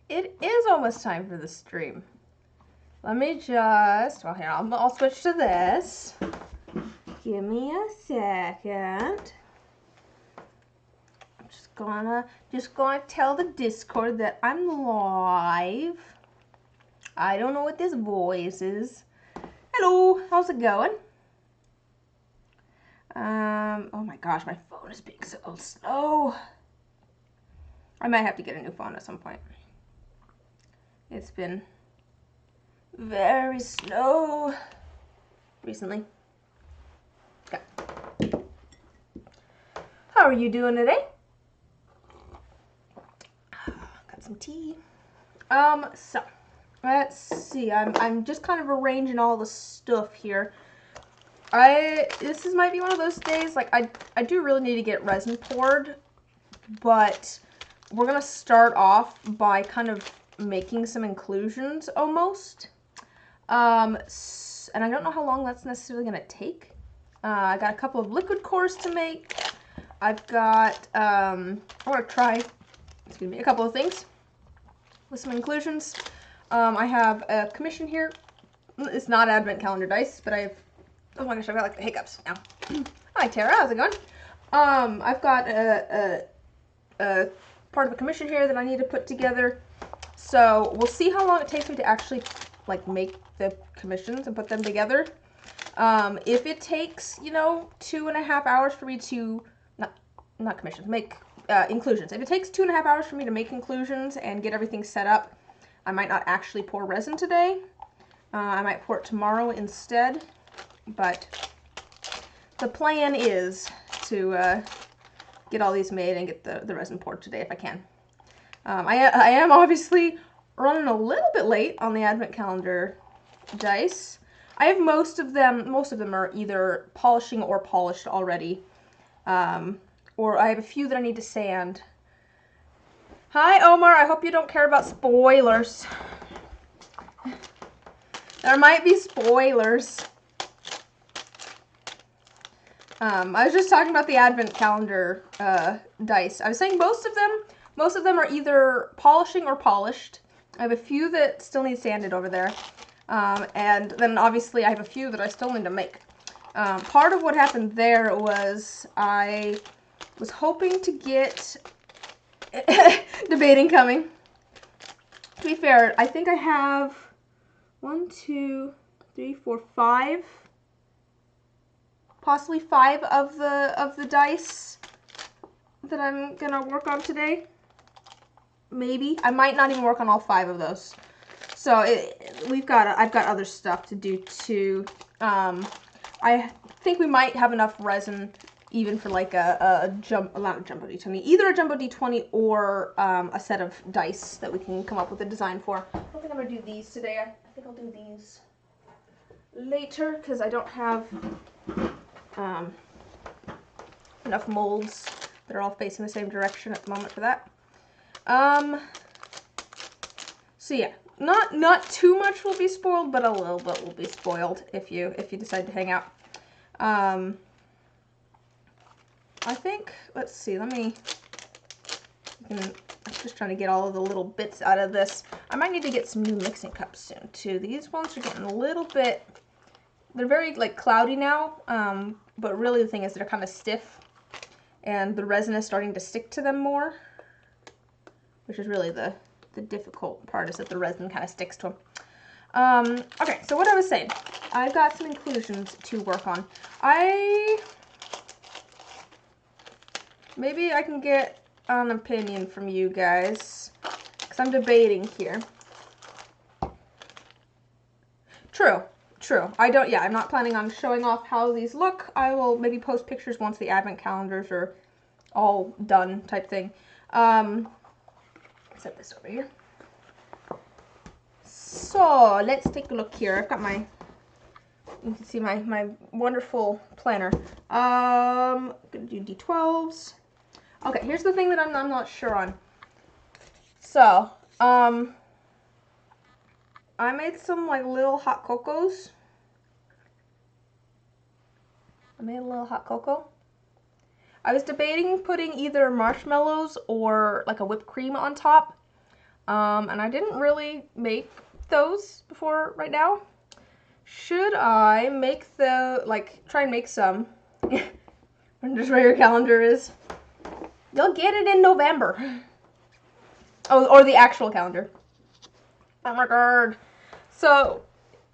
It is almost time for the stream. Let me just, well here, I'll switch to this. Give me a second. I'm just gonna tell the Discord that I'm live. I don't know what this voice is. Hello, how's it going? Oh my gosh, my phone is being so slow. I might have to get a new phone at some point. It's been very slow recently. Okay. How are you doing today? Got some tea. So let's see. I'm just kind of arranging all the stuff here. This might be one of those days, like I do really need to get resin poured, but we're gonna start off by kind of making some inclusions almost. And I don't know how long that's necessarily gonna take. I got a couple of liquid cores to make. I've got I want to try, excuse me, a couple of things with some inclusions. I have a commission here. It's not advent calendar dice, but I have, oh my gosh, I've got like the hiccups now. Hi Tara, how's it going? I've got a part of a commission here that I need to put together. So we'll see how long it takes me to actually like make the commissions and put them together. If it takes, you know, 2.5 hours for me to, not commissions, make inclusions. If it takes 2.5 hours for me to make inclusions and get everything set up, I might not actually pour resin today. I might pour it tomorrow instead, but the plan is to get all these made and get the resin poured today if I can. I am obviously running a little bit late on the advent calendar dice. I have most of them are either polishing or polished already. Or I have a few that I need to sand. Hi Omar, I hope you don't care about spoilers. There might be spoilers. I was just talking about the advent calendar dice. I was saying most of them are either polishing or polished. I have a few that still need sanded over there. And then obviously I have a few that I still need to make. Part of what happened there was I was hoping to get debating coming. To be fair, I think I have 1, 2, 3, 4, 5, possibly 5 of the dice that I'm gonna work on today. Maybe I might not even work on all 5 of those. So I've got other stuff to do too. I think we might have enough resin even for like not a jumbo D20, either a jumbo D20 or a set of dice that we can come up with a design for. I don't think I'm gonna do these today. I think I'll do these later because I don't have enough molds that are all facing the same direction at the moment for that. So yeah, not too much will be spoiled, but a little bit will be spoiled if you decide to hang out. I think, let's see, I'm just trying to get all of the little bits out of this. I might need to get some new mixing cups soon too. These ones are getting a little bit, they're very like cloudy now, but really the thing is they're kind of stiff and the resin is starting to stick to them more, which is really the difficult part, is that the resin kind of sticks to them. Okay, so what I was saying, I've got some inclusions to work on. Maybe I can get an opinion from you guys, because I'm debating here. True. I'm not planning on showing off how these look. I will maybe post pictures once the advent calendars are all done, type thing. Set this over here. So let's take a look here. I've got you can see my wonderful planner. I'm gonna do D12s. Okay, here's the thing that I'm not sure on. So, I made some like little hot cocos. I was debating putting either marshmallows or like a whipped cream on top. And I didn't really make those before right now. Should I make try and make some? Just where your calendar is. You'll get it in November. Oh, or the actual calendar. Oh my god. So,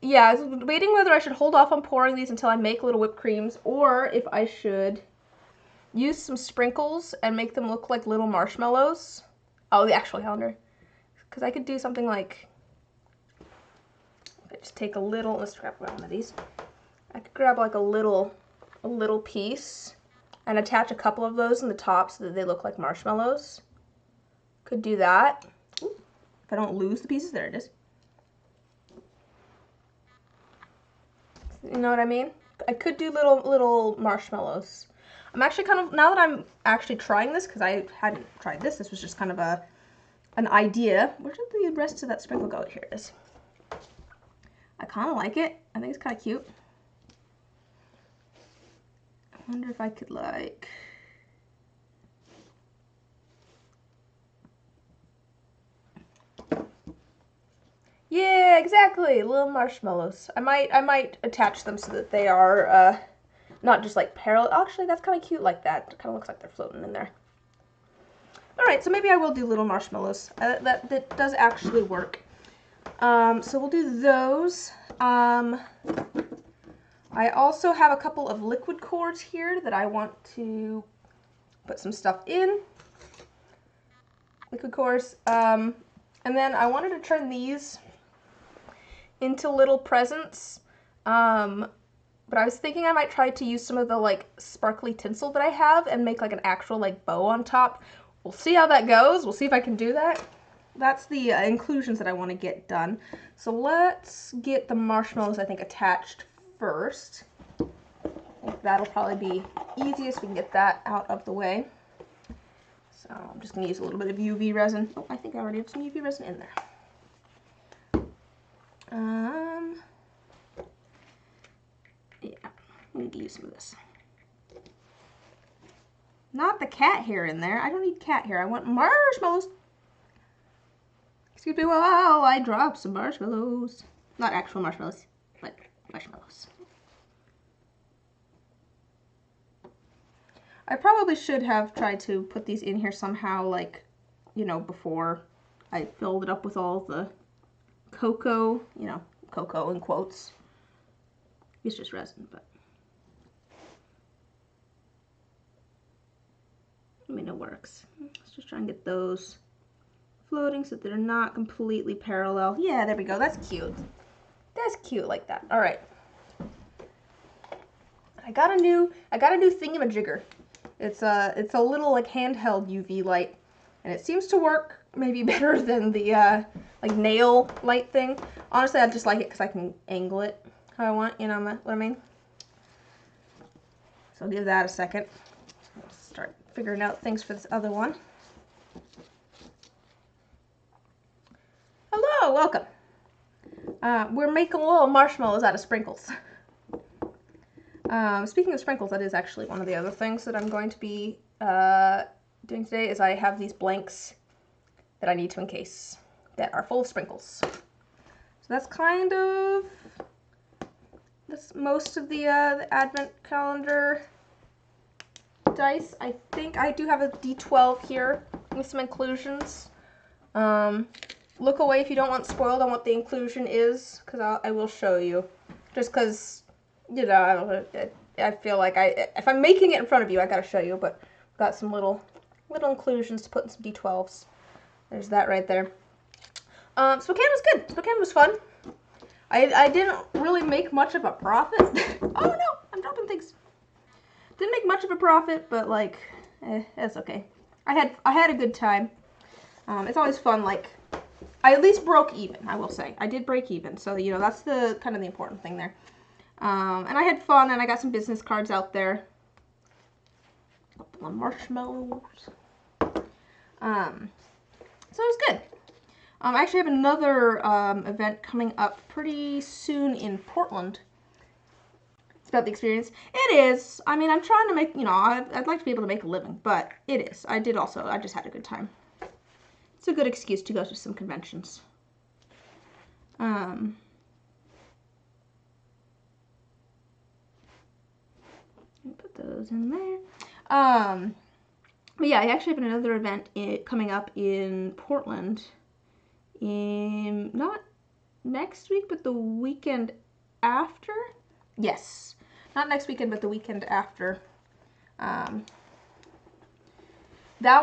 yeah, I was debating whether I should hold off on pouring these until I make little whipped creams, or if I should use some sprinkles and make them look like little marshmallows. Oh, the actual calendar. Because I could do something like, if I just take a little, let's grab one of these. I could grab like a little piece and attach a couple of those in the top so that they look like marshmallows. Could do that. Ooh, if I don't lose the pieces, there it is. You know what I mean? I could do little marshmallows. I'm actually kind of, now that I'm actually trying this, because I hadn't tried this, this was just kind of an idea. Where did the rest of that sprinkle go? Here it is. I kind of like it. I think it's kind of cute. I wonder if I could like... Yeah, exactly. Little marshmallows. I might attach them so that they are not just like parallel. Actually, that's kind of cute like that. It kind of looks like they're floating in there. All right, so maybe I will do little marshmallows. That does actually work. So we'll do those. I also have a couple of liquid cores here that I want to put some stuff in. Liquid cores. And then I wanted to turn these into little presents. But I was thinking I might try to use some of the like sparkly tinsel that I have and make like an actual like bow on top. We'll see how that goes. We'll see if I can do that. That's the inclusions that I want to get done. So let's get the marshmallows, I think, attached first. I think that'll probably be easiest. We can get that out of the way. So I'm just going to use a little bit of UV resin. Oh, I think I already have some UV resin in there. Yeah, we need to use some of this. Not the cat hair in there. I don't need cat hair. I want marshmallows. Excuse me while I drop some marshmallows. Not actual marshmallows, but marshmallows. I probably should have tried to put these in here somehow, like, you know, before I filled it up with all the cocoa, you know, cocoa in quotes. It's just resin, but I mean, it works. Let's just try and get those floating so that they're not completely parallel. Yeah, there we go. That's cute. That's cute like that. All right. I got a new thingamajigger. It's a little like handheld UV light, and it seems to work maybe better than the like nail light thing. Honestly, I just like it because I can angle it how I want. You know what I mean? So I'll give that a second. I'll start figuring out things for this other one. Hello, welcome. We're making little marshmallows out of sprinkles. Speaking of sprinkles, that is actually one of the other things that I'm going to be doing today, is I have these blanks that I need to encase that are full of sprinkles. So that's kind of most of the advent calendar dice. I think I do have a D12 here with some inclusions. Look away if you don't want spoiled on what the inclusion is, because I will show you. Just because, you know, I feel like if I'm making it in front of you, I gotta show you. But I've got some little inclusions to put in some D12s. There's that right there. Spokane was good. Spokane was fun. I didn't really make much of a profit. Oh no, I'm dropping things. Didn't make much of a profit, but like, that's okay. I had a good time. It's always fun. Like, I at least broke even. I will say I did break even. So you know that's the kind of the important thing there. And I had fun, and I got some business cards out there. A couple of marshmallows. So it was good. I actually have another event coming up pretty soon in Portland. It's about the experience. It is. I mean, I'm trying to make, you know, I'd like to be able to make a living, but it is. I just had a good time. it's a good excuse to go to some conventions. Put those in there. But yeah, I actually have another event coming up in Portland not next week, but the weekend after. Yes, not next weekend, but the weekend after. That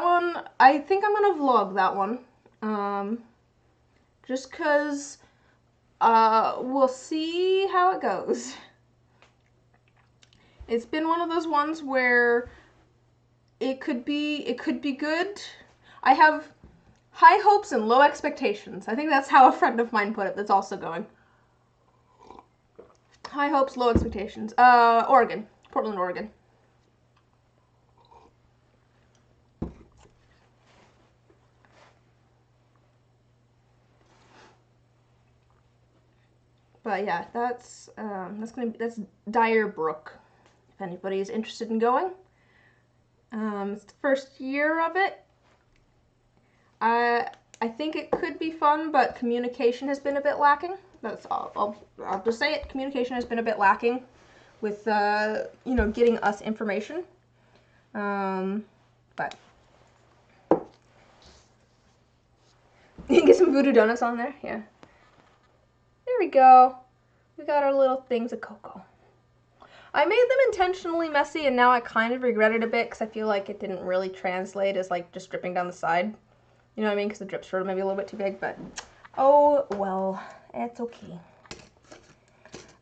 one, I think I'm gonna vlog that one. Just cause we'll see how it goes. It's been one of those ones where it could be good. I have high hopes and low expectations. I think that's how a friend of mine put it that's also going. High hopes, low expectations. Oregon. Portland, Oregon. But yeah, that's Dyer Brook. If anybody is interested in going, it's the first year of it. I think it could be fun, but communication has been a bit lacking. That's all. I'll just say it. Communication has been a bit lacking with you know, getting us information. But you can get some Voodoo Donuts on there. Yeah. There we go. We got our little things of cocoa. I made them intentionally messy, and now I kind of regret it a bit because I feel like it didn't really translate as like just dripping down the side. You know what I mean? Because the drips were maybe a little bit too big, but oh well, it's okay.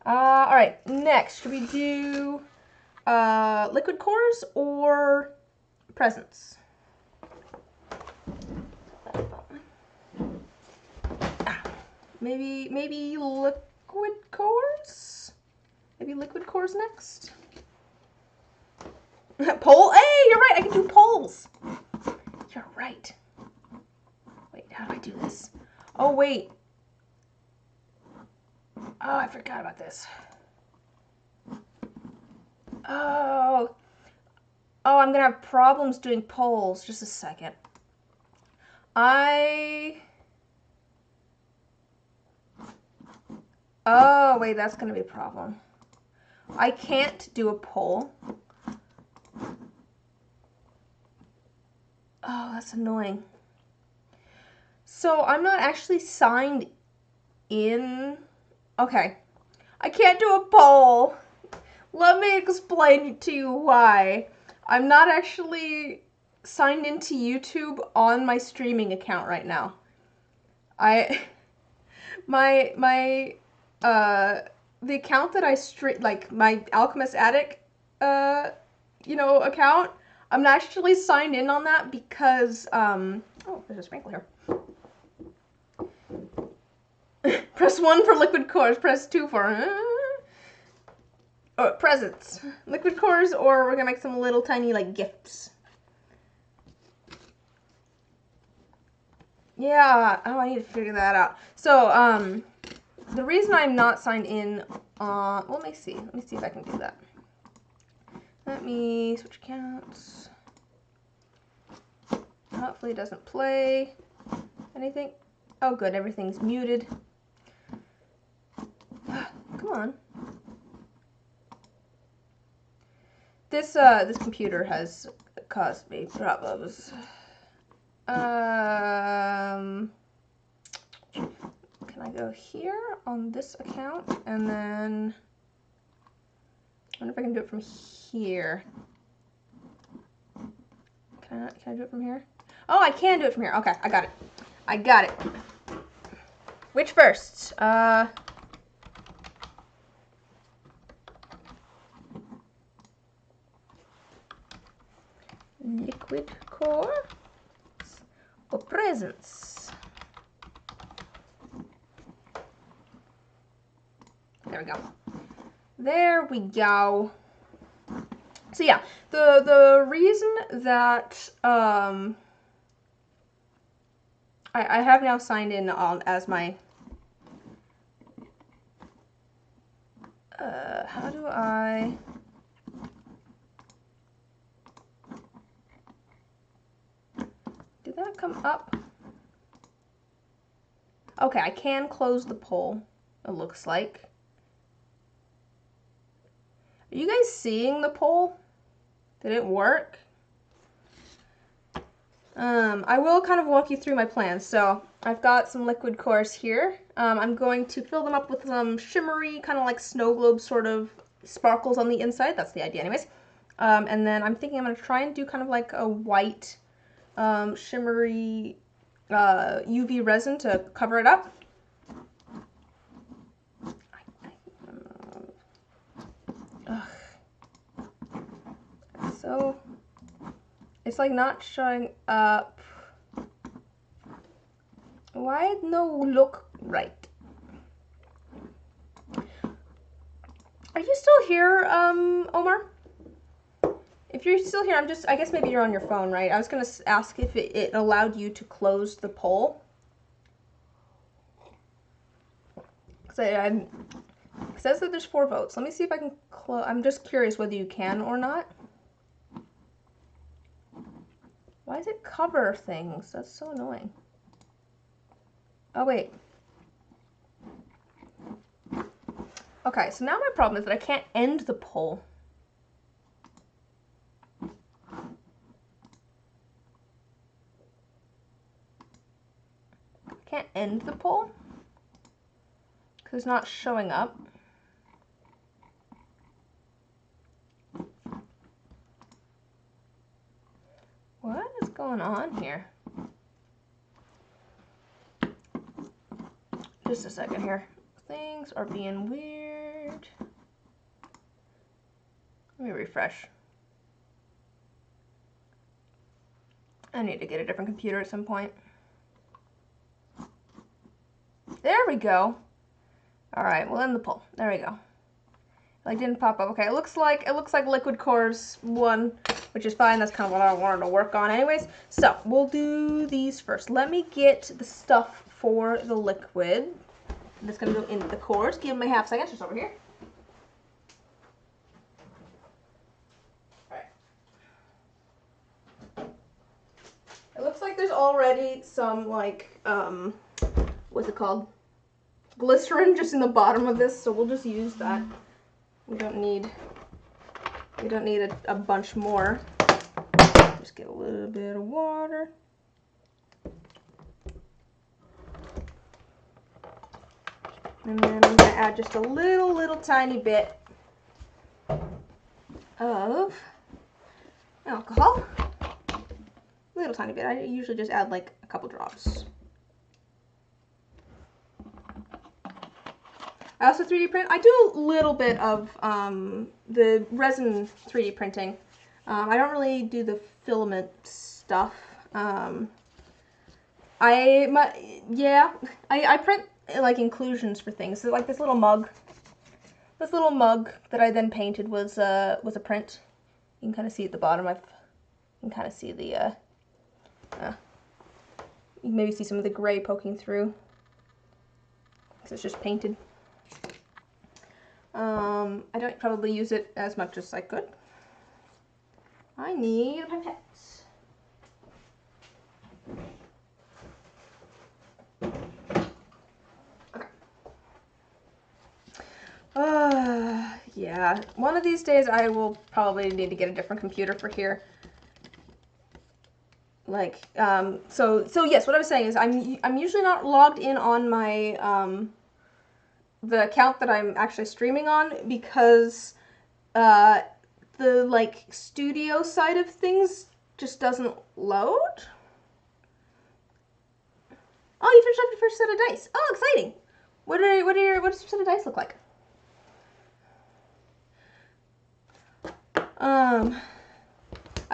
All right, next, should we do liquid cores or presents? Maybe liquid cores? Maybe liquid cores next? Poll? Hey, you're right, I can do polls. You're right. Wait, how do I do this? Oh, wait. Oh, I forgot about this. Oh, I'm gonna have problems doing polls. Just a second. Oh, wait, that's gonna be a problem. I can't do a poll. Oh, that's annoying. So I'm not actually signed in. Okay. I can't do a poll. Let me explain to you why. I'm not actually signed into YouTube on my streaming account right now. The account that I like my Alchemist Attic, you know, account, I'm not actually signed in on that because, oh, there's a sprinkle here. Press 1 for liquid cores, press 2 for, presents. Liquid cores, or we're gonna make some little tiny, like, gifts. Yeah, oh, I need to figure that out. So, the reason I'm not signed in, well, let me see if I can do that. Let me switch accounts. Hopefully it doesn't play anything. Oh, good, everything's muted. Come on. This computer has caused me problems. Can I go here on this account and then I wonder if I can do it from here. Can I do it from here? Oh, I can do it from here. Okay, I got it. I got it. Which first? Liquid core or presents? There we go. There we go. So yeah, the reason that I have now signed in as my how do I did that come up? Okay, I can close the pole, it looks like. Are you guys seeing the pole? Did it work? I will kind of walk you through my plans. So I've got some liquid cores here. I'm going to fill them up with some shimmery, kind of like snow globe sort of sparkles on the inside. That's the idea anyways. And then I'm thinking I'm going to try and do kind of like a white, shimmery UV resin to cover it up. So it's like not showing up. Why no look right? Are you still here, Omar? If you're still here, I guess maybe you're on your phone, right? I was gonna ask if it allowed you to close the poll. It says that there's 4 votes. Let me see if I can close. I'm just curious whether you can or not. Why does it cover things? That's so annoying. Oh, wait. Okay, so now my problem is that I can't end the poll. I can't end the poll because it's not showing up. What is going on here? Just a second here. Things are being weird. Let me refresh. I need to get a different computer at some point. There we go. All right, we'll end the poll. There we go. Like didn't pop up. Okay, it looks like Liquid Cores won, which is fine. That's kind of what I wanted to work on anyways. So we'll do these first. Let me get the stuff for the liquid. That's gonna go into the cores. Give me half second, just over here. All right. It looks like there's already some like what's it called? Glycerin just in the bottom of this, so we'll just use that. We don't need a bunch more. Just get a little bit of water. And then I'm gonna add just a little tiny bit of alcohol. Little tiny bit. I usually just add like a couple drops. I also 3D print. I do a little bit of the resin 3D printing. I don't really do the filament stuff. I print like inclusions for things. So like this little mug that I then painted was a print. You can kind of see at the bottom. You can kind of see the you can maybe see some of the gray poking through because it's just painted. I don't probably use it as much as I could. I need a pipette. Okay. Yeah. One of these days I will probably need to get a different computer for here. Like, so yes, what I was saying is I'm usually not logged in on my, the account that I'm actually streaming on because the like studio side of things just doesn't load. Oh, you finished up your first set of dice. Oh, exciting! What does your set of dice look like? I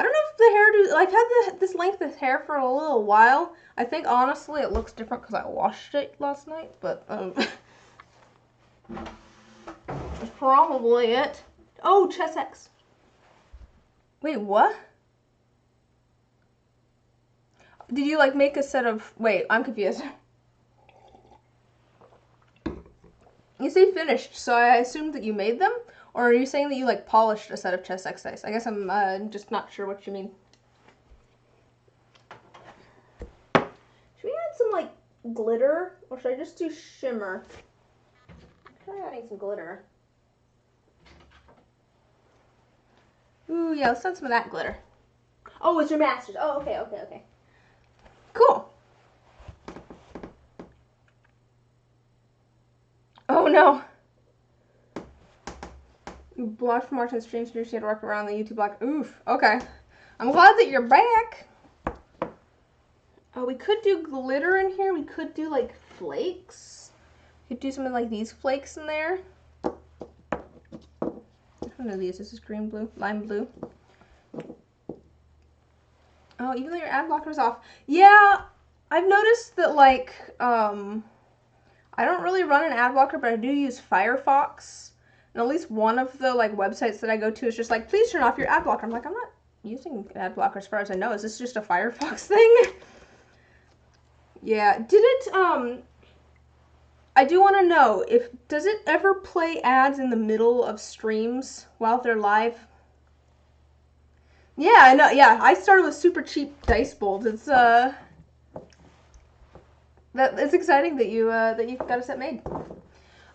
don't know if the hairdo. I've had this length of hair for a little while. I think honestly it looks different because I washed it last night, but that's probably it. Oh, Chessex. Wait, what? Did you like make a set of? Wait, I'm confused. You say finished, so I assumed that you made them, or are you saying that you like polished a set of Chessex dice? I guess I'm just not sure what you mean. Should we add some like glitter, or should I just do shimmer? Try adding some glitter. Ooh, yeah, let's add some of that glitter. Oh, it's your master's. Oh, okay, okay, okay. Cool. Oh, no. You blocked from watching the stream, so you had to work around the YouTube block. Oof, okay. I'm glad that you're back. Oh, we could do glitter in here. We could do, like, flakes. We could do something like these flakes in there. I don't know these. This is green blue, lime blue. Oh, even though your ad blocker is off. Yeah, I've noticed that, like, I don't really run an ad blocker, but I do use Firefox. And at least one of the, like, websites that I go to is just like, please turn off your ad blocker. I'm like, I'm not using ad blocker as far as I know. Is this just a Firefox thing? Yeah, did it, I do want to know, does it ever play ads in the middle of streams while they're live? Yeah, I know, yeah, I started with super cheap dice bowls. It's, it's exciting that you got a set made.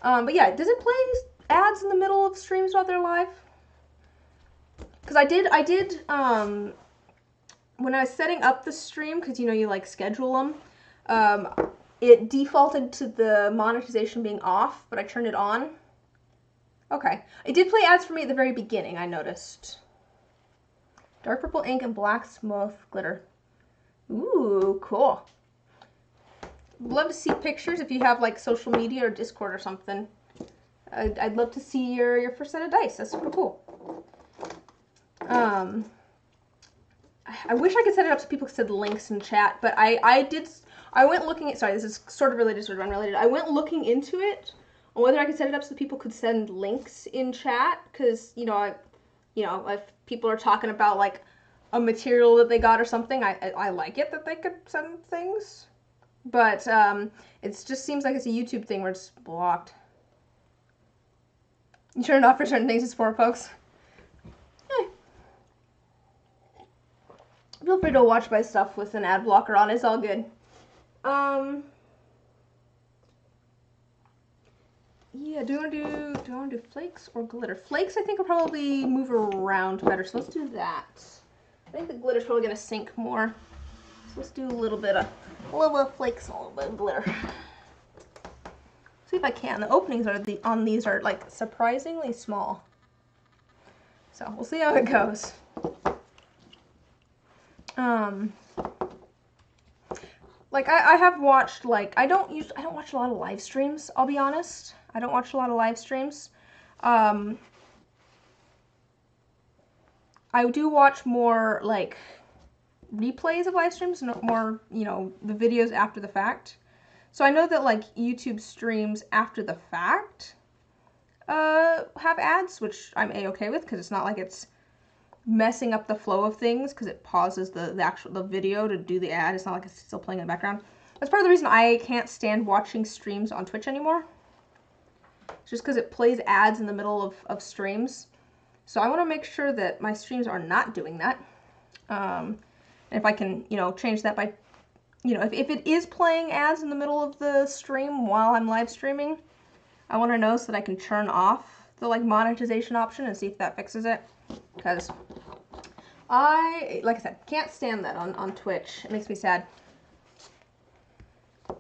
But yeah, does it play ads in the middle of streams while they're live? Because I did, when I was setting up the stream, because, you know, you, like, schedule them, it defaulted to the monetization being off, but I turned it on. Okay. It did play ads for me at the very beginning, I noticed. Dark purple ink and black smoke glitter. Ooh, cool. Love to see pictures if you have, like, social media or Discord or something. I'd love to see your first set of dice. That's super cool. I wish I could set it up so people could send links in chat, but I went looking at, sorry, this is sort of related, sort of unrelated. I went looking into it on whether I could set it up so people could send links in chat, because, you know, if people are talking about, like, a material that they got or something, I like it that they could send things. But, it just seems like it's a YouTube thing where it's blocked. You turn it off for certain things to support folks. Feel free to watch my stuff with an ad blocker on. It's all good. Yeah, do you want to do flakes or glitter? Flakes, I think, will probably move around better, so let's do that. I think the glitter's probably going to sink more. So let's do a little bit of flakes and a little bit of glitter. See if I can. The openings on these are, like, surprisingly small. So we'll see how it goes. Like, I have watched, like, I don't watch a lot of live streams, I'll be honest. I don't watch a lot of live streams. I do watch more, like, replays of live streams, more, you know, the videos after the fact. So I know that, like, YouTube streams after the fact have ads, which I'm A-okay with, because it's not like it's messing up the flow of things, because it pauses the video to do the ad. It's not like it's still playing in the background. That's part of the reason I can't stand watching streams on Twitch anymore. It's just because it plays ads in the middle of streams. So I want to make sure that my streams are not doing that. And if I can, you know, change that by, you know, if it is playing ads in the middle of the stream while I'm live streaming, I want to know so that I can turn off the, like, monetization option and see if that fixes it. Because like I said, can't stand that on Twitch. It makes me sad.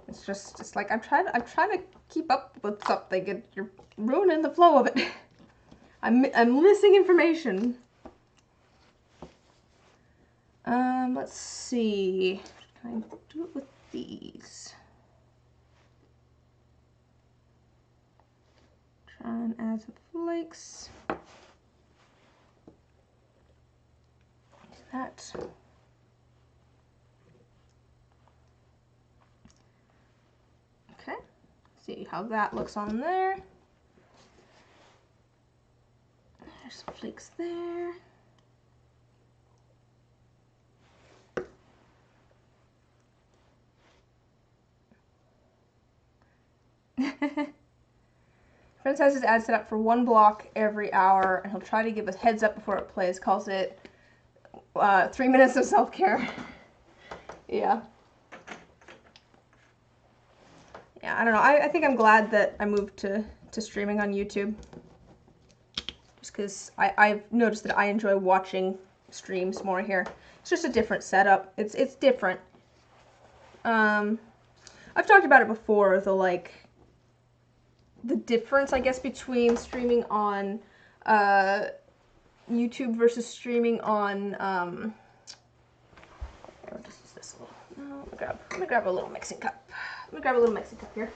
It's like I'm trying to keep up with something and you're ruining the flow of it. I'm missing information. Let's see. Can I do it with these? Try and add some flakes. That. Okay, see how that looks on there. There's some flakes there. Friends has his ad set up for 1 block every hour, and he'll try to give us heads up before it plays. Calls it 3 minutes of self-care. Yeah. yeah, I don't know. I think I'm glad that I moved to streaming on YouTube. Just because I've noticed that I enjoy watching streams more here. It's just a different setup. It's different. I've talked about it before, the difference, I guess, between streaming on YouTube versus streaming on what is this little? No, I'm gonna grab a little mixing cup. I'm gonna grab a little mixing cup here.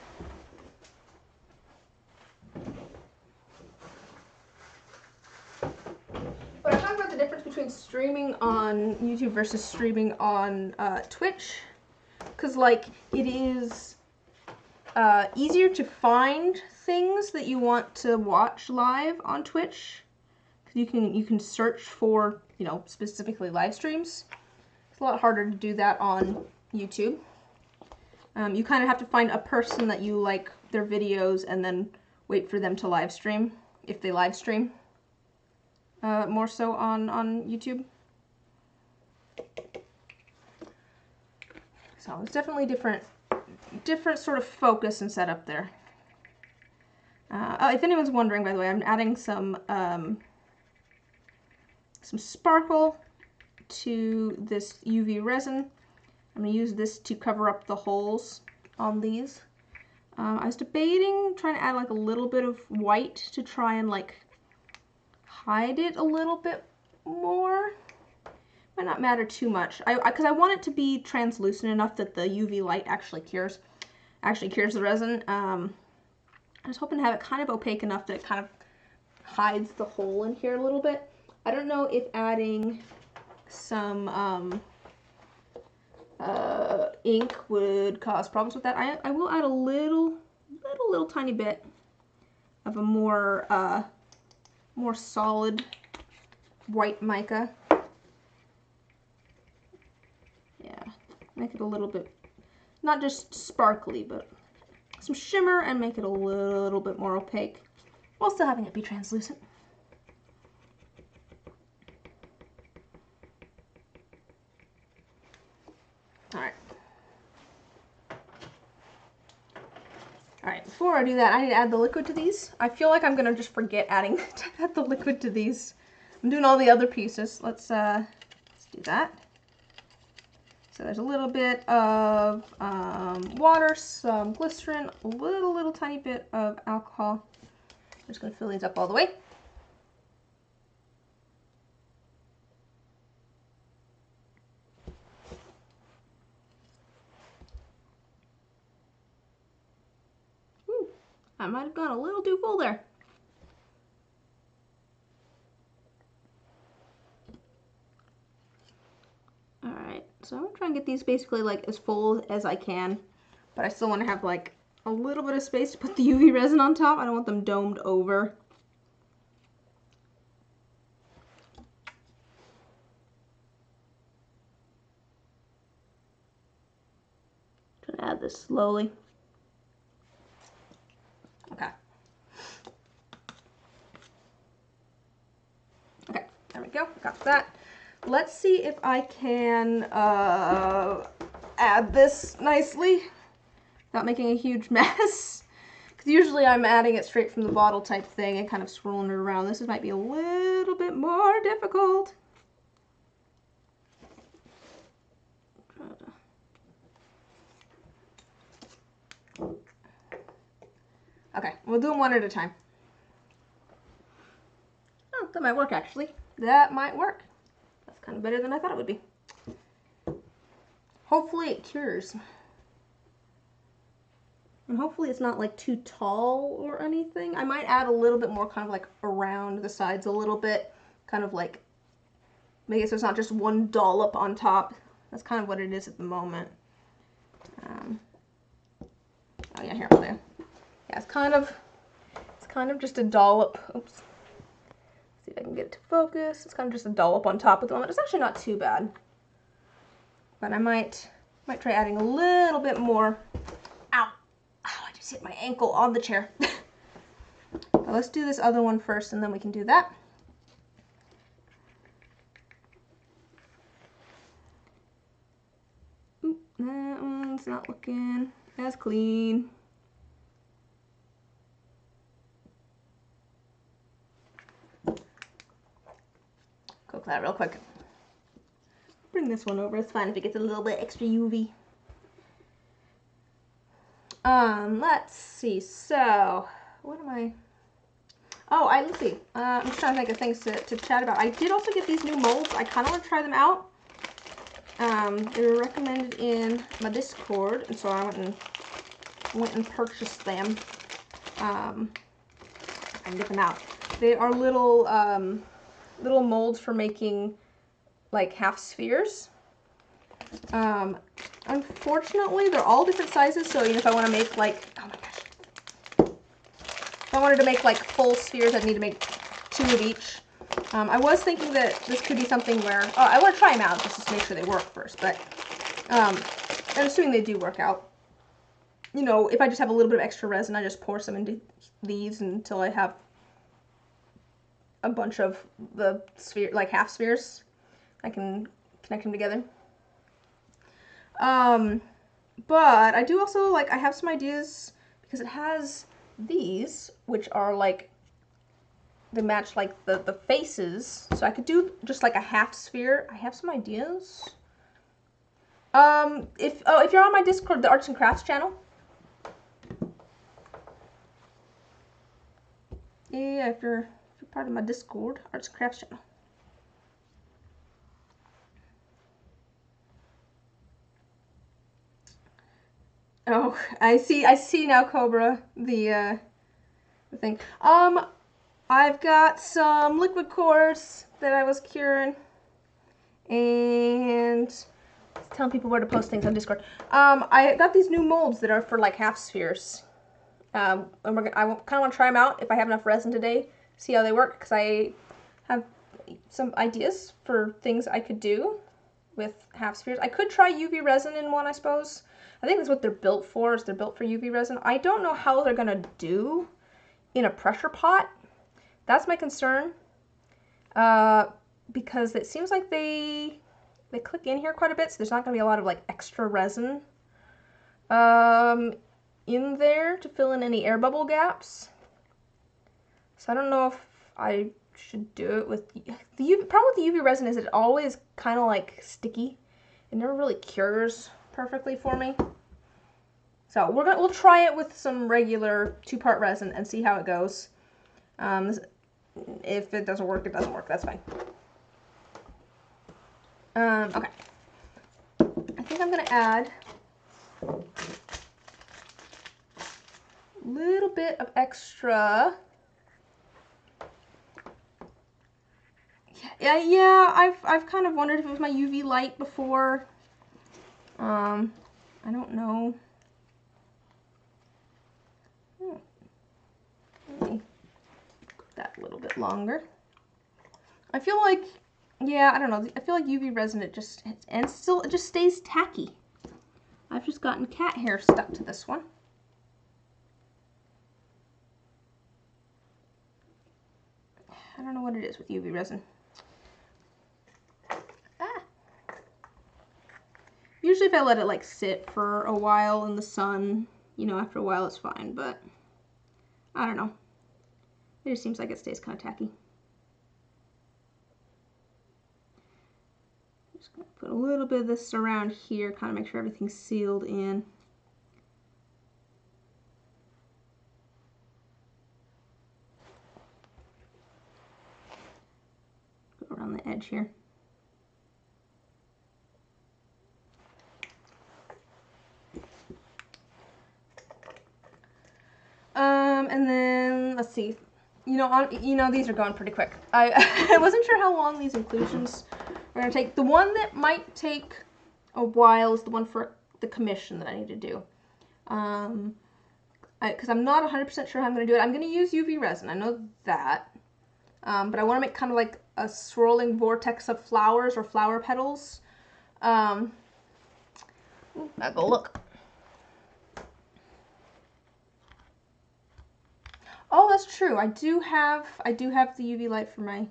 But I'm talking about the difference between streaming on YouTube versus streaming on Twitch, because like it is easier to find things that you want to watch live on Twitch. You can search for, you know, specifically live streams. It's a lot harder to do that on YouTube. You kind of have to find a person that you like their videos and then wait for them to live stream, if they live stream. More so on YouTube. So it's definitely different sort of focus and setup there. If anyone's wondering, by the way, I'm adding some sparkle to this UV resin. I'm going to use this to cover up the holes on these. I was debating trying to add like a little bit of white to try and like hide it a little bit more. Might not matter too much. Because I want it to be translucent enough that the UV light actually cures the resin. I was hoping to have it kind of opaque enough that it kind of hides the hole in here a little bit. I don't know if adding some ink would cause problems with that. I will add a little tiny bit of a more solid white mica. Yeah, make it a little bit, not just sparkly, but some shimmer, and make it a little bit more opaque while still having it be translucent. Alright, before I do that, I need to add the liquid to these. I feel like I'm gonna just forget adding to add the liquid to these. I'm doing all the other pieces. Let's do that. So there's a little bit of water, some glycerin, a little tiny bit of alcohol. I'm just gonna fill these up all the way. I might have gone a little too full there. Alright, so I'm gonna try and get these basically like as full as I can, but I still want to have like a little bit of space to put the UV resin on top. I don't want them domed over. Trying to add this slowly. Okay. Okay, there we go. Got that. Let's see if I can add this nicely without making a huge mess. Because usually I'm adding it straight from the bottle type thing and kind of swirling it around. This might be a little bit more difficult. Okay, we'll do them one at a time. Oh, that might work actually. That might work. That's kind of better than I thought it would be. Hopefully it cures. And hopefully it's not like too tall or anything. I might add a little bit more kind of like around the sides a little bit. Kind of like, make it so it's not just one dollop on top. That's kind of what it is at the moment. Oh yeah, here, I'll do. Yeah, it's kind of just a dollop. Oops. See if I can get it to focus. It's kind of just a dollop on top at the moment. It's actually not too bad. But I might try adding a little bit more. Ow! Ow, I just hit my ankle on the chair. But let's do this other one first and then we can do that. Oop, that one's not looking as clean. cook that real quick. Bring this one over. It's fine if it gets a little bit extra UV. Let's see. So, what am I? Oh, let's see. I'm just trying to think of things to chat about. I did also get these new molds. I kind of want to try them out. They were recommended in my Discord, and so I went and purchased them. And get them out. They are little molds for making like half spheres. Unfortunately, they're all different sizes. So if I want to make like, oh my gosh, if I wanted to make like full spheres, I'd need to make 2 of each. I was thinking that this could be something where, I want to try them out just to make sure they work first, but I'm assuming they do work out. If I just have a little bit of extra resin, I just pour some into these until I have a bunch of the sphere, like half spheres. I can connect them together. But I do also, I have some ideas, because it has these, which are like, they match like the faces, so I could do just like a half sphere. I have some ideas. If you're on my Discord, the Arts and Crafts channel. Yeah, if you're part of my Discord, Arts and Crafts channel. Oh, I see now, Cobra, the thing. I've got some liquid quartz that I was curing, and telling people where to post things on Discord. I got these new molds that are for like half spheres. And I kind of want to try them out if I have enough resin today, see how they work, because I have some ideas for things I could do with half spheres. I could try UV resin in one, I suppose. I think that's what they're built for, is they're built for UV resin. I don't know how they're going to do in a pressure pot. That's my concern, because it seems like they click in here quite a bit, so there's not going to be a lot of like extra resin in there to fill in any air bubble gaps. So I don't know if I should do it with the UV. Problem with the UV resin is it always kind of like sticky. It never really cures perfectly for me. So we'll try it with some regular 2-part resin and see how it goes. If it doesn't work, it doesn't work. That's fine. Okay. I think I'm gonna add a little bit of extra. Yeah. I've kind of wondered if it was my UV light before. I don't know. Let me cook that a little bit longer. I feel like, yeah, I don't know. I feel like UV resin, it just stays tacky. I've just gotten cat hair stuck to this one. I don't know what it is with UV resin. Usually if I let it like sit for a while in the sun, after a while it's fine, but I don't know. It just seems like it stays kind of tacky. Just gonna put a little bit of this around here, kind of make sure everything's sealed in. Put around the edge here. And then let's see. These are going pretty quick. I wasn't sure how long these inclusions were gonna take. The one that might take a while is the one for the commission that I need to do. Because I'm not 100% sure how I'm gonna do it. I'm gonna use UV resin. I know that. But I want to make kind of like a swirling vortex of flowers or flower petals. I'll go look. Oh, that's true. I do have the UV light for my.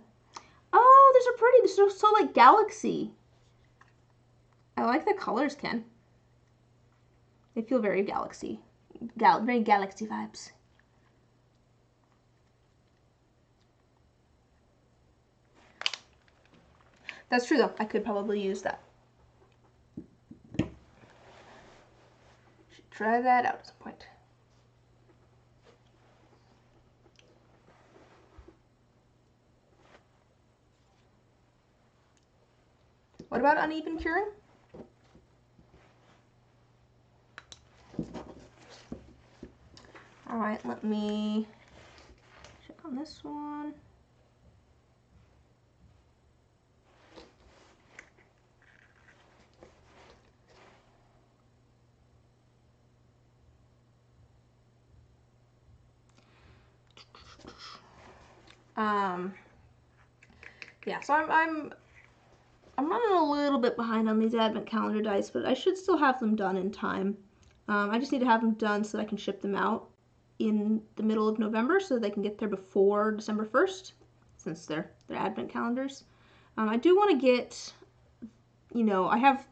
Oh, these are pretty. They're so like galaxy. I like the colors, Ken. They feel very galaxy. Very galaxy vibes. That's true, though. I could probably use that. Should try that out at some point. What about uneven curing? All right, let me check on this one. Yeah, so I'm running a little bit behind on these advent calendar dice, but I should still have them done in time. I just need to have them done so that I can ship them out in the middle of November so they can get there before December 1st, since they're advent calendars. I do want to get, I have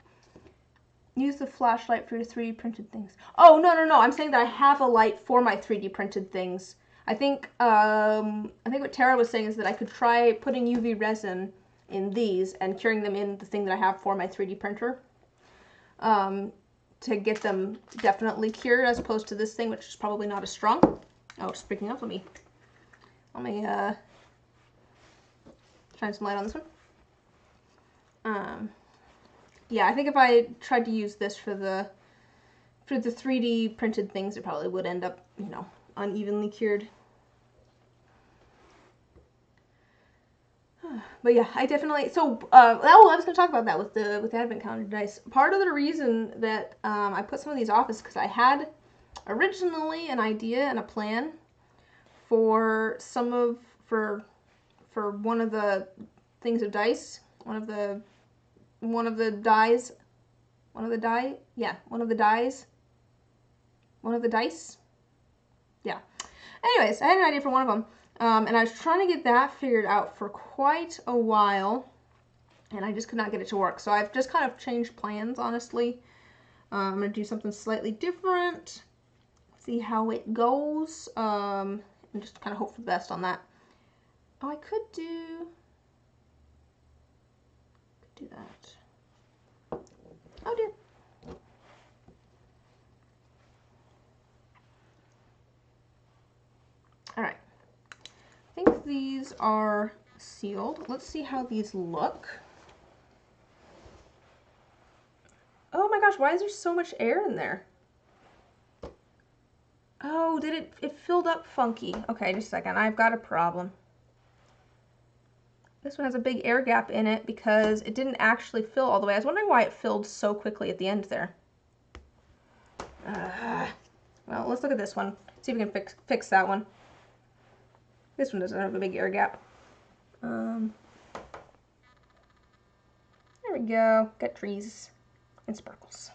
used the flashlight for 3D printed things. Oh, no, I'm saying that I have a light for my 3D printed things. I think what Tara was saying is that I could try putting UV resin in these and curing them in the thing that I have for my 3D printer to get them definitely cured, as opposed to this thing, which is probably not as strong. Oh, speaking of, let me shine some light on this one. Yeah, I think if I tried to use this for the 3D printed things, it probably would end up, unevenly cured. But yeah, I definitely, I was going to talk about that with the advent calendar dice. Part of the reason that I put some of these off is because I had originally an idea and a plan for for one of the things of dice, one of the dice. Yeah. Anyways, I had an idea for one of them. And I was trying to get that figured out for quite a while, and I just could not get it to work. So I've just kind of changed plans, honestly. I'm going to do something slightly different, see how it goes, and just kind of hope for the best on that. Oh, I could do that. Oh, dear. All right. I think these are sealed. Let's see how these look. Oh my gosh, why is there so much air in there? Oh, it filled up funky. Okay, just a second. I've got a problem. This one has a big air gap in it because it didn't actually fill all the way. I was wondering why it filled so quickly at the end there. Well, let's look at this one. See if we can fix that one. This one doesn't have a big air gap. There we go. Got trees and sparkles.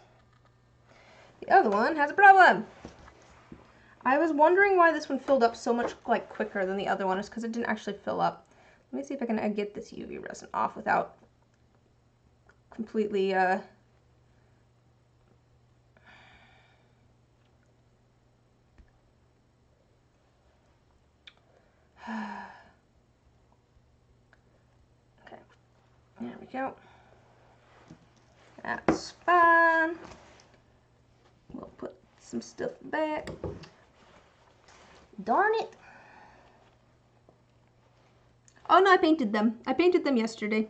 The other one has a problem. I was wondering why this one filled up so much quicker than the other one. It's because it didn't actually fill up. Let me see if I can get this UV resin off without completely okay. There we go. That's fine. We'll put some stuff back. Darn it. Oh no, I painted them. I painted them yesterday.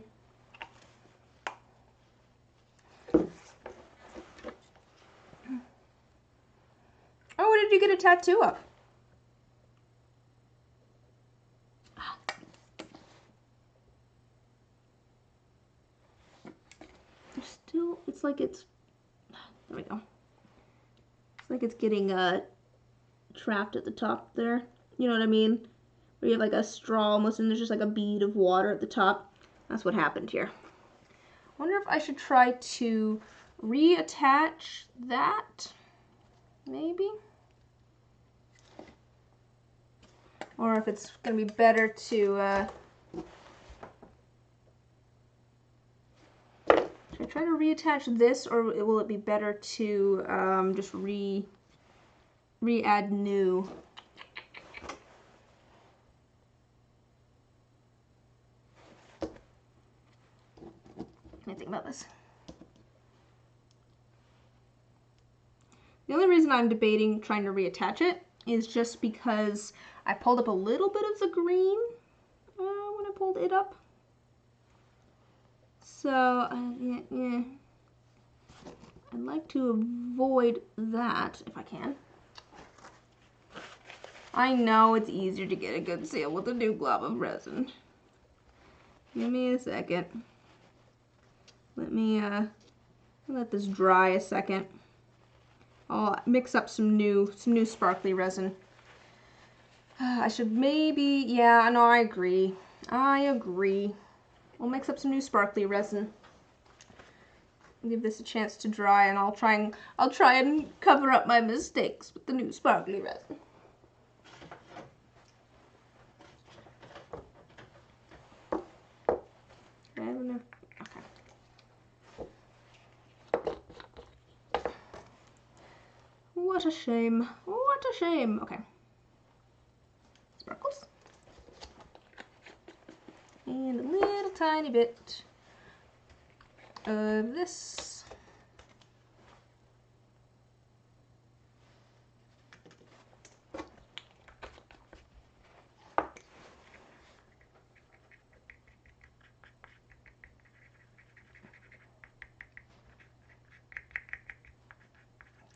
Oh, what did you get a tattoo of? Still, it's like it's, there we go. It's like it's getting trapped at the top there. You know what I mean? Where you have like a straw almost and there's just like a bead of water at the top. That's what happened here. I wonder if I should try to reattach that, maybe? Or if it's going to be better to, should I try to reattach this, or will it be better to just re-add new? can't think about this. The only reason I'm debating trying to reattach it is just because I pulled up a little bit of the green when I pulled it up. So, yeah. I'd like to avoid that if I can. I know it's easier to get a good seal with a new glob of resin. Give me a second. Let me let this dry a second. I'll mix up some new sparkly resin. I should maybe, yeah, no, I agree. We'll mix up some new sparkly resin. Give this a chance to dry, and I'll try and cover up my mistakes with the new sparkly resin. I don't know. Okay. What a shame. What a shame. Okay. Sparkles. And a little tiny bit of this.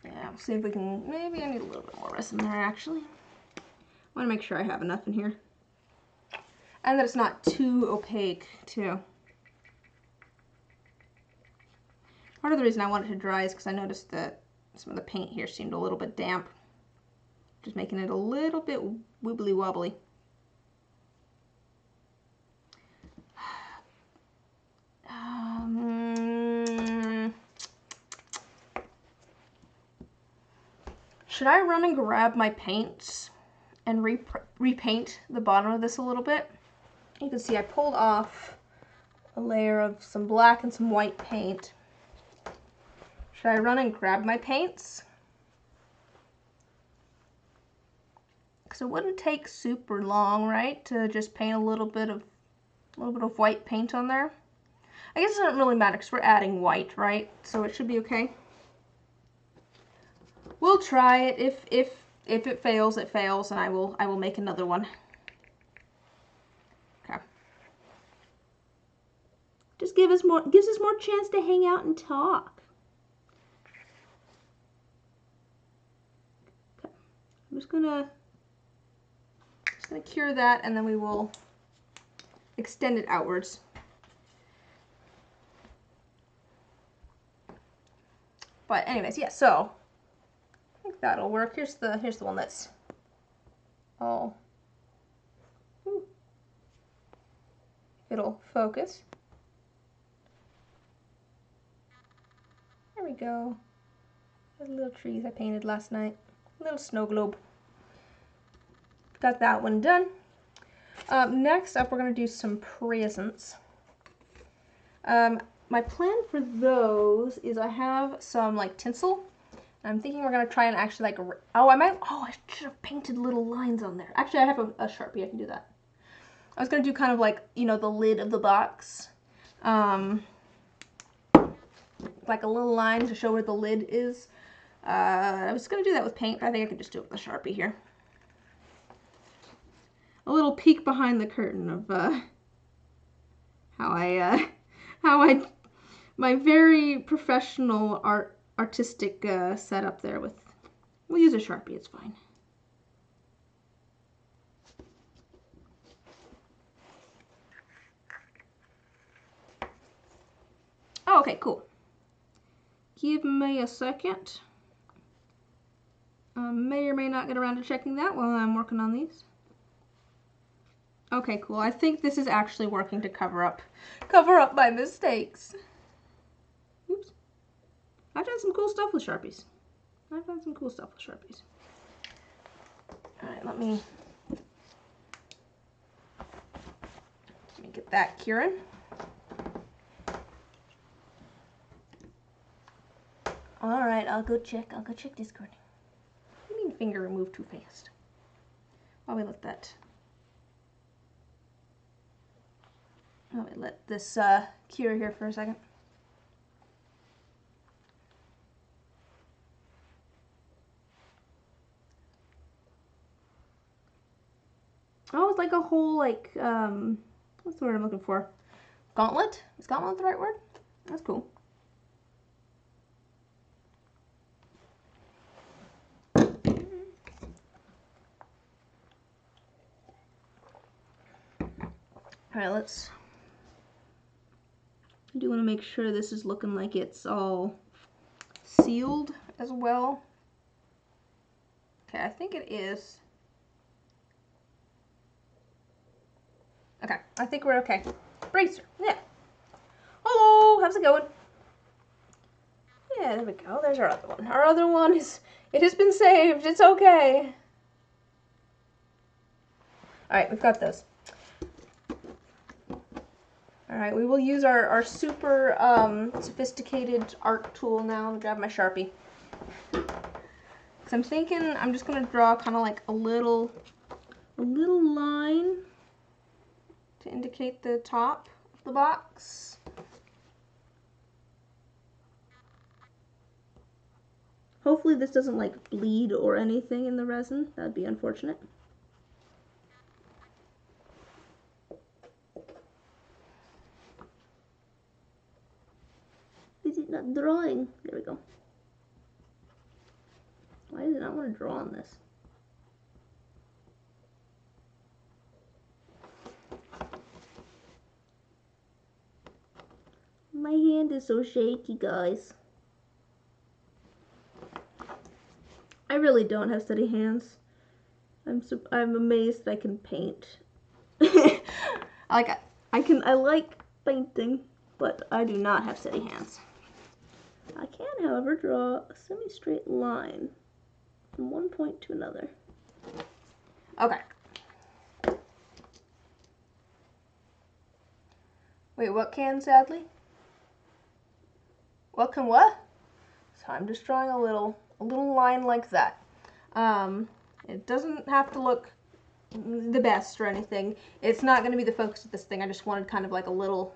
Yeah, see if we can, maybe I need a little bit more resin there actually. I want to make sure I have enough in here. And that it's not too opaque too. Part of the reason I want it to dry is because I noticed that some of the paint here seemed a little bit damp. Just making it a little bit wibbly wobbly. Should I run and grab my paints and repaint the bottom of this a little bit? You can see I pulled off a layer of some black and some white paint. Should I run and grab my paints? Because it wouldn't take super long, right, to just paint a little bit of white paint on there. I guess it doesn't really matter because we're adding white, right? So it should be okay. We'll try it. If it fails, it fails, and I will make another one. Okay. Just gives us more chance to hang out and talk. Okay. I'm just gonna cure that, and then we will extend it outwards. But anyways, yeah, so I think that'll work. Here's the one that's all, it'll focus. There we go. Those little trees I painted last night. Little snow globe. Got that one done. Next up, we're gonna do some presents. My plan for those is I have some like tinsel. I'm thinking we're gonna try and actually like, I should have painted little lines on there. Actually, I have a Sharpie, I can do that. I was gonna do kind of like, you know, the lid of the box. Like a little line to show where the lid is. I was gonna do that with paint, but I think I can just do it with a Sharpie here. A little peek behind the curtain of my very professional artistic setup there with, we'll use a Sharpie, it's fine. Oh, okay, cool. Give me a second. May or may not get around to checking that while I'm working on these. Okay, cool. I think this is actually working to cover up my mistakes. Oops. I've done some cool stuff with Sharpies. Alright, let me get that curing. Alright, I'll go check Discord. I mean finger removed too fast. While we let that. While we let this cure here for a second. Oh, it's like a whole, like, what's the word I'm looking for? Gauntlet? Is gauntlet the right word? That's cool. Alright, I do want to make sure this is looking like it's all sealed as well. Okay, I think it is. Okay, I think we're okay. Bracer, yeah. Hello, how's it going? Yeah, there we go. There's our other one. Our other one it has been saved. It's okay. Alright, we've got those. Alright, we will use our super sophisticated art tool now to grab my Sharpie. Because I'm thinking I'm just going to draw kind of like a little line to indicate the top of the box. Hopefully this doesn't like bleed or anything in the resin. That would be unfortunate. Is it not drawing? There we go. Why does it not want to draw on this? My hand is so shaky, guys. I really don't have steady hands. I'm amazed that I can paint. I like painting, but I do not have steady hands. I can, however, draw a semi-straight line from one point to another. Okay. Wait, what can, sadly? What can what? So I'm just drawing a little line like that. It doesn't have to look the best or anything. It's not going to be the focus of this thing. I just wanted kind of like a little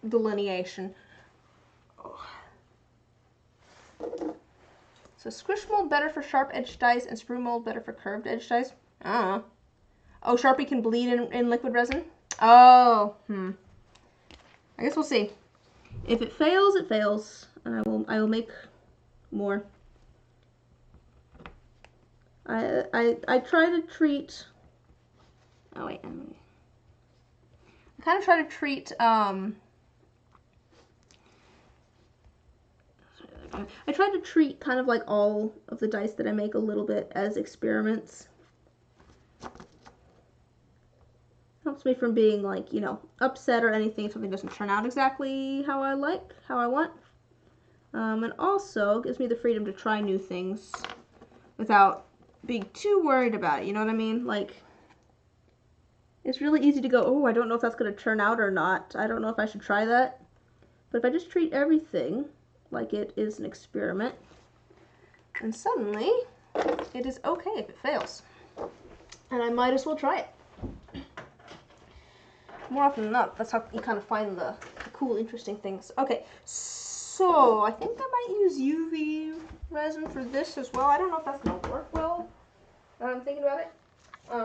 delineation. Oh. So squish mold better for sharp edged dice and sprue mold better for curved edged dice. I don't know. Oh, Sharpie can bleed in liquid resin? Oh, I guess we'll see. If it fails, it fails. And I will make more. I try to treat. Oh wait. I kind of try to treat. I try to treat kind of like all of the dice that I make a little bit as experiments. Helps me from being like, you know, upset or anything if something doesn't turn out exactly how I want. And also gives me the freedom to try new things without being too worried about it, you know what I mean? Like, it's really easy to go, oh, I don't know if that's going to turn out or not. I don't know if I should try that. But if I just treat everything like it is an experiment, and suddenly it is okay if it fails. And I might as well try it. More often than not, that's how you kind of find the cool, interesting things. Okay, so I think I might use UV resin for this as well. I don't know if that's going to work well. I'm thinking about it.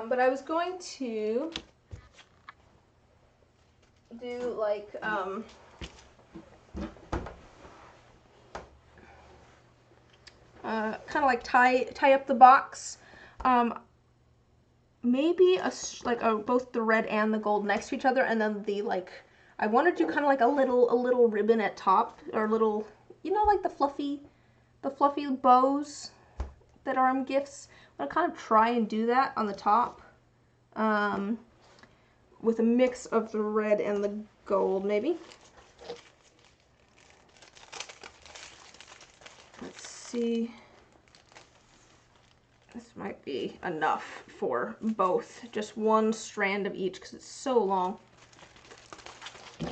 But I was going to do like, kind of like tie up the box. Maybe both the red and the gold next to each other, and then I want to do kind of like a little ribbon at top, or little, you know, like the fluffy bows that are gifts. I'm gonna kind of try and do that on the top, with a mix of the red and the gold, maybe. Let's see. This might be enough for both. Just one strand of each because it's so long. There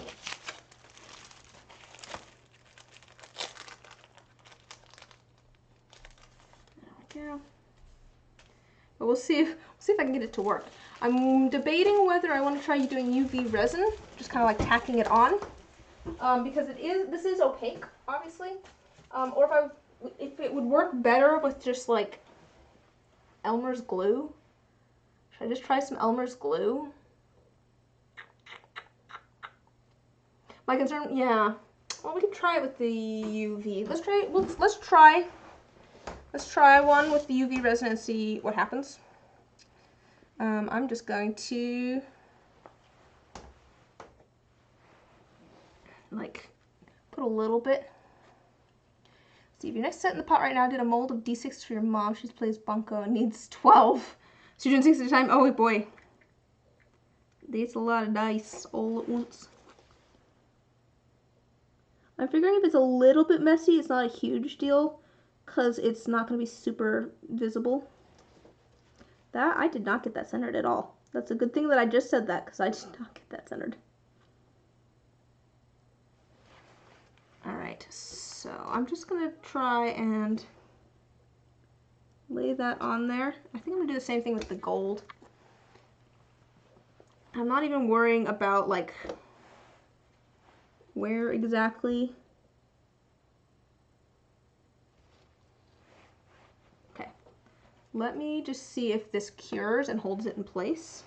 we go. But we'll see if I can get it to work. I'm debating whether I want to try doing UV resin, just kind of like tacking it on, because this is opaque, obviously. Or if it would work better with just like Elmer's glue, which Should I just try some Elmer's glue? My concern, yeah. Well, we could try it with the UV. Let's try one with the UV resin and see what happens. I'm just going to like put a little bit. See, if your next set in the pot right now did a mold of D6 for your mom. She plays Bunko and needs 12. So you're doing 6 at a time? Oh boy. That's a lot of dice all at once. I'm figuring if it's a little bit messy, it's not a huge deal, because it's not going to be super visible. That, I did not get that centered at all. That's a good thing that I just said that, because I did not get that centered. Alright, so I'm just going to try and lay that on there. I think I'm going to do the same thing with the gold. I'm not even worrying about, like, where exactly. Okay. Let me just see if this cures and holds it in place.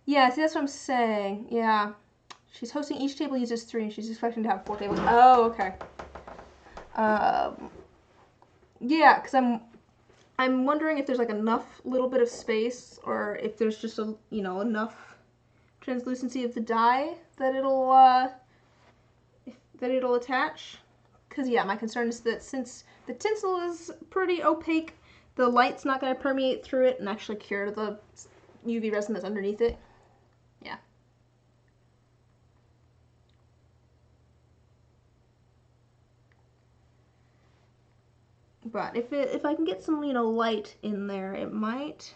Yeah, see, that's what I'm saying. Yeah. She's hosting each table uses 3 and she's expecting to have 4 tables. Oh, okay. Yeah, because I'm wondering if there's like enough little bit of space, or if there's just a, you know, enough translucency of the dye that it'll attach. Because yeah, my concern is that since the tinsel is pretty opaque, the light's not going to permeate through it and actually cure the UV resin that's underneath it. Yeah. But if I can get some, you know, light in there, it might.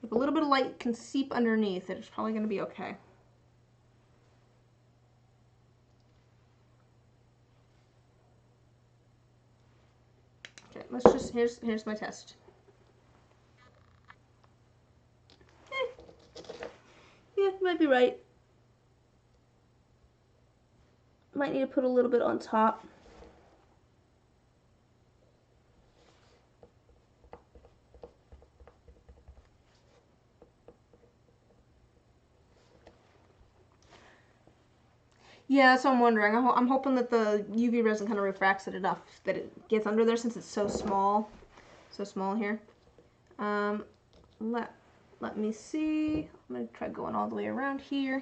If a little bit of light can seep underneath it, it's probably going to be okay. Okay, let's just, here's my test. Yeah, you might be right. Might need to put a little bit on top. Yeah, that's what I'm wondering. I'm hoping that the UV resin kind of refracts it enough that it gets under there, since it's so small here. Let me see. I'm gonna try going all the way around here.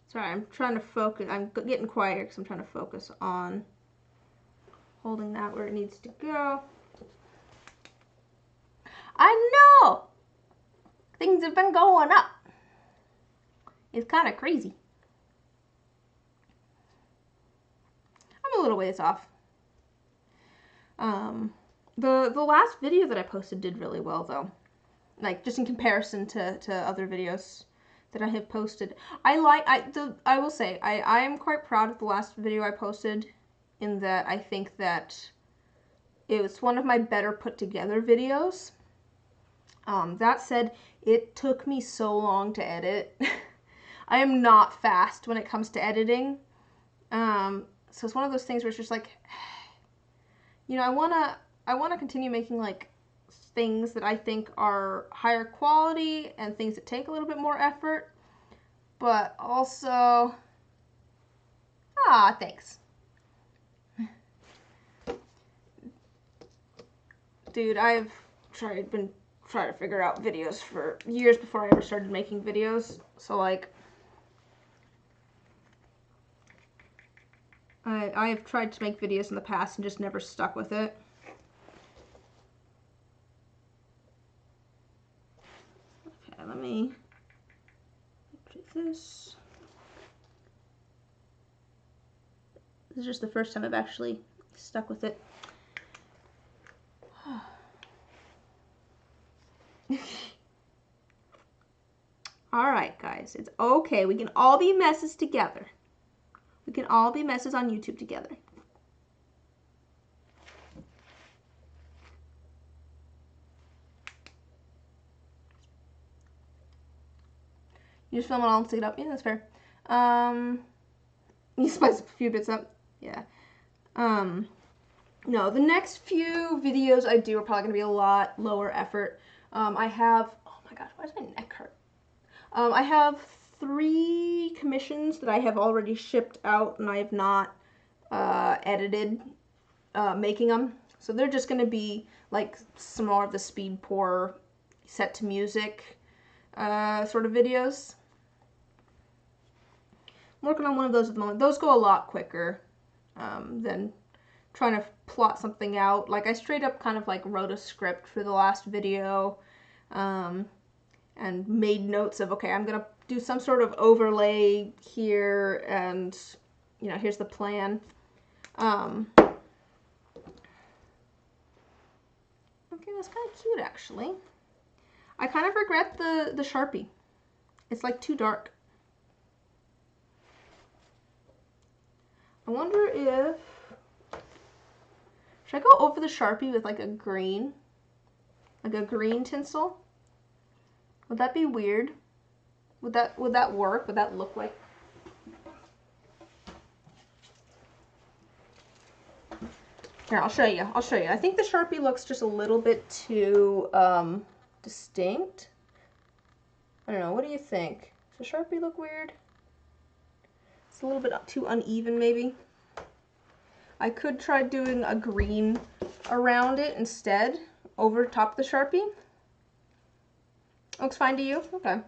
Sorry, I'm trying to focus. I'm getting quieter because I'm trying to focus on holding that where it needs to go. I know! Things have been going up. It's kind of crazy. I'm a little ways off. The last video that I posted did really well, though. Like, just in comparison to other videos that I have posted. I will say, I am quite proud of the last video I posted, in that I think that it was one of my better put together videos. That said, it took me so long to edit. I am not fast when it comes to editing. So it's one of those things where it's just like, you know, I wanna continue making like things that I think are higher quality and things that take a little bit more effort, but also, thanks. Dude, I've been trying to figure out videos for years before I ever started making videos, so like, I have tried to make videos in the past and just never stuck with it. Okay, let me do this. This is just the first time I've actually Stuck with it. Alright, guys. It's okay. We can all be messes together. We can all be messes on YouTube together. You just film it all and stick it up? Yeah, that's fair. You spice a few bits up. Yeah. No, the next few videos I do are probably going to be a lot lower effort. I have, oh my gosh, why does my neck hurt? I have 3 commissions that I have already shipped out and I have not edited making them. So they're just going to be like some more of the speed pour set to music sort of videos. I'm working on one of those at the moment. Those go a lot quicker than trying to plot something out. Like I straight up kind of like wrote a script for the last video and made notes of, okay, I'm gonna do some sort of overlay here and you know, here's the plan. Okay, that's kind of cute actually. I kind of regret the Sharpie. It's like too dark. I wonder if, should I go over the Sharpie with like a green tinsel? Would that be weird? Would that work? Would that look like? Here, I'll show you. I think the Sharpie looks just a little bit too distinct. I don't know. What do you think? Does the Sharpie look weird? It's a little bit too uneven, maybe. I could try doing a green around it instead, over top of the Sharpie. Looks fine to you? Okay.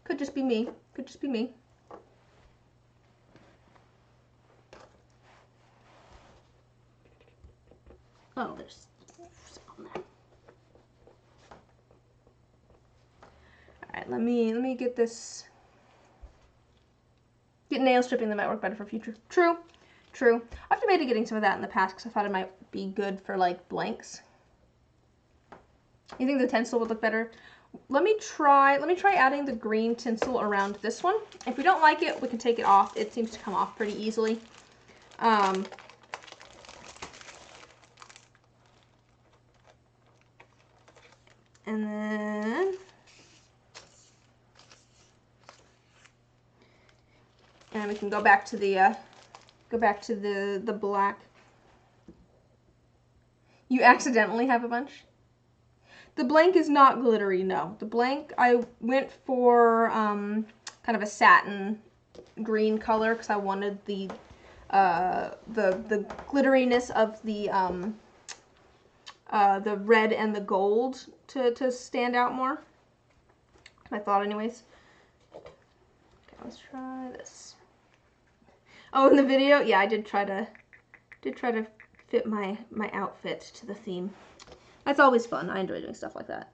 Could just be me. Could just be me. Oh, there's something there. Alright, let me get this. Get nail stripping, that might work better for future. True. I've debated getting some of that in the past because I thought it might be good for like blanks. You think the tinsel would look better? Let me try adding the green tinsel around this one. If we don't like it, we can take it off. It seems to come off pretty easily. And then we can go back to the black. You accidentally have a bunch? The blank is not glittery, no. The blank, I went for kind of a satin green color because I wanted the glitteriness of the red and the gold to stand out more. I thought, anyways. Okay, let's try this. Oh, in the video, yeah, I did try to fit my outfit to the theme. That's always fun. I enjoy doing stuff like that.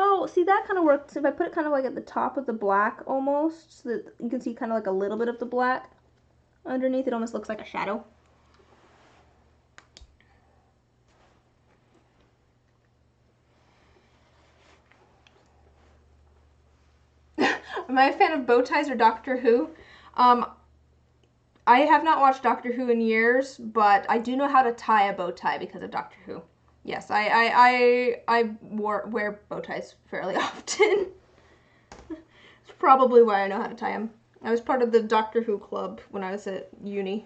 Oh, see, that kind of works. If I put it kind of like at the top of the black almost, so that you can see kind of like a little bit of the black underneath, it almost looks like a shadow. Am I a fan of bow ties or Doctor Who? I have not watched Doctor Who in years, but I do know how to tie a bow tie because of Doctor Who. Yes, I wear bow ties fairly often. It's probably why I know how to tie them. I was part of the Doctor Who club when I was at uni.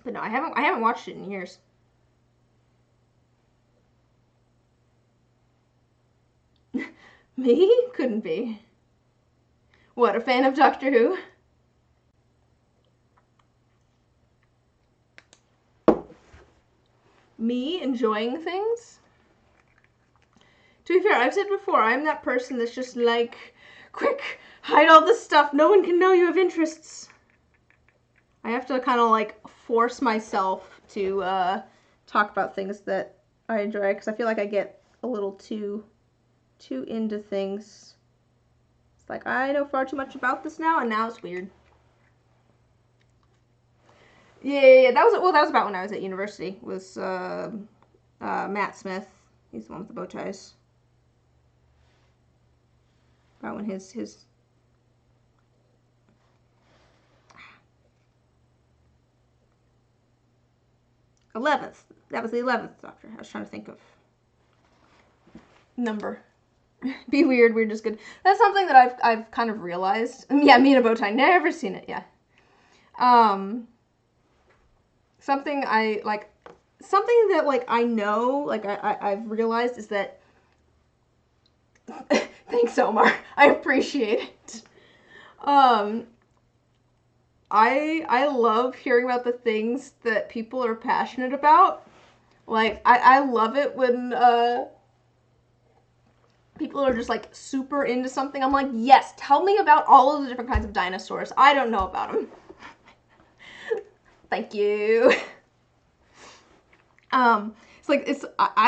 But no, I haven't watched it in years. Me? Couldn't be. What, a fan of Doctor Who? Me enjoying things? To be fair, I've said before, I'm that person that's just like quick, hide all this stuff. No one can know you have interests. I have to kind of like force myself to talk about things that I enjoy, because I feel like I get a little too into things. It's like I know far too much about this now, and now it's weird. Yeah. That was about when I was at university. Was Matt Smith? He's the one with the bow ties. About when his 11th. That was the 11th Doctor. I was trying to think of number. Be weird is good. That's something that I've kind of realized. Yeah, me and a bow tie. Never seen it. Yeah. Something I like. Something that like I know, like I've realized is that. Thanks, Omar. I appreciate it. I love hearing about the things that people are passionate about. Like, I love it when people are just, like, super into something. I'm like, yes, tell me about all of the different kinds of dinosaurs. I don't know about them. Thank you. I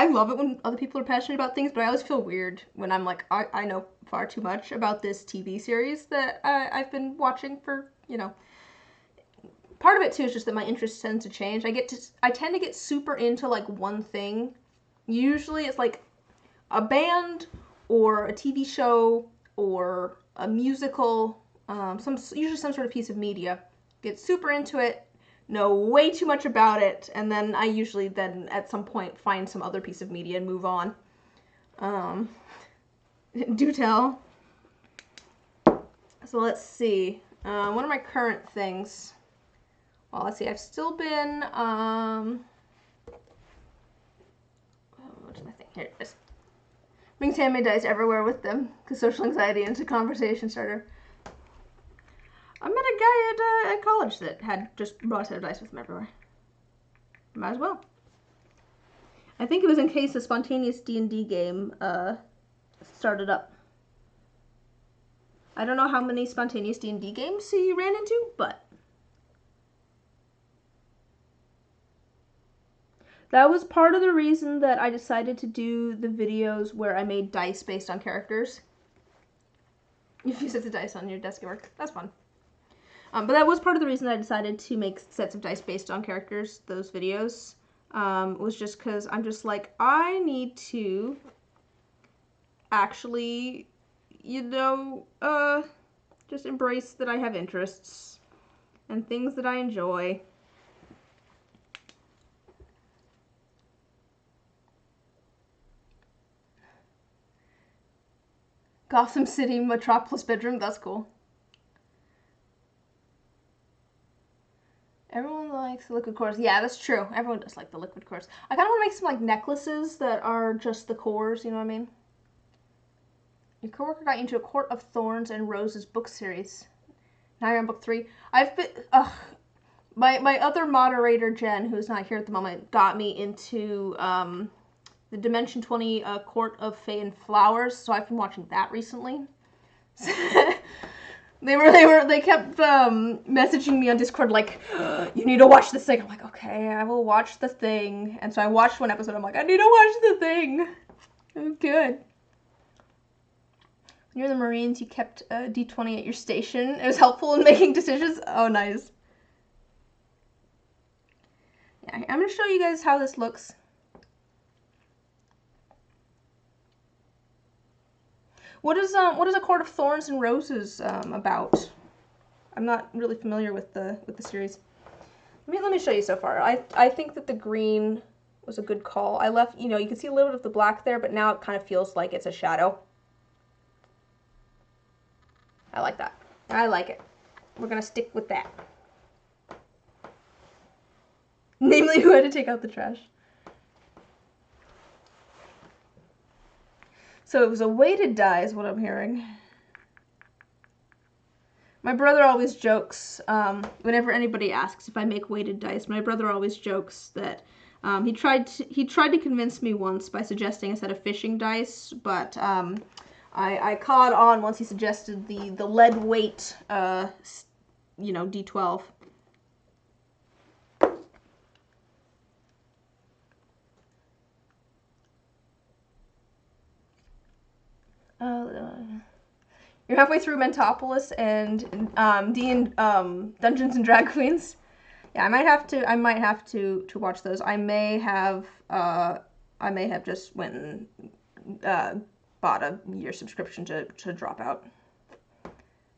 love it when other people are passionate about things, but I always feel weird when I'm like, I know far too much about this TV series that I've been watching for, you know. Part of it too is just that my interest tends to change. I tend to get super into like one thing. Usually it's like a band or a TV show or a musical, usually some sort of piece of media. Get super into it, know way too much about it, and then I usually then at some point find some other piece of media and move on. Do tell. So let's see. One of my current things. Well, let's see. I've still been. What's my thing? Here it is. Brings handmade dice everywhere with them because social anxiety into conversation starter. I met a guy at college that had just brought a set of dice with him everywhere. Might as well. I think it was in case a spontaneous D&D game started up. I don't know how many spontaneous D&D games he ran into, but that was part of the reason that I decided to do the videos where I made dice based on characters. You set the dice on your desk at work. That's fun. But that was part of the reason I decided to make sets of dice based on characters, those videos. Was just because I'm just like, I need to actually, you know, just embrace that I have interests and things that I enjoy. Gotham City Metropolis bedroom, that's cool. Everyone likes the liquid cores. Yeah, that's true. Everyone does like the liquid cores. I kind of want to make some like necklaces that are just the cores, you know what I mean? Your coworker got you into a Court of Thorns and Roses book series. Now you're on book 3. I've been, my other moderator, Jen, who's not here at the moment, got me into, the Dimension 20 Court of Fae and Flowers, so I've been watching that recently. They kept messaging me on Discord like, you need to watch this thing. I'm like, okay, I will watch the thing. And so I watched one episode. I'm like, I need to watch the thing. It was good. When you're in the Marines, you kept D20 at your station. It was helpful in making decisions. Oh, nice. Yeah, I'm gonna show you guys how this looks. What is a Court of Thorns and Roses about? I'm not really familiar with the series. Let me show you so far. I think that the green was a good call. I left, you know, you can see a little bit of the black there, but now it kind of feels like it's a shadow. I like that. I like it. We're gonna stick with that. Namely, who had to take out the trash. So it was a weighted die is what I'm hearing. My brother always jokes, whenever anybody asks if I make weighted dice, my brother always jokes that he tried to convince me once by suggesting a set of fishing dice, but I caught on once he suggested the lead weight, D12. You're halfway through Mentopolis and Dungeons and Drag Queens. Yeah, I might have to watch those. I may have just went and bought a year subscription to drop out.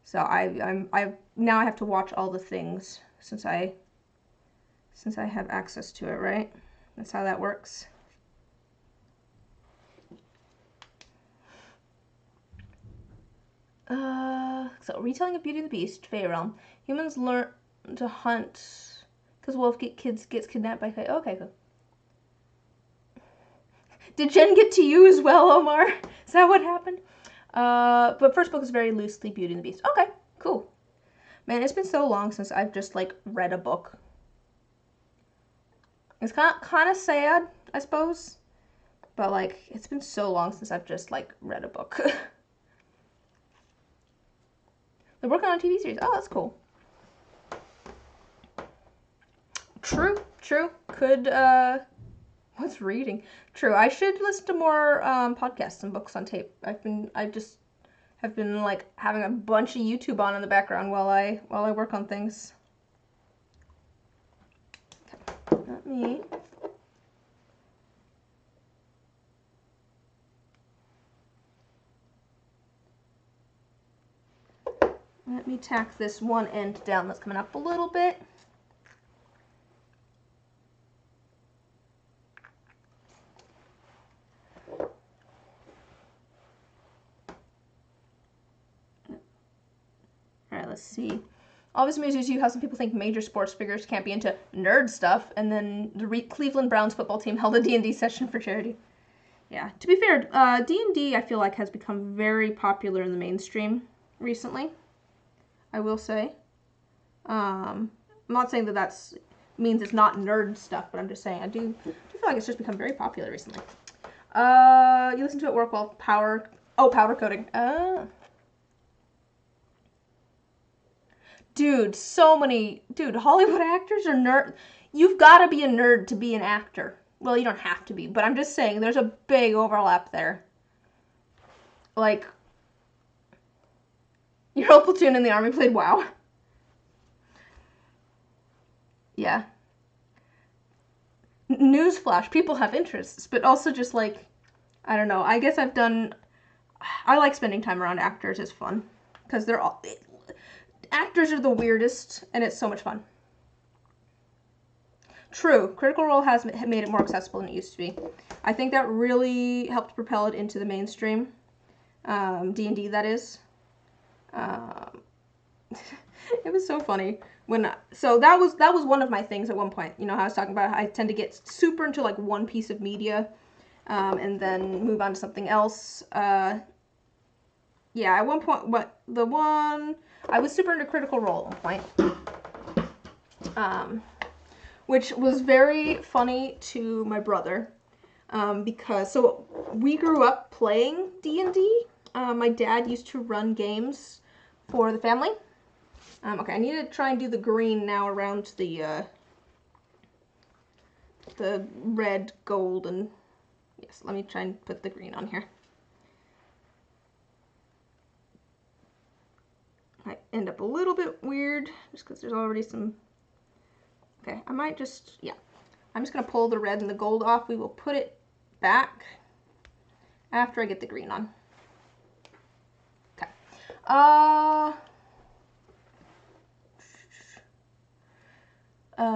So I now have to watch all the things since I have access to it, right? That's how that works. So retelling of Beauty and the Beast, Fey Realm. Humans learn to hunt because Wolf gets kidnapped by Fey. Okay, cool. Did Jen get to you as well, Omar? Is that what happened? But first book is very loosely Beauty and the Beast. Okay, cool. Man, it's been so long since I've just like read a book. It's kind of sad, I suppose. But like, it's been so long since I've just like read a book. They're working on a TV series. Oh, that's cool. True. Could, what's reading? True, I should listen to more, podcasts and books on tape. I just have been, like, having a bunch of YouTube on in the background while I work on things. Okay, let me tack this one end down that's coming up a little bit. Alright, let's see. Always amuses you how some people think major sports figures can't be into nerd stuff, and then the Cleveland Browns football team held a D&D session for charity. Yeah, to be fair, D&D I feel like has become very popular in the mainstream recently. I will say. I'm not saying that means it's not nerd stuff, but I'm just saying I do feel like it's just become very popular recently. You listen to it at work while powder coating. Dude, Hollywood actors are nerd. You've got to be a nerd to be an actor. Well, you don't have to be, but I'm just saying there's a big overlap there. Like, your whole platoon in the army played WoW. Yeah. Newsflash, people have interests, but also just like, I don't know, I guess I like spending time around actors, it's fun. Because actors are the weirdest, and it's so much fun. True, Critical Role has made it more accessible than it used to be. I think that really helped propel it into the mainstream. D&D, that is. It was so funny so that was one of my things at one point. You know how I was talking about how I tend to get super into like one piece of media, and then move on to something else. Yeah, at one point, I was super into Critical Role at one point, which was very funny to my brother, because we grew up playing D&D. My dad used to run games for the family. Okay, I need to try and do the green now around the red, gold, and yes, let me try and put the green on here. I end up a little bit weird just because there's already some. Okay, I might just, yeah. I'm just going to pull the red and the gold off. We will put it back after I get the green on. Okay.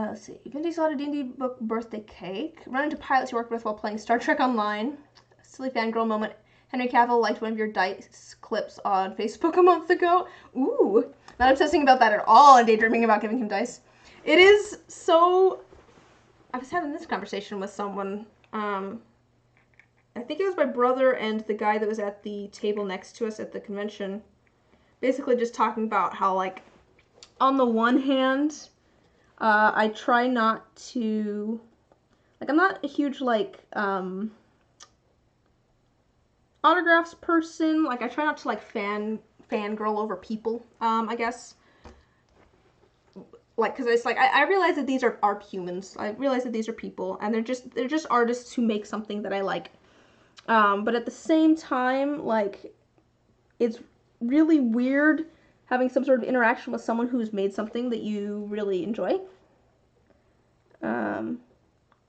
Let's see. Vin Diesel had a D&D book birthday cake. Run into pilots you worked with while playing Star Trek Online. Silly fangirl moment. Henry Cavill liked one of your dice clips on Facebook a month ago. Ooh. Not obsessing about that at all and daydreaming about giving him dice. It is so... I was having this conversation with someone. I think it was my brother and the guy that was at the table next to us at the convention. Basically just talking about how, like, on the one hand... I try not to, like, I'm not a huge, like, autographs person. Like, I try not to, like, fangirl over people, I guess. Like, because it's like, I realize that these are humans. I realize that these are people, and they're just artists who make something that I like. But at the same time, like, it's really weird having some sort of interaction with someone who's made something that you really enjoy.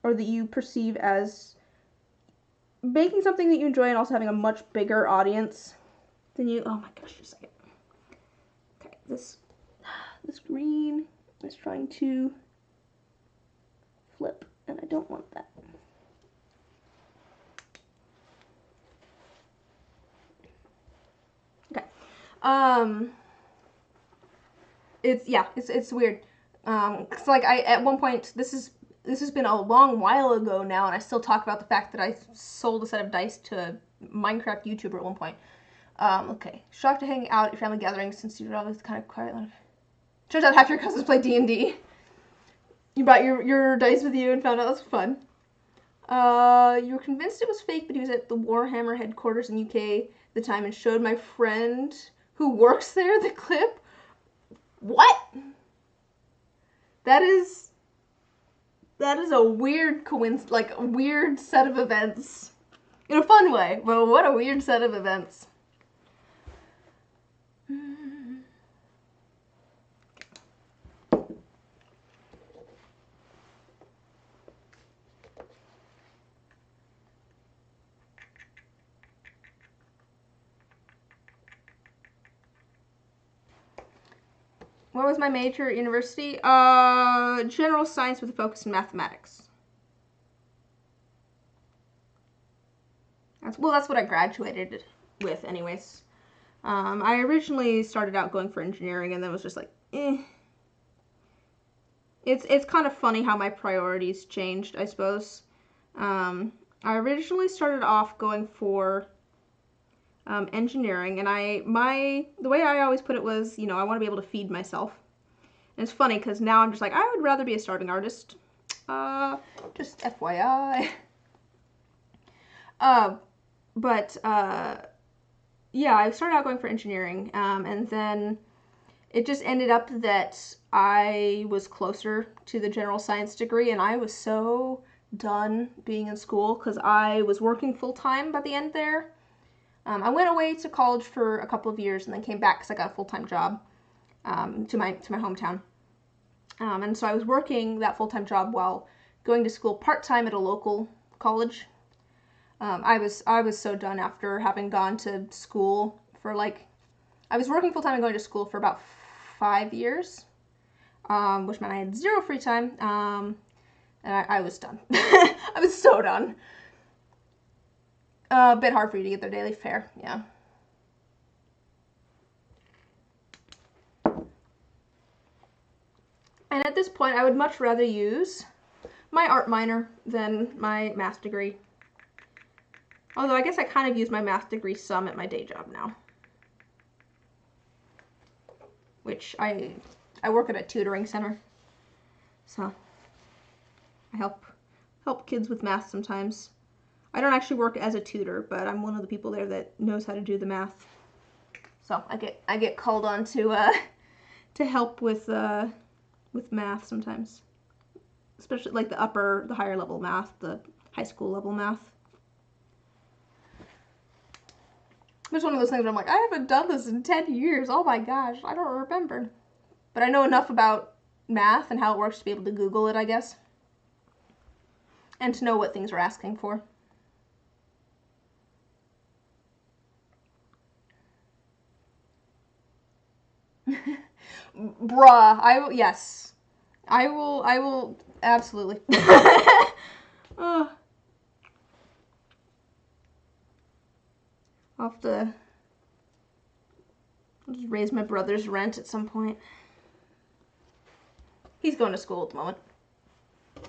Or that you perceive as making something that you enjoy and also having a much bigger audience than you. Oh my gosh, just a second. Okay, this green is trying to flip, and I don't want that. Okay. It's weird. Cause like at one point, this has been a long while ago now, and I still talk about the fact that I sold a set of dice to a Minecraft YouTuber at one point. Okay. Shocked to hang out at family gatherings since you're always kind of quiet. Turns out half your cousins play D&D. You brought your dice with you and found out that was fun. You were convinced it was fake, but he was at the Warhammer headquarters in UK at the time and showed my friend who works there the clip. What? That is a weird coincidence, like a weird set of events. In a fun way, but what a weird set of events. What was my major at university? General science with a focus in mathematics. That's what I graduated with anyways. I originally started out going for engineering and then was just like, eh. It's kind of funny how my priorities changed, I suppose. I originally started off going for engineering, and the way I always put it was, I want to be able to feed myself. And it's funny because now I'm just like, I would rather be a starving artist. Just FYI. Yeah, I started out going for engineering, and then it just ended up that I was closer to the general science degree, and I was so done being in school because I was working full-time by the end there. I went away to college for a couple of years and then came back because I got a full-time job to my hometown. And so I was working that full-time job while going to school part-time at a local college. I was so done after having gone to school for I was working full-time and going to school for about 5 years, which meant I had zero free time, and I was done. I was so done. A bit hard for you to get their daily fare, yeah. And at this point, I would much rather use my art minor than my math degree. Although I guess I kind of use my math degree some at my day job now. Which I work at a tutoring center. So I help kids with math sometimes. I don't actually work as a tutor, but I'm one of the people there that knows how to do the math. So I get called on to help with math sometimes, especially like the higher level math, the high school level math. It's one of those things where I'm like, I haven't done this in 10 years. Oh my gosh, I don't remember. But I know enough about math and how it works to be able to Google it, I guess. And to know what things are asking for. Bruh, yes. I will, absolutely. Oh. I'll have to just raise my brother's rent at some point. He's going to school at the moment. I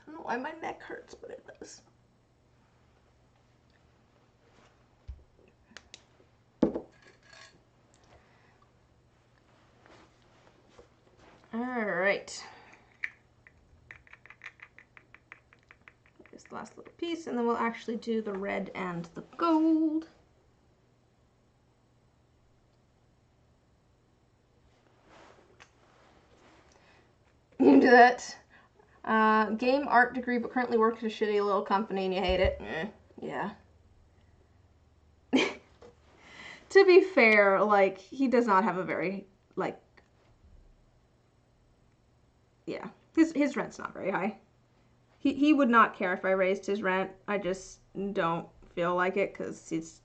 don't know why my neck hurts, but it does. Alright. right. Here's the last little piece, and then we'll actually do the red and the gold. You do that. Game art degree, but currently work at a shitty little company and you hate it. Yeah. To be fair, like, he does not have a very, like, yeah, his rent's not very high. He would not care if I raised his rent. I just don't feel like it because he's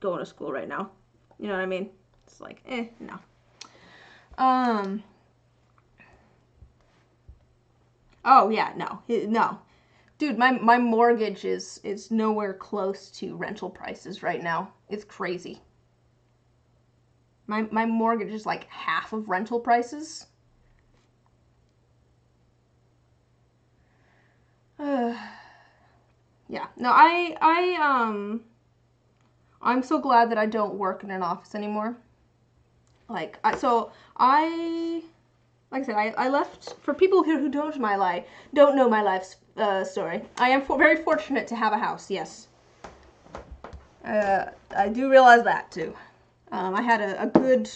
going to school right now. You know what I mean? It's like, no. Oh, yeah, no. No. Dude, my mortgage is nowhere close to rental prices right now. It's crazy. My mortgage is like half of rental prices. Yeah. No, I'm so glad that I don't work in an office anymore. Like, like I said, I left, for people who don't know my life story. I am very fortunate to have a house, yes. I do realize that, too. I had a good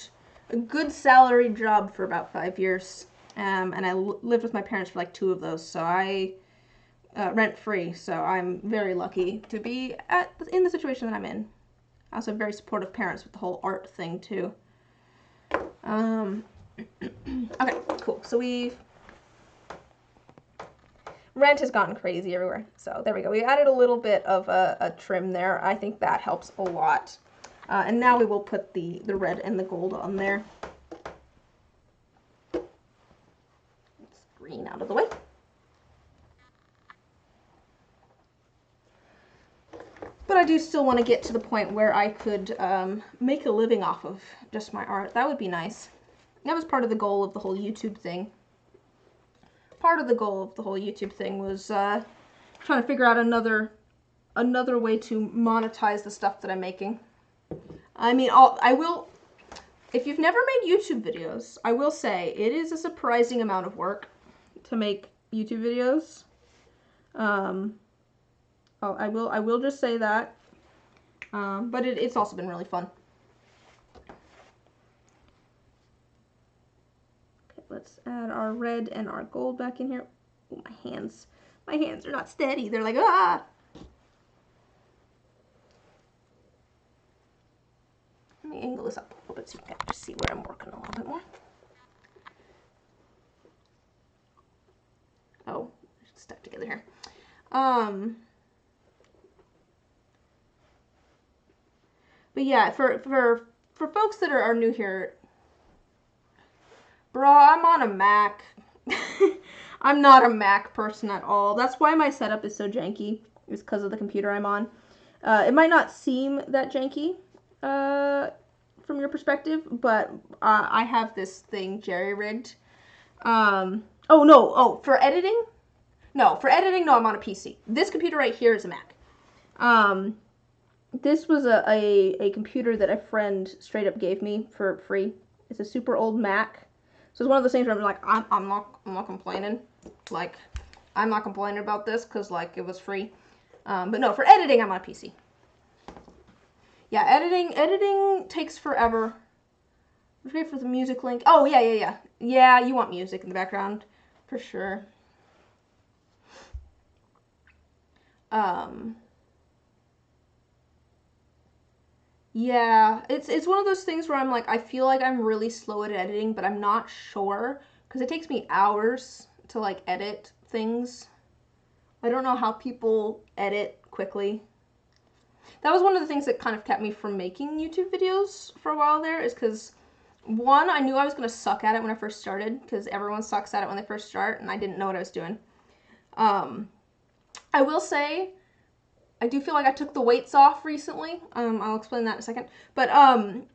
salaried job for about 5 years, and I lived with my parents for like 2 of those, so I rent-free, so I'm very lucky to be in the situation that I'm in. I also have very supportive parents with the whole art thing, too. Okay, cool. So rent has gotten crazy everywhere. So there we go. We added a little bit of a trim there. I think that helps a lot. And now we will put the red and the gold on there. Let's green out of the way. But I do still want to get to the point where I could make a living off of just my art. That would be nice. That was part of the goal of the whole YouTube thing. Part of the goal of the whole YouTube thing was trying to figure out another way to monetize the stuff that I'm making. I mean, I will, if you've never made YouTube videos, I will say it is a surprising amount of work to make YouTube videos. I will just say that. But it's also been really fun. Okay, let's add our red and our gold back in here. Oh, my hands are not steady. They're like, ah! Let me angle this up a little bit so you can just see where I'm working a little bit more. Oh, stuck together here. But yeah, for folks that are new here, bro, I'm on a Mac. I'm not a Mac person at all. That's why my setup is so janky. It's because of the computer I'm on. It might not seem that janky from your perspective, but I have this thing jerry-rigged. For editing? No, I'm on a PC. This computer right here is a Mac. This was a computer that a friend straight up gave me for free. It's a super old Mac. So it's one of those things where I'm like, I'm not complaining. Like, I'm not complaining about this because, like, it was free. But no, for editing, I'm on a PC. Yeah, editing takes forever. Wait for the music link. Oh, yeah. Yeah, you want music in the background. For sure. Yeah, it's one of those things where I'm like, I feel like I'm really slow at editing, but I'm not sure, because it takes me hours to, like, edit things. I don't know how people edit quickly. That was one of the things that kind of kept me from making YouTube videos for a while there, is because, one, I knew I was going to suck at it when I first started, because everyone sucks at it when they first start, and I didn't know what I was doing. I will say, I do feel like I took the weights off recently. I'll explain that in a second. But I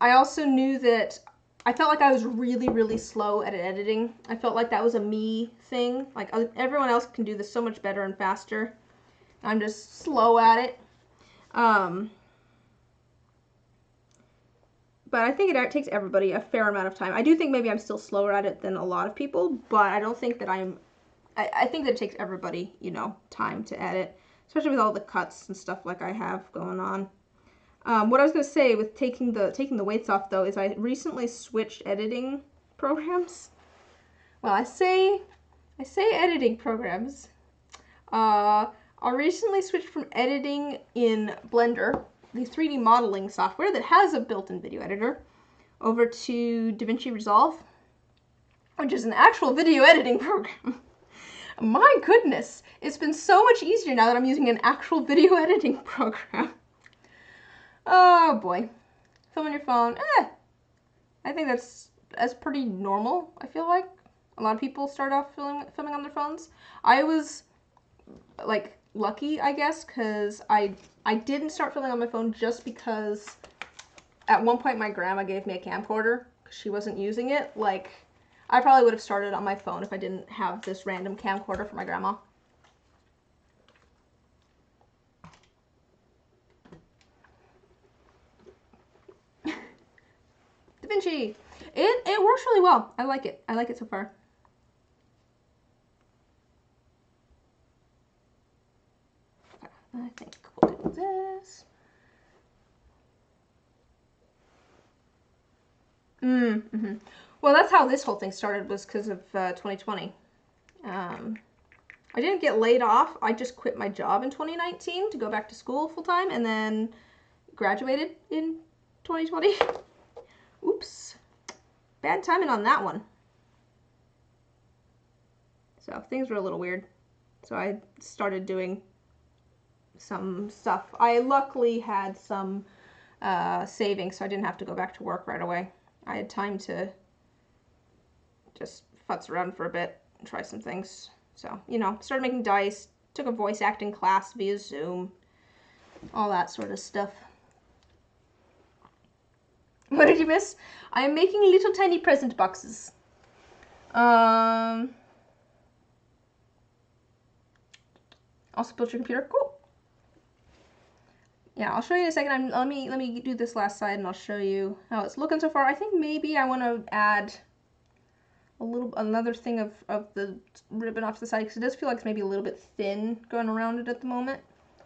also knew that I felt like I was really, really slow at editing. I felt like that was a me thing. Like, everyone else can do this so much better and faster. I'm just slow at it. but I think it takes everybody a fair amount of time. I do think maybe I'm still slower at it than a lot of people, but I don't think that I think that it takes everybody, you know, time to edit, especially with all the cuts and stuff like I have going on. What I was going to say with taking the weights off, though, is I recently switched editing programs. Well, I say editing programs. I recently switched from editing in Blender, the 3D modeling software that has a built-in video editor, over to DaVinci Resolve, which is an actual video editing program. My goodness, it's been so much easier now that I'm using an actual video editing program. Oh boy. Film on your phone. I think that's pretty normal, I feel like. A lot of people start off filming on their phones. I was, like, lucky, I guess, because I didn't start filming on my phone just because at one point my grandma gave me a camcorder because she wasn't using it. Like, I probably would have started on my phone if I didn't have this random camcorder from my grandma. DaVinci. It works really well. I like it. I like it so far. I think we'll do this. Well, that's how this whole thing started, was because of 2020. I didn't get laid off. I just quit my job in 2019 to go back to school full time, and then graduated in 2020. Oops. Bad timing on that one. So things were a little weird. So I started doing some stuff. I luckily had some savings, so I didn't have to go back to work right away. I had time to just futz around for a bit and try some things. So, you know, started making dice, took a voice acting class via Zoom, all that sort of stuff. What did you miss? I am making little tiny present boxes. Also built your computer. Cool. Yeah, I'll show you in a second. Let me do this last side and I'll show you how it's looking so far. I think maybe I want to add another thing of the ribbon off to the side, because it does feel like it's maybe a little bit thin going around it at the moment.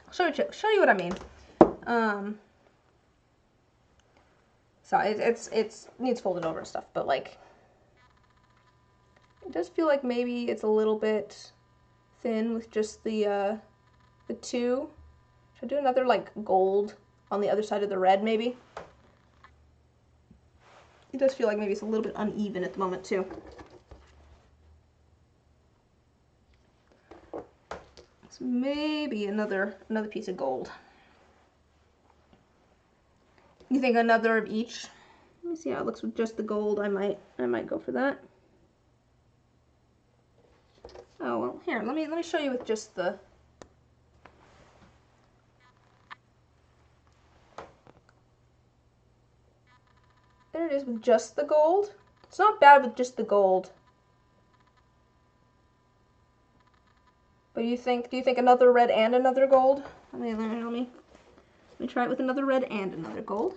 I'll show you what I mean. So it needs folded over and stuff, but like it does feel like maybe it's a little bit thin with just the two. Should I do another like gold on the other side of the red maybe? It does feel like maybe it's a little bit uneven at the moment too. So maybe another piece of gold. You think another of each? Let me see how it looks with just the gold. I might go for that. Oh well, here, let me show you with just the. There it is with just the gold. It's not bad with just the gold. But do you think another red and another gold? Let me try it with another red and another gold.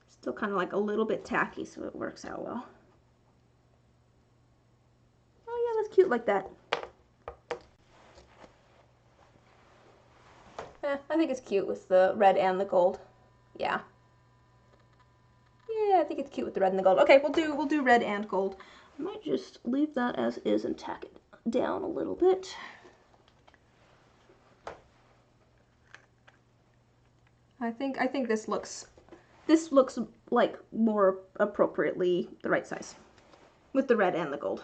Still kind of like a little bit tacky, so it works out well. Oh yeah, that's cute like that. I think it's cute with the red and the gold. Yeah. Yeah, I think it's cute with the red and the gold. Okay, we'll do red and gold. I might just leave that as is and tack it down a little bit. I think this looks like more appropriately the right size with the red and the gold.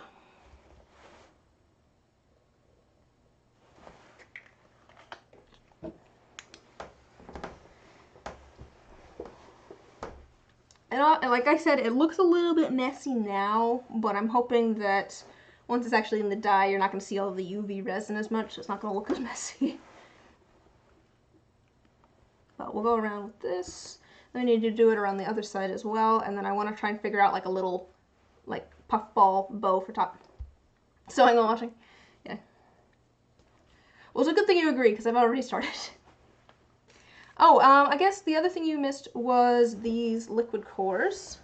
And like I said, it looks a little bit messy now, but I'm hoping that once it's actually in the dye, you're not going to see all of the UV resin as much, so it's not going to look as messy. But we'll go around with this. Then we need to do it around the other side as well, and then I want to try and figure out like a little like puffball bow for top. Sewing while watching. Yeah. Well, it's a good thing you agree, because I've already started. Oh, I guess the other thing you missed was these liquid cores.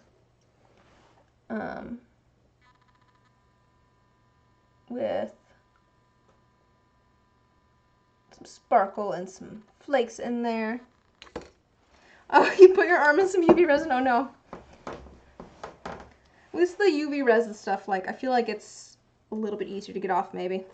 With some sparkle and some flakes in there. Oh, you put your arm in some UV resin? Oh no. At least the UV resin stuff, like, I feel like it's a little bit easier to get off, maybe.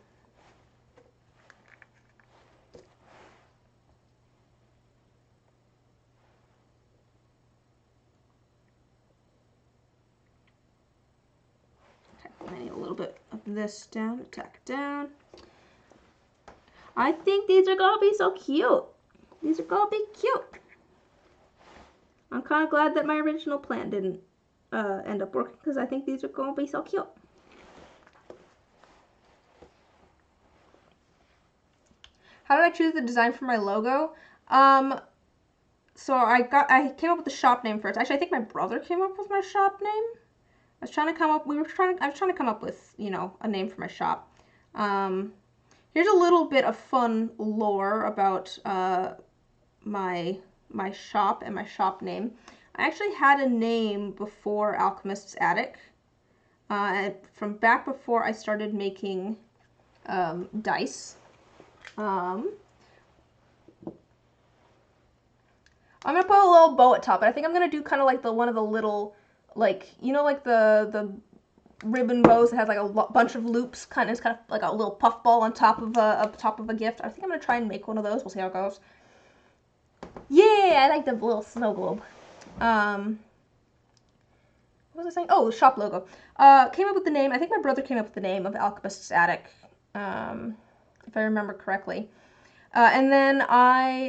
I need a little bit of this down, tack it down. I think these are gonna be so cute. These are gonna be cute. I'm kind of glad that my original plan didn't end up working, because I think these are gonna be so cute. How did I choose the design for my logo? So I came up with the shop name first. Actually, I think my brother came up with my shop name. I was trying to come up with, you know, a name for my shop. Here's a little bit of fun lore about my shop and my shop name. I actually had a name before Alchemist's Attic. From back before I started making dice. I'm gonna put a little bow at top, but I think I'm gonna do kind of like one of the little, like, you know, like the ribbon bows that has like a bunch of loops, kind of like a little puff ball on top of a gift. I think I'm gonna try and make one of those. We'll see how it goes. Yeah, I like the little snow globe. What was I saying? Oh, the shop logo. Came up with the name. I think my brother came up with the name of Alchemist's Attic, if I remember correctly. And then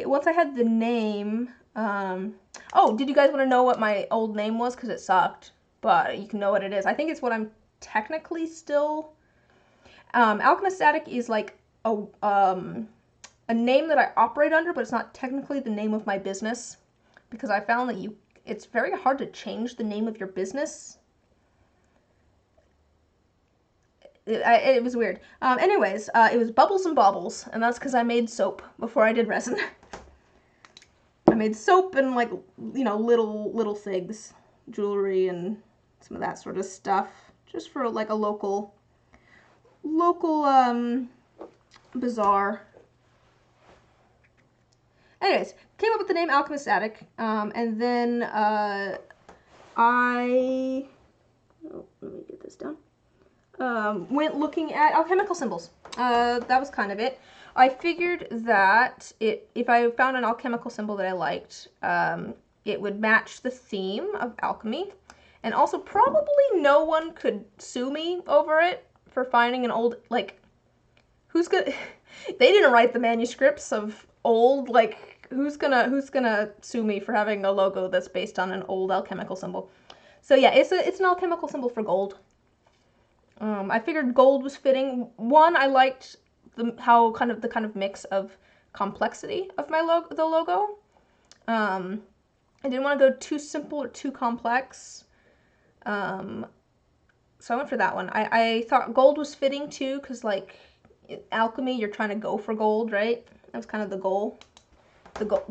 once I had the name, oh, did you guys want to know what my old name was? Because it sucked, but you can know what it is. I think it's what I'm technically still, Alchemist's Attic is like a name that I operate under, but it's not technically the name of my business, because I found that it's very hard to change the name of your business. It was weird. Anyways, it was Bubbles and Baubles, and that's because I made soap before I did resin. I made soap and, like, you know, little things, jewelry and some of that sort of stuff, just for like a local bazaar. Anyways, came up with the name Alchemist's Attic, and then let me get this down. Went looking at alchemical symbols. That was kind of it. I figured that if I found an alchemical symbol that I liked, it would match the theme of alchemy, and also probably no one could sue me over it for finding an old, like, who's gonna, they didn't write the manuscripts of old, like, who's gonna sue me for having a logo that's based on an old alchemical symbol? So yeah, it's an alchemical symbol for gold. I figured gold was fitting. One, I liked the kind of mix of complexity of the logo. I didn't want to go too simple or too complex. So I went for that one. I thought gold was fitting too, because, like, alchemy, you're trying to go for gold, right? That was kind of the goal. The goal,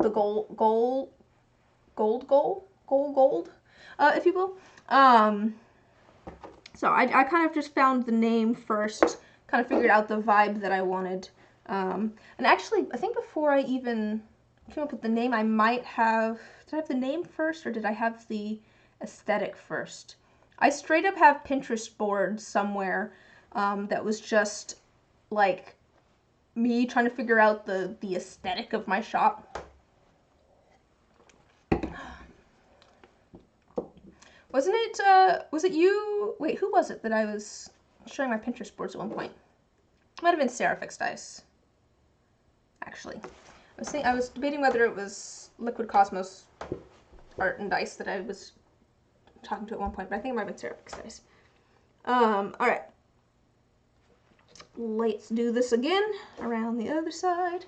if you will. So I kind of just found the name first, kind of figured out the vibe that I wanted. And actually, I think before I even came up with the name, I might have, did I have the name first, or did I have the aesthetic first? I straight up have Pinterest boards somewhere that was just, like, me trying to figure out the aesthetic of my shop. Was it you? Wait, who was it that I was showing my Pinterest boards at one point? It might have been Serifix Dice. Actually, I was debating whether it was Liquid Cosmos Art and Dice that I was talking to at one point, but I think it might have been Serifix Dice. Alright. Let's do this again, around the other side.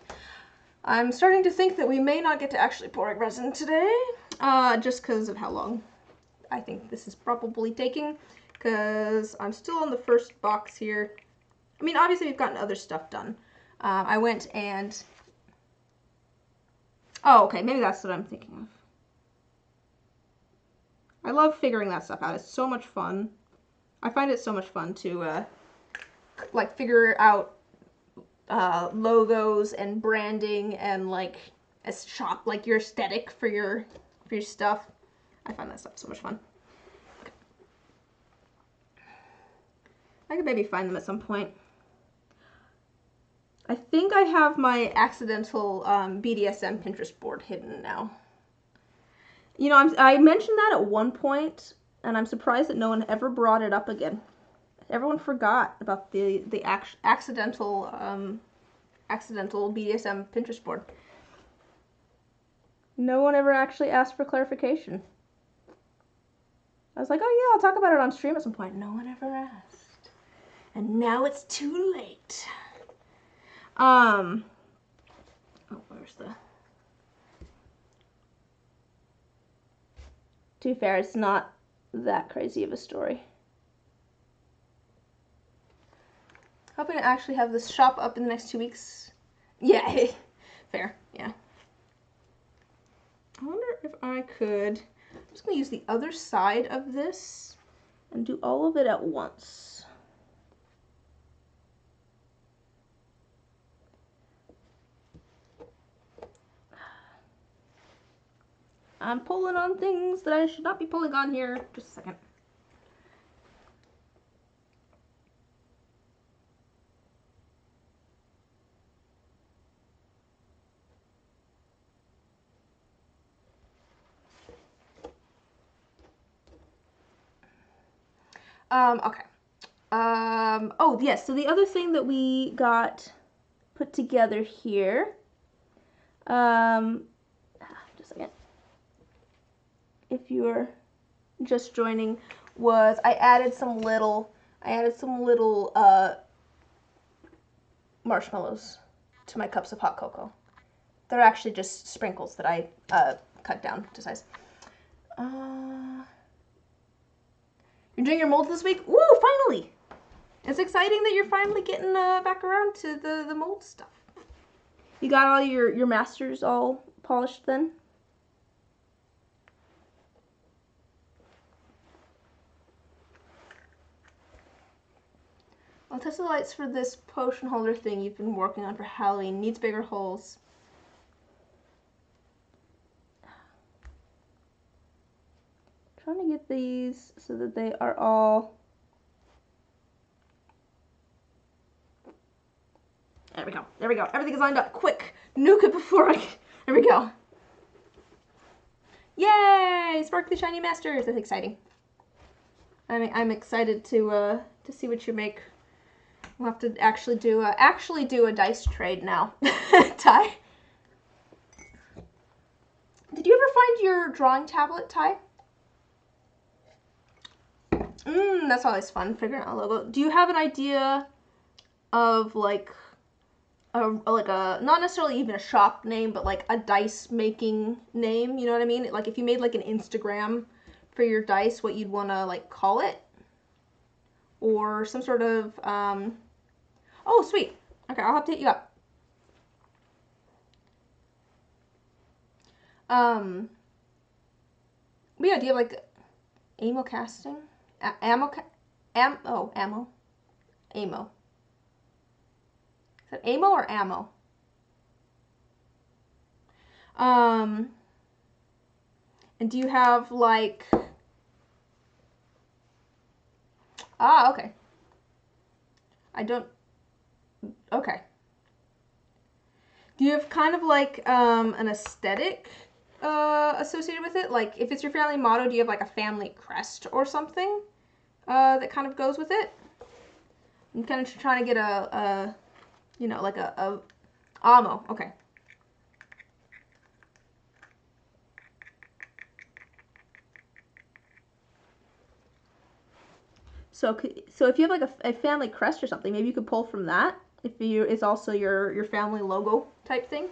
I'm starting to think that we may not get to actually pouring resin today, just because of how long I think this is probably taking, because I'm still on the first box here. I mean, obviously we've gotten other stuff done, I went and, oh, okay, maybe that's what I'm thinking of. I love figuring that stuff out. It's so much fun. I find it so much fun to, like, figure out logos and branding and, like, a shop, like, your aesthetic for your stuff. I find that stuff so much fun. Okay. I could maybe find them at some point. I think I have my accidental BDSM Pinterest board hidden now. You know, I mentioned that at one point, and I'm surprised that no one ever brought it up again. Everyone forgot about the accidental BDSM Pinterest board. No one ever actually asked for clarification. I was like, oh yeah, I'll talk about it on stream at some point. No one ever asked. And now it's too late. Oh, where's the... To be fair, it's not that crazy of a story. Hoping to actually have this shop up in the next 2 weeks. Yeah, fair, yeah. I wonder if I could... I'm just going to use the other side of this and do all of it at once. I'm pulling on things that I should not be pulling on here. Just a second. Okay. Oh, yes, so the other thing that we got put together here, just a second, if you're just joining, was I added some little marshmallows to my cups of hot cocoa. They're actually just sprinkles that I cut down to size. You're doing your mold this week? Woo, finally! It's exciting that you're finally getting back around to the mold stuff. You got all your masters all polished then? I'll test the lights for this potion holder thing you've been working on for Halloween. Needs bigger holes. Trying to get these so that they are all... There we go. There we go. Everything is lined up. Quick. Nuke it before I... There we go. Yay! Sparkly shiny masters. That's exciting. I'm excited to see what you make. We'll have to actually do a dice trade now. Ty. Did you ever find your drawing tablet, Ty? That's always fun, figuring out a logo. Do you have an idea of like a not necessarily even a shop name, but like a dice making name? You know what I mean? Like if you made like an Instagram for your dice, what you'd want to like call it, or some sort of oh, sweet. Okay, I'll have to hit you up. But yeah, do you have like ammo casting? Ammo. Ammo. Is that ammo or ammo? And do you have like... Ah, okay. I don't... Okay. Do you have kind of like an aesthetic associated with it? Like if it's your family motto, do you have like a family crest or something that kind of goes with it? I'm kind of trying to get a you know, like a ammo. Okay. So if you have like a family crest or something, maybe you could pull from that. If it's also your family logo type thing.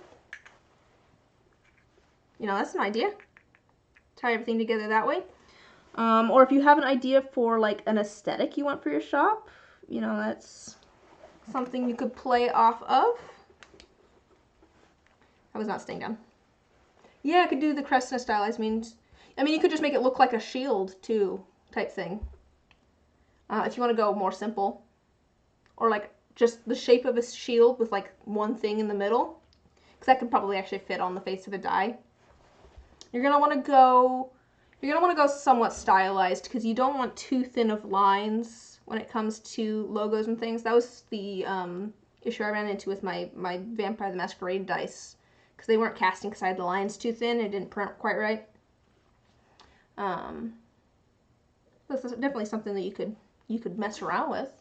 You know, that's an idea. Tie everything together that way. Or if you have an idea for like an aesthetic you want for your shop, you know, that's something you could play off of. I was not staying down. Yeah, I could do the crest and a stylized means. I mean, you could just make it look like a shield, too, type thing. If you want to go more simple. Or, like, just the shape of a shield with, like, one thing in the middle. Because that could probably actually fit on the face of a die. You're going to want to go somewhat stylized, because you don't want too thin of lines when it comes to logos and things. That was the issue I ran into with my Vampire the Masquerade dice. Because they weren't casting because I had the lines too thin. It didn't print quite right. This is definitely something that you could mess around with.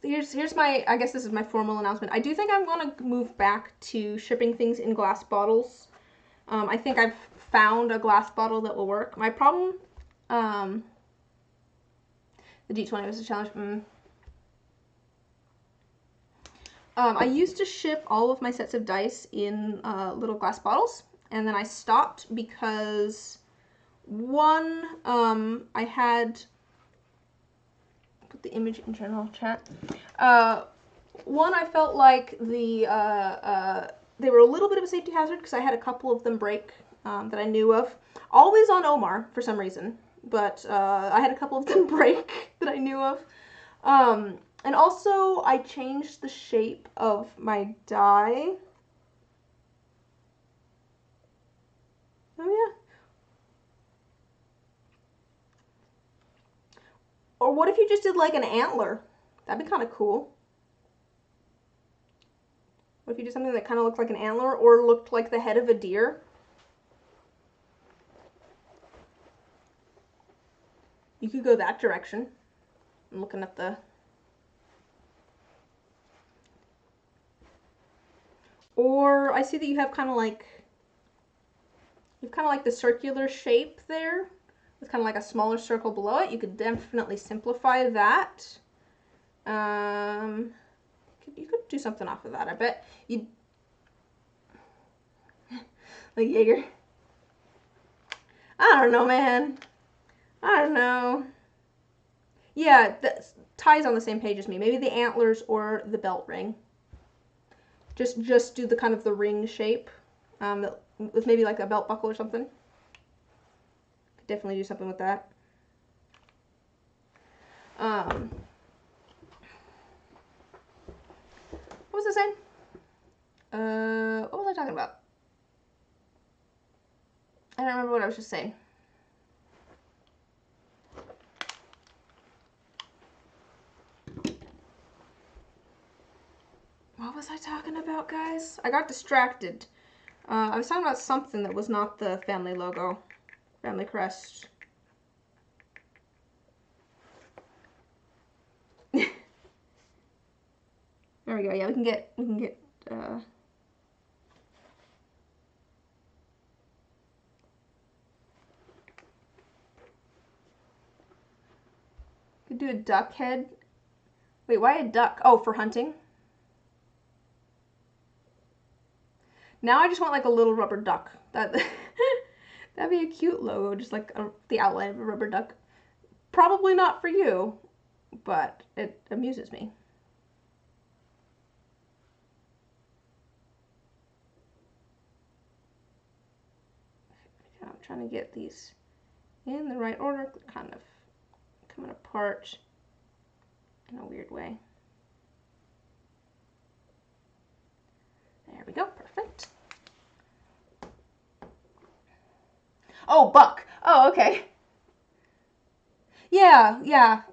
Here's my, I guess this is my formal announcement. I do think I'm going to move back to shipping things in glass bottles. I think I've found a glass bottle that will work. My problem, the D20 was a challenge. I used to ship all of my sets of dice in little glass bottles, and then I stopped because one, I had, put the image in general chat. One, I felt like they were a little bit of a safety hazard because I had a couple of them break that I knew of. Always on Omar for some reason, but I had a couple of them break that I knew of. And also, I changed the shape of my die. Oh, yeah. Or what if you just did like an antler? That'd be kind of cool. What if you did something that kind of looked like an antler or looked like the head of a deer? You could go that direction. I'm looking at the... Or I see that you have kind of like the circular shape there with kind of like a smaller circle below it. You could definitely simplify that. You could do something off of that, I bet. You'd... like Jaeger. I don't know, man. I don't know. Yeah, Ty's on the same page as me. Maybe the antlers or the belt ring. Just do the kind of the ring shape with maybe like a belt buckle or something. Could definitely do something with that. What was I saying? What was I talking about? I don't remember what I was just saying. What was I talking about, guys? I got distracted. I was talking about something that was not the family logo. Family crest. There we go. Yeah, we can get could do a duck head. Wait, why a duck? Oh, for hunting. Now I just want like a little rubber duck. That'd be a cute logo, just like the outline of a rubber duck. Probably not for you, but it amuses me. I'm trying to get these in the right order, kind of coming apart in a weird way. There we go, perfect. Oh, buck. Oh, okay. Yeah, yeah.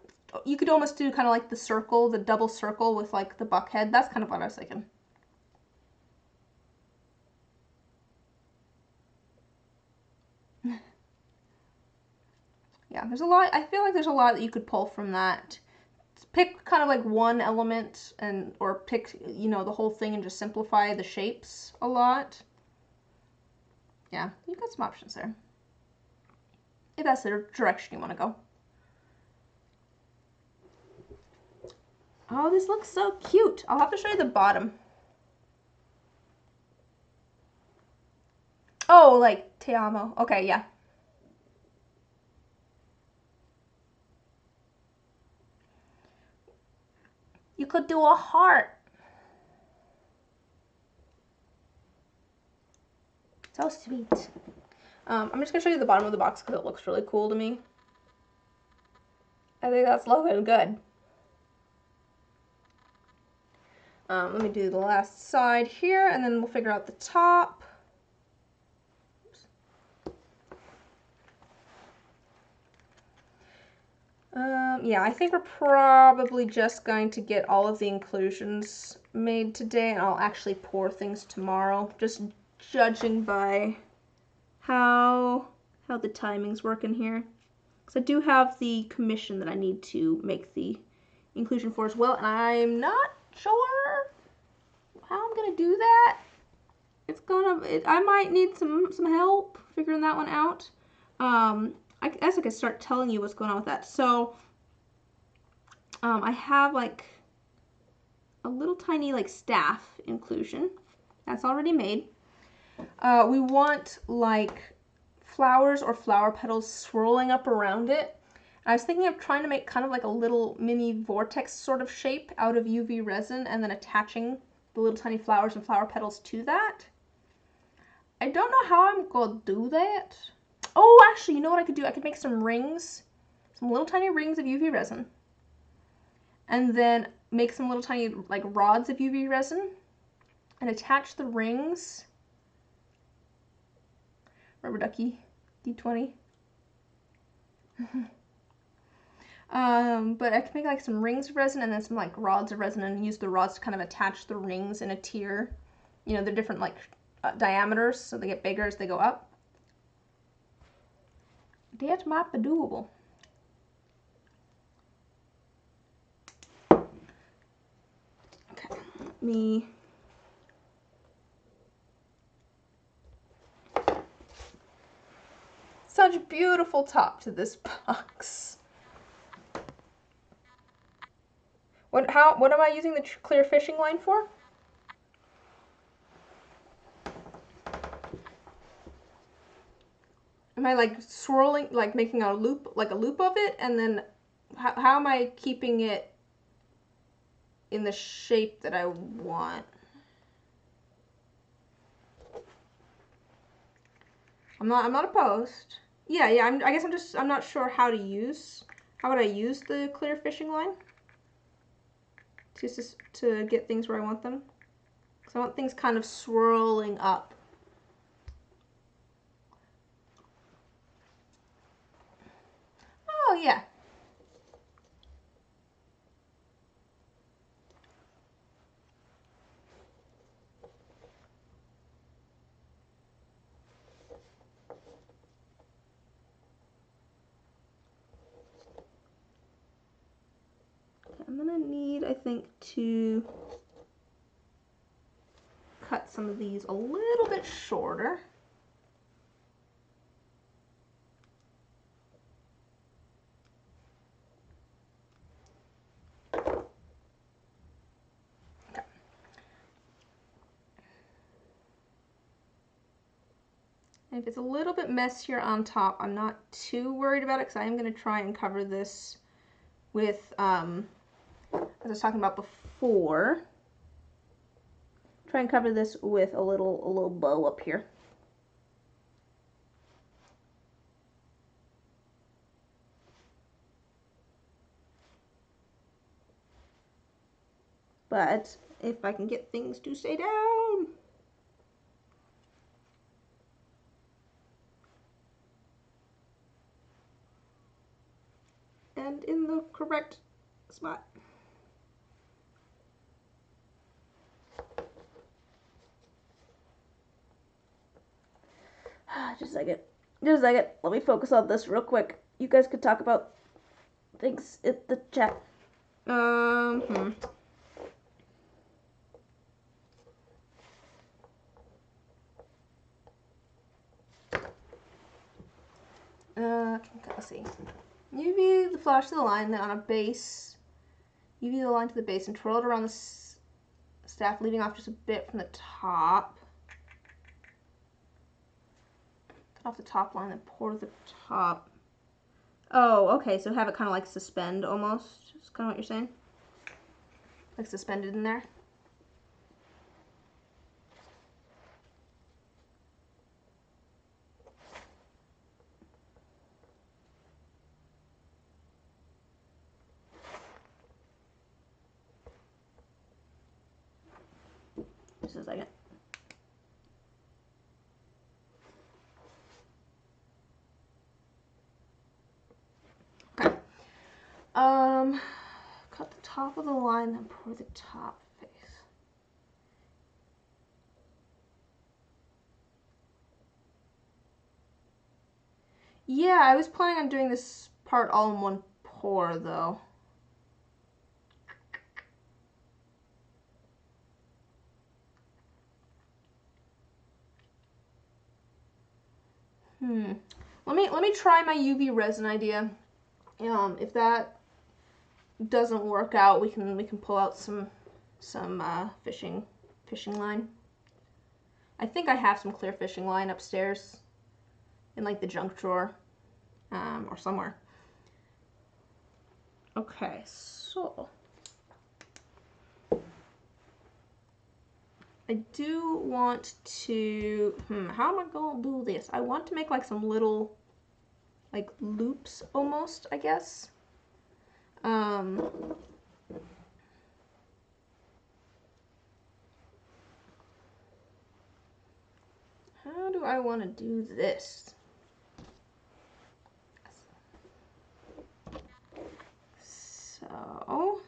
You could almost do kind of like the circle, the double circle with like the buck head. That's kind of what I was thinking. Yeah, there's a lot. I feel like there's a lot that you could pull from that. Pick kind of like one element or pick, you know, the whole thing and just simplify the shapes a lot. Yeah, you've got some options there. If that's the direction you want to go. Oh, this looks so cute. I'll have to show you the bottom. Oh, like te amo. Okay, yeah. could do a heart. So sweet. I'm just gonna show you the bottom of the box because it looks really cool to me. I think that's looking good. Let me do the last side here, and then we'll figure out the top. Yeah, I think we're probably just going to get all of the inclusions made today, and I'll actually pour things tomorrow, just judging by how the timing's working here. Because I do have the commission that I need to make the inclusion for as well, and I'm not sure how I'm gonna do that. I might need some help figuring that one out. I guess I could start telling you what's going on with that. So, I have like a little tiny like staff inclusion that's already made. We want like flowers or flower petals swirling up around it. I was thinking of trying to make kind of like a little mini vortex sort of shape out of UV resin and then attaching the little tiny flowers and flower petals to that. I don't know how I'm gonna do that. Oh, actually, you know what I could do? I could make some rings, some little tiny rings of UV resin, and then make some little tiny like rods of UV resin and attach the rings. Rubber ducky, D20. But I can make like some rings of resin and then some like rods of resin and use the rods to kind of attach the rings in a tier. You know, they're different like diameters, so they get bigger as they go up. That might be doable. Okay, let me... Such a beautiful top to this box. What am I using the clear fishing line for? Am I like swirling, like making a loop, like a loop of it, and then how am I keeping it in the shape that I want? I'm not opposed. Yeah, I guess I'm not sure how would I use the clear fishing line just to get things where I want them. Because I want things kind of swirling up. Oh, yeah. Okay, I'm gonna need, I think, to cut some of these a little bit shorter. And if it's a little bit messier on top, I'm not too worried about it because I am going to try and cover this with, as I was talking about before, try and cover this with a little bow up here. But if I can get things to stay down. And in the correct spot. Just a second. Let me focus on this real quick. You guys could talk about things in the chat. Let's see. UV the flash to the line, then on a base, UV the line to the base and twirl it around the staff, leaving off just a bit from the top. Cut off the top line and pour the top. Oh, okay, so have it kind of like suspend almost. That's kind of what you're saying? like suspended in there. Just a second. Okay. Cut the top of the line, then pour the top face. Yeah, I was planning on doing this part all in one pour, though. Let me try my UV resin idea. If that doesn't work out, we can pull out some fishing line. I think I have some clear fishing line upstairs in like the junk drawer or somewhere. Okay, so I do want to, how am I gonna do this? I want to make like some little like loops almost, I guess. How do I want to do this? So,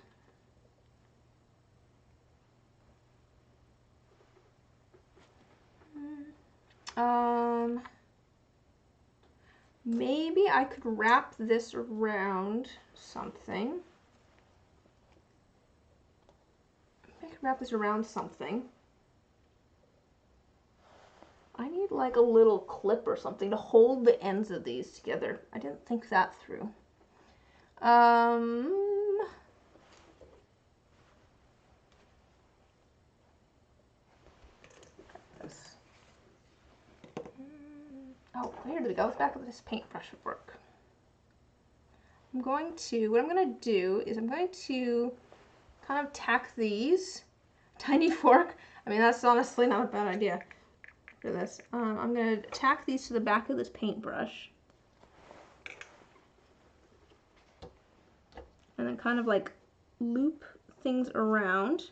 maybe I could wrap this around something. I need like a little clip or something to hold the ends of these together. I didn't think that through. Oh, where did it go? It's back up. This paintbrush would work. What I'm going to do is I'm going to kind of tack these. Tiny fork. I mean, that's honestly not a bad idea for this. I'm going to tack these to the back of this paintbrush. And then kind of like loop things around.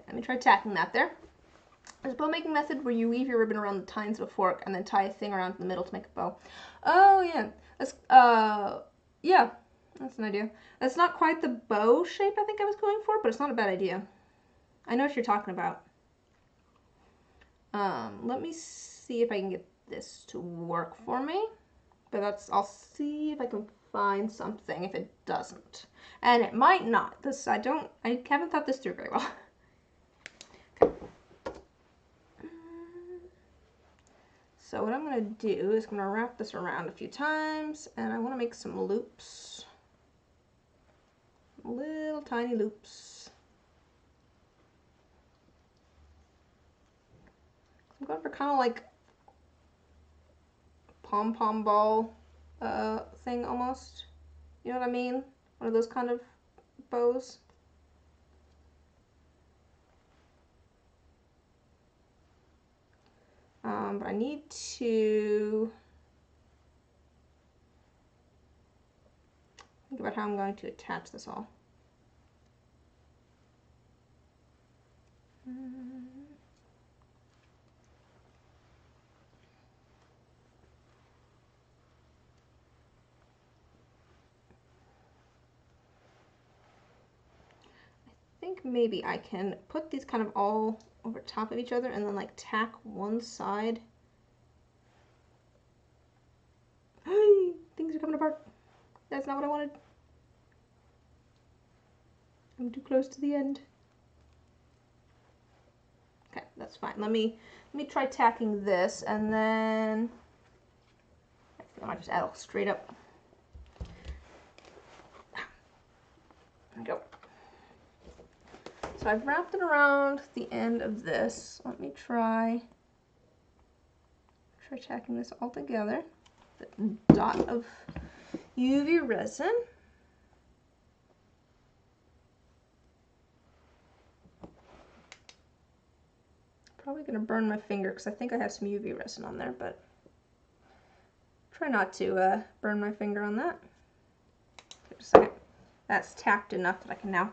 Let me try tacking that there. There's a bow making method where you weave your ribbon around the tines of a fork and then tie a thing around in the middle to make a bow. Oh yeah, yeah, that's an idea. That's not quite the bow shape I think I was going for, but it's not a bad idea. I know what you're talking about. Let me see if I can get this to work for me. But I'll see if I can find something if it doesn't. And it might not. I haven't thought this through very well. So what I'm going to do is I'm going to wrap this around a few times, and I want to make some loops. Little tiny loops. I'm going for kind of like pom-pom ball thing almost. You know what I mean? One of those kind of bows. But I need to think about how I'm going to attach this all. I think maybe I can put these kind of all over top of each other and then like tack one side. Hey, things are coming apart. That's not what I wanted. I'm too close to the end. Okay, that's fine. Let me try tacking this, and then I might just add it straight up. There we go. So So I've wrapped it around the end of this. Let me try tacking this all together. The dot of UV resin. Probably gonna burn my finger because I think I have some UV resin on there, but try not to burn my finger on that. Just a second. That's tacked enough that I can now.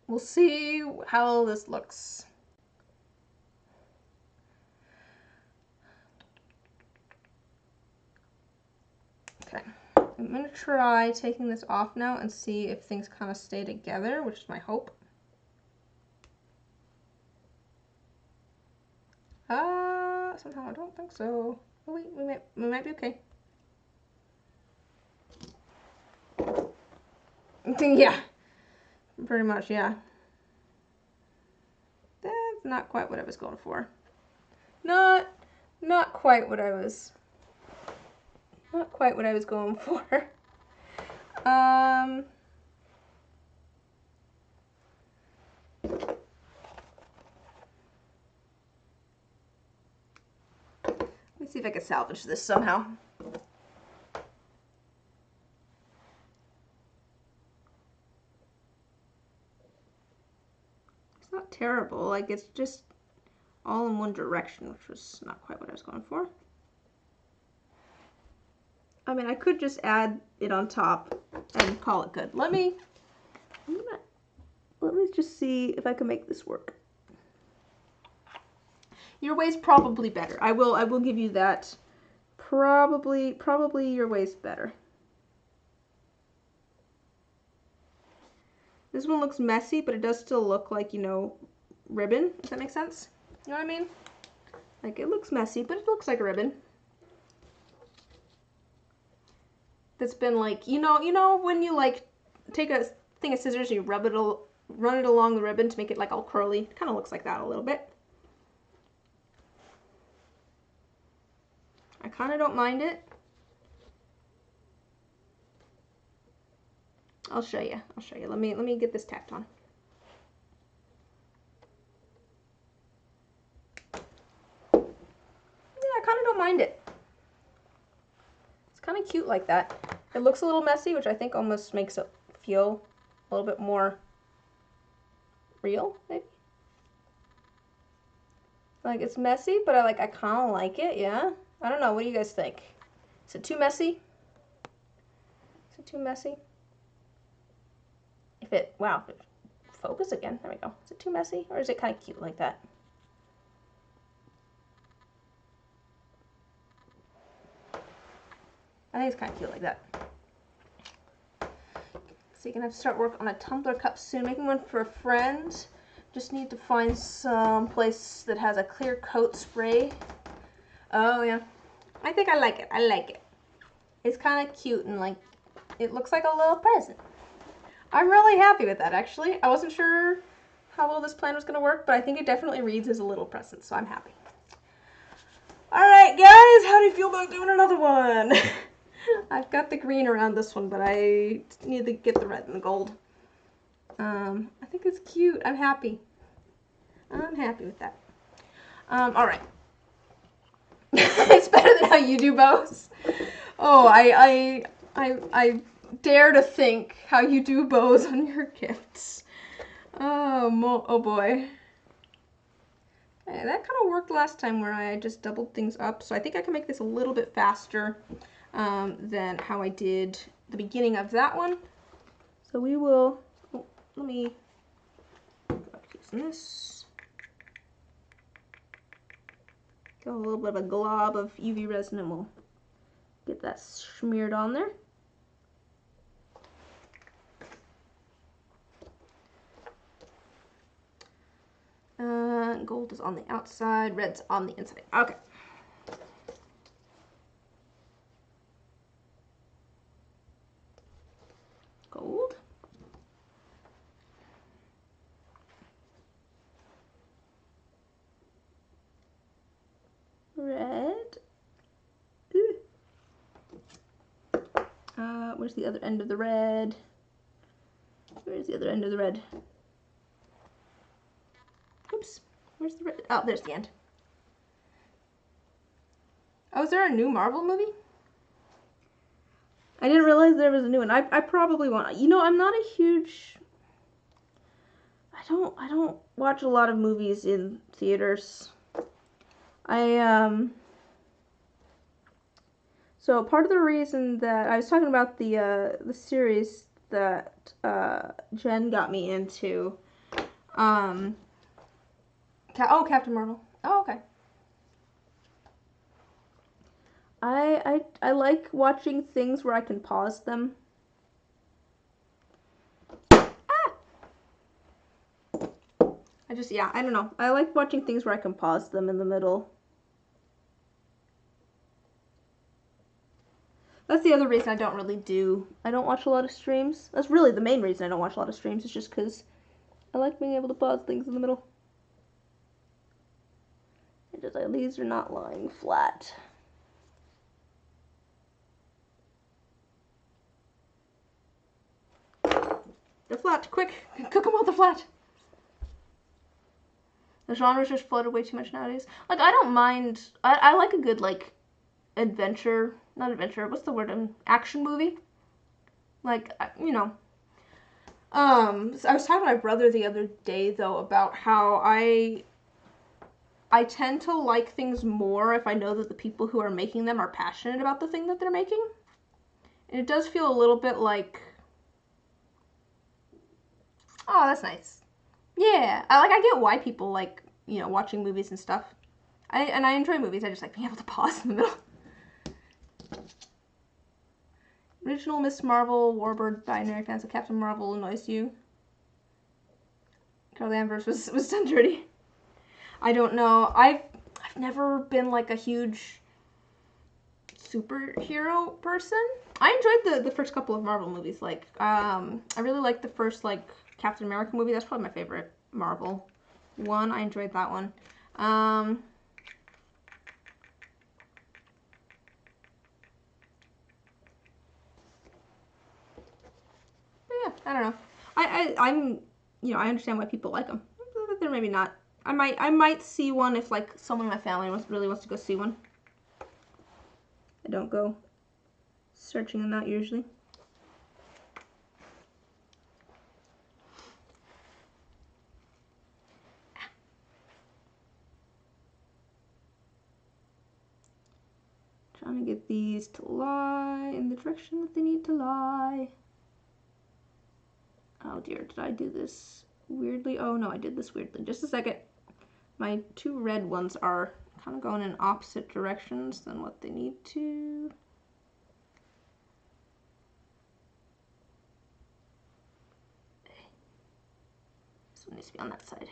We'll see how this looks. Okay, I'm gonna try taking this off now and see if things kind of stay together, which is my hope. Somehow I don't think so. Oh wait, we might be okay. Yeah, pretty much, yeah. That's not quite what I was going for. Not quite what I was. Not quite what I was going for. Let me see if I can salvage this somehow. It's not terrible, like it's just all in one direction, which was not quite what I was going for. I mean, I could just add it on top and call it good. Let me just see if I can make this work. Your way's probably better. I will give you that. Probably your way's better. This one looks messy, but it does still look like, you know, ribbon. Does that make sense? You know what I mean? Like, it looks messy, but it looks like a ribbon. That's been like, you know when you like take a thing of scissors and you run it along the ribbon to make it like all curly. It kind of looks like that a little bit. I kind of don't mind it. I'll show you. Let me get this tacked on. Yeah, I kind of don't mind it. It's kind of cute like that. It looks a little messy, which I think almost makes it feel a little bit more real, maybe. Like, it's messy, but I kind of like it, yeah. I don't know, what do you guys think? Is it too messy? Is it too messy? Wow, focus again, there we go. Is it too messy, or is it kind of cute like that? I think it's kind of cute like that. So you're gonna have to start work on a tumbler cup soon. Making one for a friend. Just need to find some place that has a clear coat spray. Oh yeah, I think I like it. I like it. It's kind of cute and like it looks like a little present. I'm really happy with that actually. I wasn't sure how well this plan was gonna work, but I think it definitely reads as a little present, so I'm happy. All right, guys, how do you feel about doing another one? I've got the green around this one, but I need to get the red and the gold. I think it's cute. I'm happy. I'm happy with that. All right. It's better than how you do bows. Oh, I dare to think how you do bows on your gifts. Oh boy. Okay, that kind of worked last time where I just doubled things up, so I think I can make this a little bit faster than how I did the beginning of that one. So we will, let me using this. Got a little bit of a glob of UV resin and we'll get that smeared on there. Gold is on the outside, red's on the inside. Okay. Gold. Red. Where's the other end of the red? Where's the other end of the red? Oops. Where's the red? Oh, there's the end. Oh, is there a new Marvel movie? I didn't realize there was a new one. I probably won't. You know, I'm not a huge... I don't watch a lot of movies in theaters. So part of the reason that I was talking about the series that Jen got me into, Captain Marvel. Oh, okay. I like watching things where I can pause them. I don't know. I like watching things where I can pause them in the middle. That's the other reason I don't watch a lot of streams. That's really the main reason I don't watch a lot of streams, is just because I like being able to pause things in the middle. These are not lying flat. They're flat. Quick! Cook them all the flat! The genre's just flooded way too much nowadays. Like, I don't mind... I like a good, like, adventure... Not adventure, what's the word? Action movie? Like, you know. So I was talking to my brother the other day, though, about how I tend to like things more if I know that the people who are making them are passionate about the thing that they're making. And it does feel a little bit like... Oh, that's nice. Yeah, I get why people like, you know, watching movies and stuff. I enjoy movies, I just like being able to pause in the middle. Original Miss Marvel, Warbird, binary fans of Captain Marvel annoys you. Carol Danvers was done dirty. I don't know. I've never been like a huge superhero person. I enjoyed the first couple of Marvel movies. Like, I really liked the first like Captain America movie. That's probably my favorite Marvel one. I enjoyed that one. But yeah, I don't know. I'm, you know, I understand why people like them. They're maybe not. I might see one if like someone in my family really wants to go see one. I don't go searching them out usually. Trying to get these to lie in the direction that they need to lie. Oh dear, did I do this weirdly? Oh no, I did this weirdly. Just a second. My two red ones are kind of going in opposite directions than what they need to. This one needs to be on that side.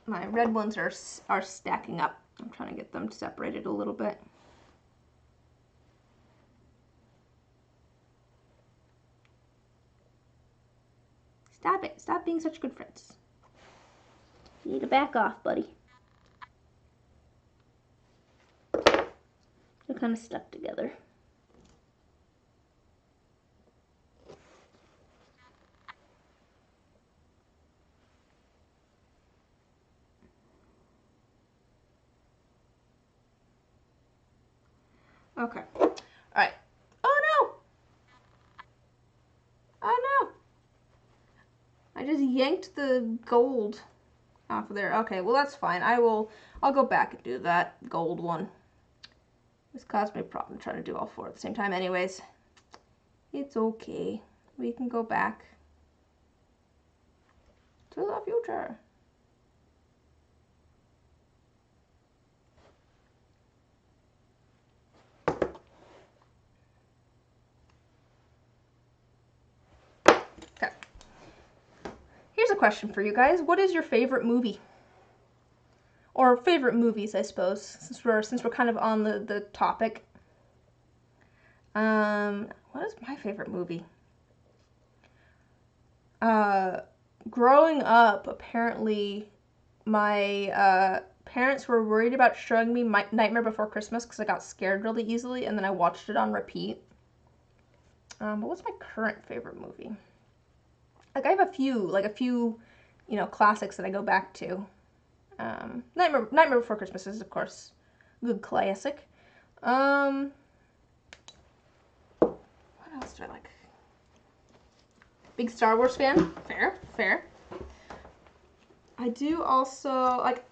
My red ones are stacking up. I'm trying to get them separated a little bit. Stop it. Stop being such good friends. You need to back off, buddy. They're kind of stuck together. Okay. All right. Oh no! Oh no! I just yanked the gold off of there. Okay, well that's fine. I'll go back and do that gold one. This caused me a problem trying to do all four at the same time anyways. It's okay. We can go back to the future. Okay. Here's a question for you guys. What is your favorite movie? Or favorite movies, I suppose, since we're kind of on the topic. What is my favorite movie? Growing up, apparently, my parents were worried about showing me Nightmare Before Christmas because I got scared really easily, and then I watched it on repeat. But what's my current favorite movie? Like, I have a few, classics that I go back to. Nightmare Before Christmas is, of course, a good classic. What else do I like? Big Star Wars fan. Fair. I do also, like,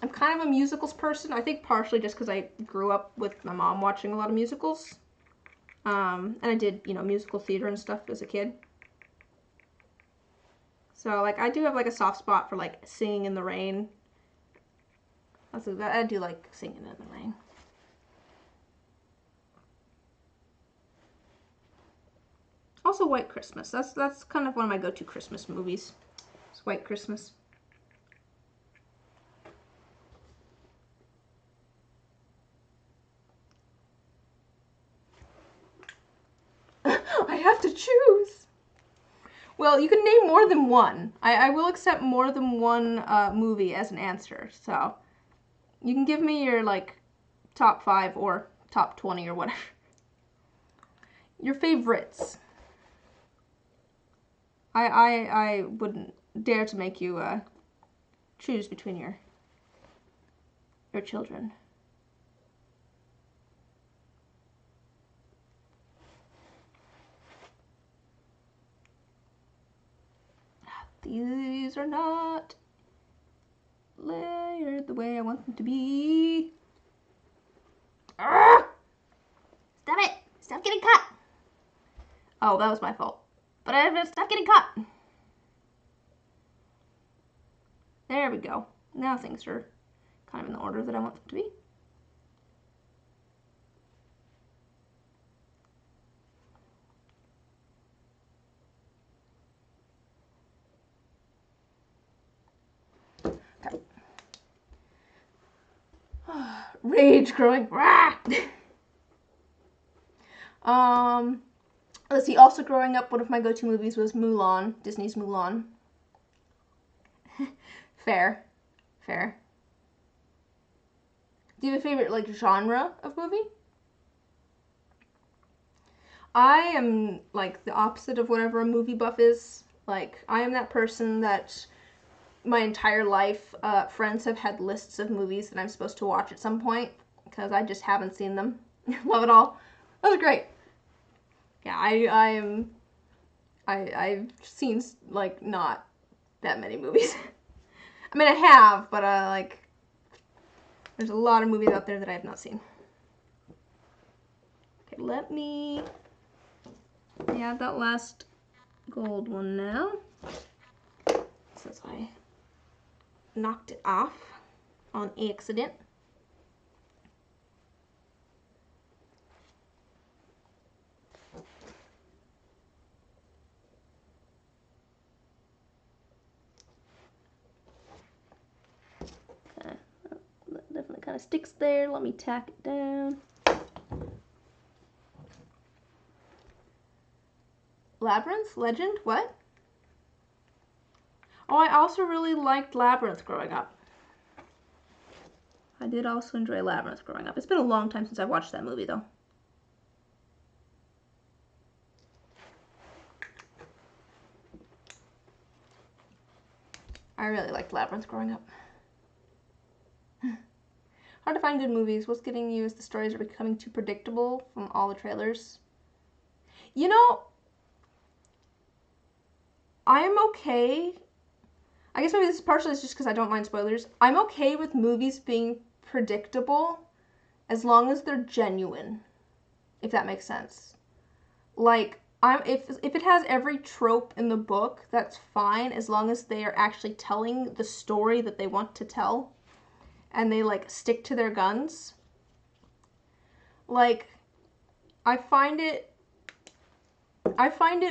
I'm kind of a musicals person. I think partially just because I grew up with my mom watching a lot of musicals. And I did, musical theater and stuff as a kid. So, like, I do have, like, a soft spot for, like, Singing in the Rain. I do like Singing in the Rain. Also, White Christmas. That's kind of one of my go-to Christmas movies. It's White Christmas. I have to choose. Well, you can name more than one. I will accept more than one movie as an answer. So you can give me your like top 5 or top 20 or whatever. Your favorites. I wouldn't dare to make you choose between your children. These are not layered the way I want them to be. Arrgh! Stop it! Stop getting cut! Oh, that was my fault. But I have to stop getting cut. There we go. Now things are kind of in the order that I want them to be. Okay. Rage growing. Let's see. Also growing up, one of my go-to movies was Mulan. Disney's Mulan. Fair. Do you have a favorite like genre of movie? I am like the opposite of whatever a movie buff is. Like I am that person that my entire life, friends have had lists of movies that I'm supposed to watch at some point because I just haven't seen them. Love it all. That was great. Yeah, I've seen like not that many movies. I mean, I have, but like there's a lot of movies out there that I have not seen. Okay, let me add that last gold one now. Since I knocked it off on accident. Definitely kind of sticks there. Let me tack it down. Labyrinth? Legend? What? Oh, I also really liked Labyrinth growing up. I did also enjoy Labyrinth growing up. It's been a long time since I watched that movie, though. I really liked Labyrinth growing up. Hard to find good movies. What's getting you is the stories are becoming too predictable from all the trailers. You know, I am okay. I guess maybe this is partially just because I don't mind spoilers. I'm okay with movies being predictable as long as they're genuine, if that makes sense. Like, if it has every trope in the book, that's fine as long as they are actually telling the story that they want to tell and they like stick to their guns. Like, I find it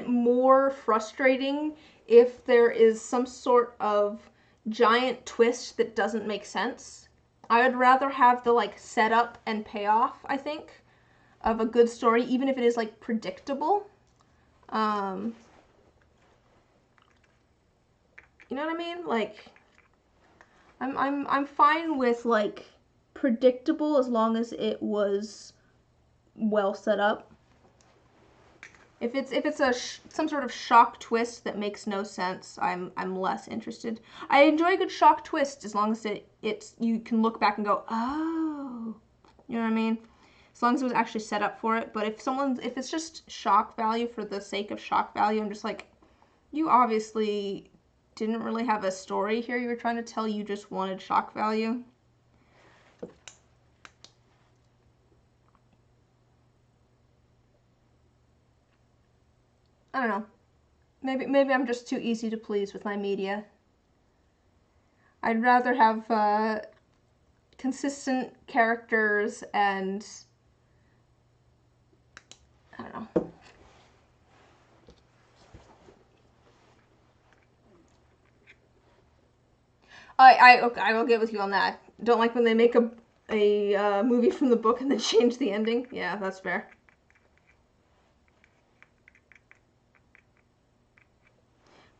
more frustrating if there is some sort of giant twist that doesn't make sense. I would rather have the like setup and payoff, I think. of a good story, even if it is like predictable. You know what I mean? Like, I'm fine with like predictable as long as it was well set up. If it's some sort of shock twist that makes no sense, I'm less interested. I enjoy a good shock twist as long as it's you can look back and go, oh, you know what I mean? As long as it was actually set up for it. But if it's just shock value for the sake of shock value, I'm just like, you obviously didn't really have a story here you were trying to tell, you just wanted shock value. I don't know. Maybe I'm just too easy to please with my media. I'd rather have consistent characters and I don't know. I will get with you on that. Don't like when they make a movie from the book and then change the ending. Yeah, that's fair.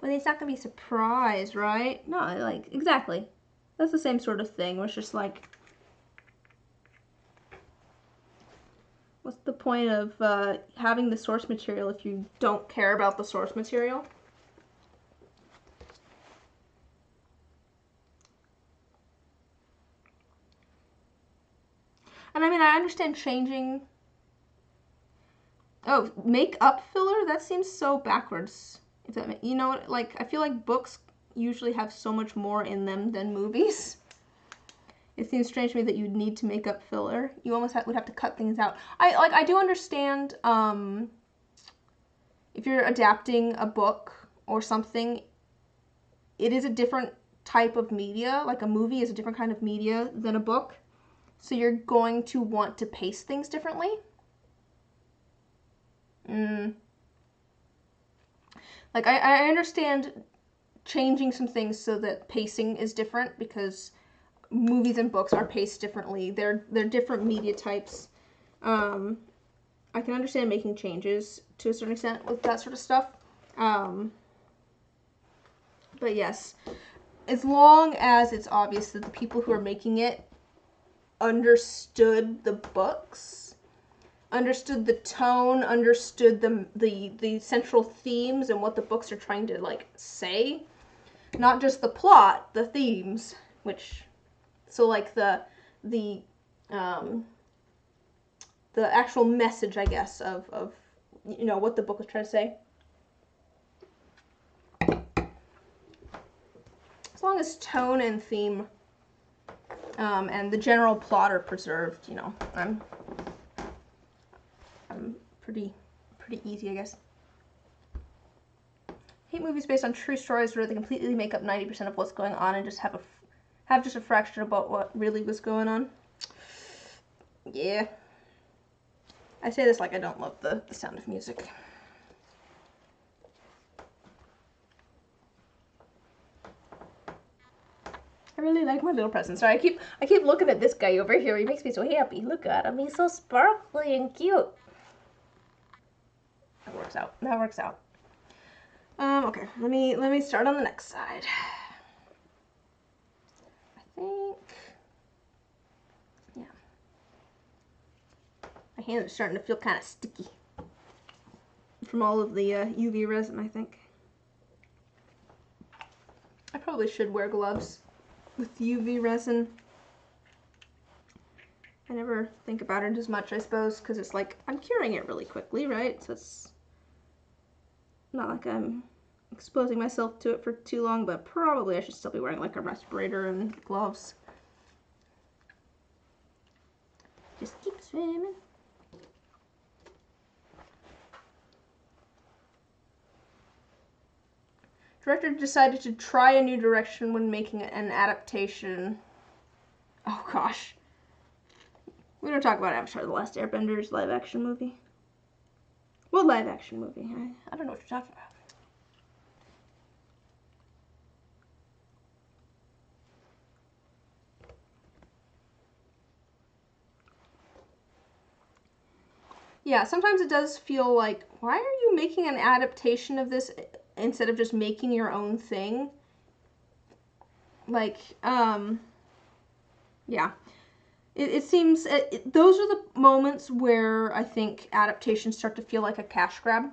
But it's not gonna be a surprise, right? No, like exactly. That's the same sort of thing. Where it's just like, what's the point of having the source material if you don't care about the source material? And I mean, I understand changing. Oh, make up filler? That seems so backwards. If that, you know what? Like, I feel like books usually have so much more in them than movies. It seems strange to me that you'd need to make up filler. You almost would have to cut things out. I do understand if you're adapting a book or something, it is a different type of media. Like a movie is a different kind of media than a book. So you're going to want to pace things differently. Like I understand changing some things so that pacing is different because movies and books are paced differently. They're different media types. I can understand making changes to a certain extent with that sort of stuff. But yes, as long as it's obvious that the people who are making it understood the books, understood the tone, understood the central themes and what the books are trying to like say, not just the plot, the themes, which so like the actual message, I guess, of you know what the book was trying to say. As long as tone and theme and the general plot are preserved, you know, I'm pretty easy, I guess. Hate movies based on true stories where they completely make up 90% of what's going on and just have just a fraction about what really was going on. Yeah. I say this like I don't love the Sound of Music. I really like my little present. Sorry, I keep looking at this guy over here. He makes me so happy. Look at him. He's so sparkly and cute. That works out. That works out. Okay. Let me start on the next side. I think. Yeah. My hands are starting to feel kind of sticky from all of the UV resin, I think. I probably should wear gloves with UV resin. I never think about it as much, I suppose, because it's like I'm curing it really quickly, right? So it's not like I'm exposing myself to it for too long, but probably I should still be wearing like a respirator and gloves. Just keep swimming. Director decided to try a new direction when making an adaptation. Oh gosh. We don't talk about Avatar: The Last Airbender's live action movie. What live action movie? I don't know what you're talking about. Yeah, sometimes it does feel like, why are you making an adaptation of this instead of just making your own thing? Like, yeah. It seems, those are the moments where I think adaptations start to feel like a cash grab.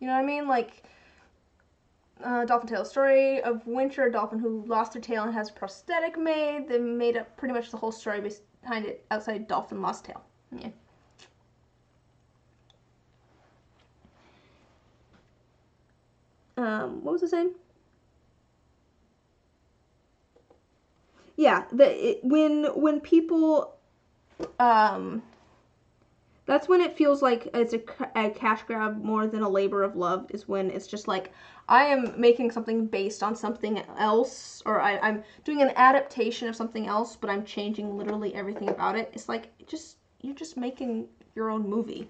You know what I mean? Like, Dolphin Tale, story of Winter, a dolphin who lost their tail and has a prosthetic made. They made up pretty much the whole story behind it outside Dolphin Lost Tail. Yeah. What was I saying? Yeah, when people, that's when it feels like it's a cash grab more than a labor of love, is when it's just like, I am making something based on something else, or I'm doing an adaptation of something else, but I'm changing literally everything about it. It's like, you're just making your own movie.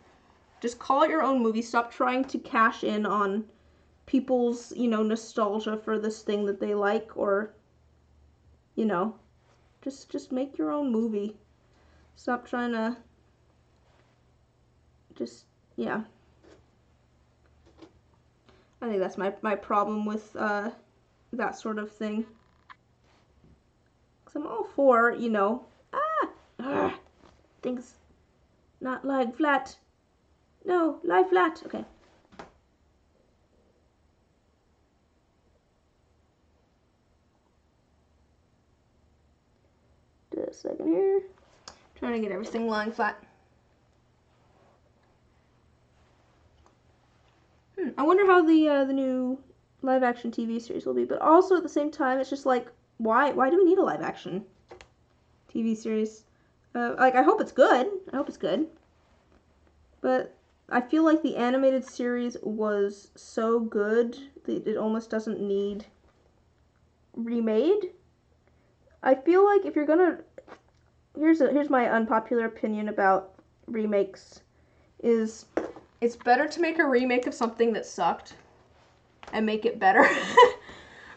Just call it your own movie. Stop trying to cash in on people's, nostalgia for this thing that they like, or, just make your own movie. Stop trying to just, yeah. I think that's my problem with that sort of thing. Because I'm all for, things not lying flat. No, lie flat. Okay. Just a second here. Trying to get everything lying flat. I wonder how the new live action TV series will be, but also at the same time, it's just like, why do we need a live action TV series? Like, I hope it's good. But I feel like the animated series was so good that it almost doesn't need remade. I feel like if you're gonna, here's my unpopular opinion about remakes, is it's better to make a remake of something that sucked and make it better.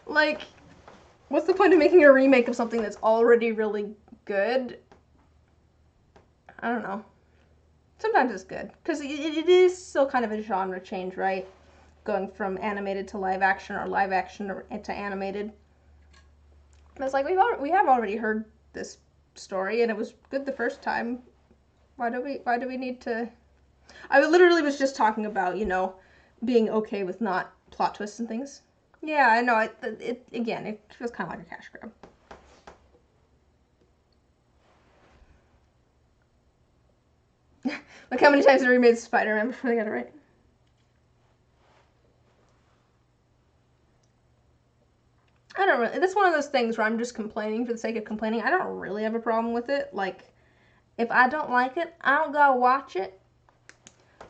Like, what's the point of making a remake of something that's already really good? I don't know. Sometimes it's good, because it is still kind of a genre change, right? Going from animated to live action, or live action to animated. And it's like, we have already heard this story, and it was good the first time. Why do we need to... I literally was just talking about, being okay with not plot twists and things. Yeah, I know. Again, it feels kind of like a cash grab. Look how many times they remade Spider-Man before they got it right. I don't really... That's one of those things where I'm just complaining for the sake of complaining. I don't really have a problem with it. Like, if I don't like it, I don't go watch it.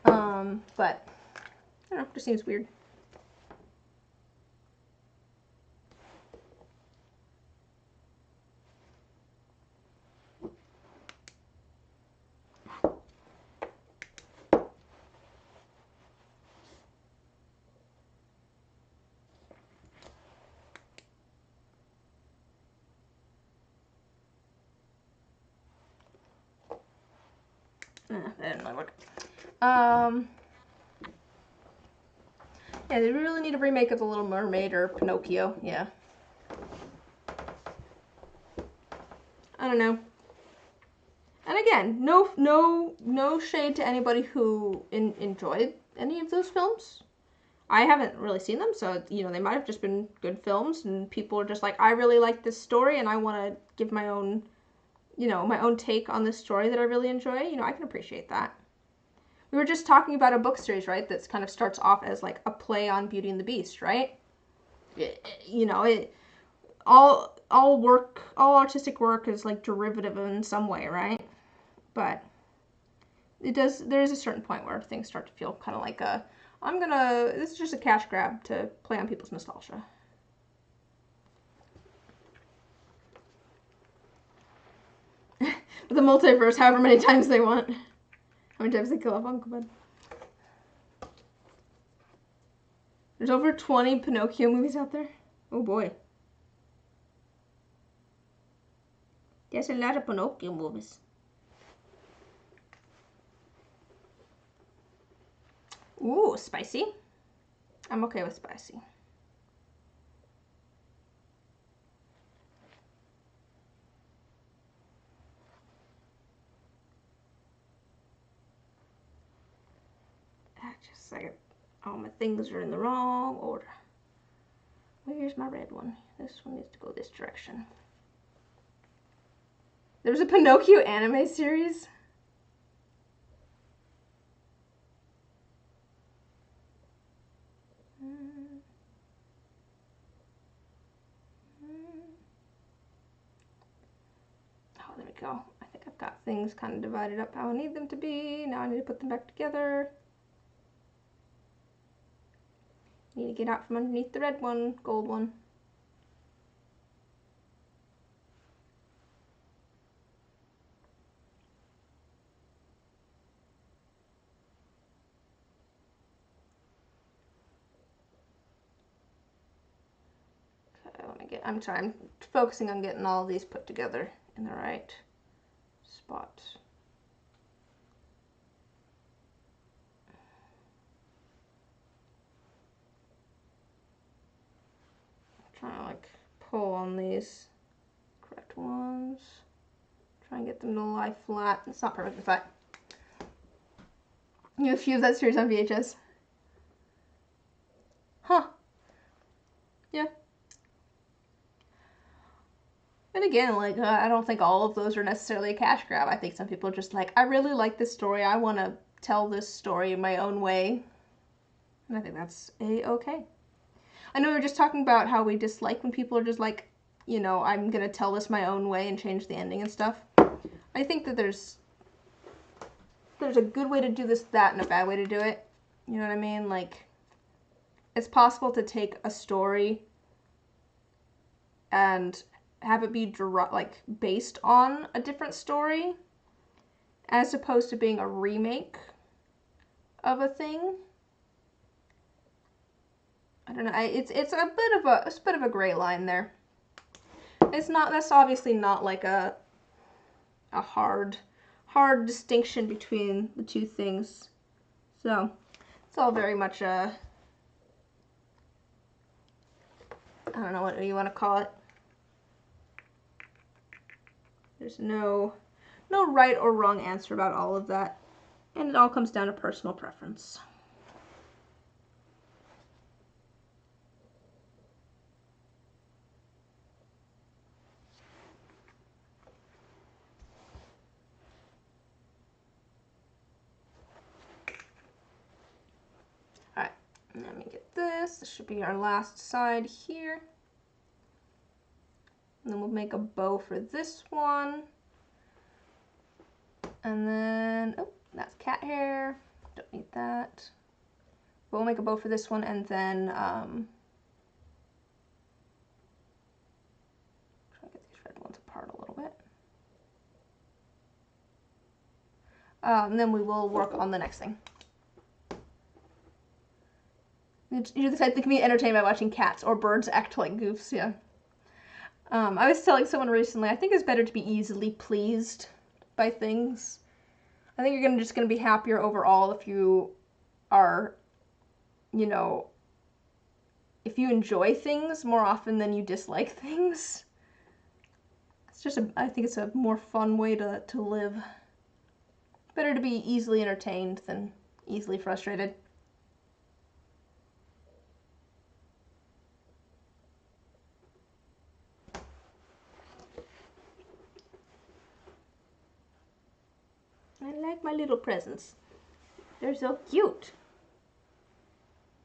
But, I don't know, it just seems weird. That didn't really work. Yeah, they really need a remake of The Little Mermaid or Pinocchio. Yeah. I don't know. And again, no shade to anybody who enjoyed any of those films. I haven't really seen them, so they might have just been good films, and people are just like, I really like this story, and I want to give my own, my own take on this story that I really enjoy. I can appreciate that. We were just talking about a book series, right? That's kind of starts off as like a play on Beauty and the Beast, right? All artistic work is like derivative in some way, right? But there is a certain point where things start to feel kind of like this is just a cash grab to play on people's nostalgia. The multiverse, however many times they want. How many times they kill off Uncle Ben. There's over 20 Pinocchio movies out there. Oh boy. There's a lot of Pinocchio movies. Ooh, spicy. I'm okay with spicy. Just a second. All my things are in the wrong order. Where's my red one? This one needs to go this direction. There's a Pinocchio anime series. Oh, there we go. I think I've got things kind of divided up how I need them to be. Now I need to put them back together. Need to get out from underneath the red one, gold one. Okay, I'm sorry, I'm focusing on getting all of these put together in the right spot. I'm trying to like pull on these correct ones. Try and get them to lie flat. It's not perfectly flat. You have a few of that series on VHS. Huh. Yeah. And again, like, I don't think all of those are necessarily a cash grab. I think some people are just like, I really like this story. I want to tell this story in my own way. And I think that's a-okay. I know we were just talking about how we dislike when people are just like, you know, I'm going to tell this my own way and change the ending and stuff. I think that there's a good way to do this, that, and a bad way to do it. You know what I mean? Like, it's possible to take a story and have it be like based on a different story, as opposed to being a remake of a thing. I don't know. It's a bit of a gray line there. It's not. That's obviously not like a hard distinction between the two things. So it's all very much I don't know what you want to call it. There's no right or wrong answer about all of that, and it all comes down to personal preference. Alright, let me get this. This should be our last side here. And then we'll make a bow for this one. And then, oh, that's cat hair. Don't need that. But we'll make a bow for this one, and then try to get these red ones apart a little bit. And then we will work on the next thing. You're the type that can be entertained by watching cats or birds act like goofs, yeah. I was telling someone recently, I think it's better to be easily pleased by things. I think you're just gonna be happier overall if you are, you know, if you enjoy things more often than you dislike things. It's just I think it's a more fun way to live. Better to be easily entertained than easily frustrated. I like my little presents. They're so cute.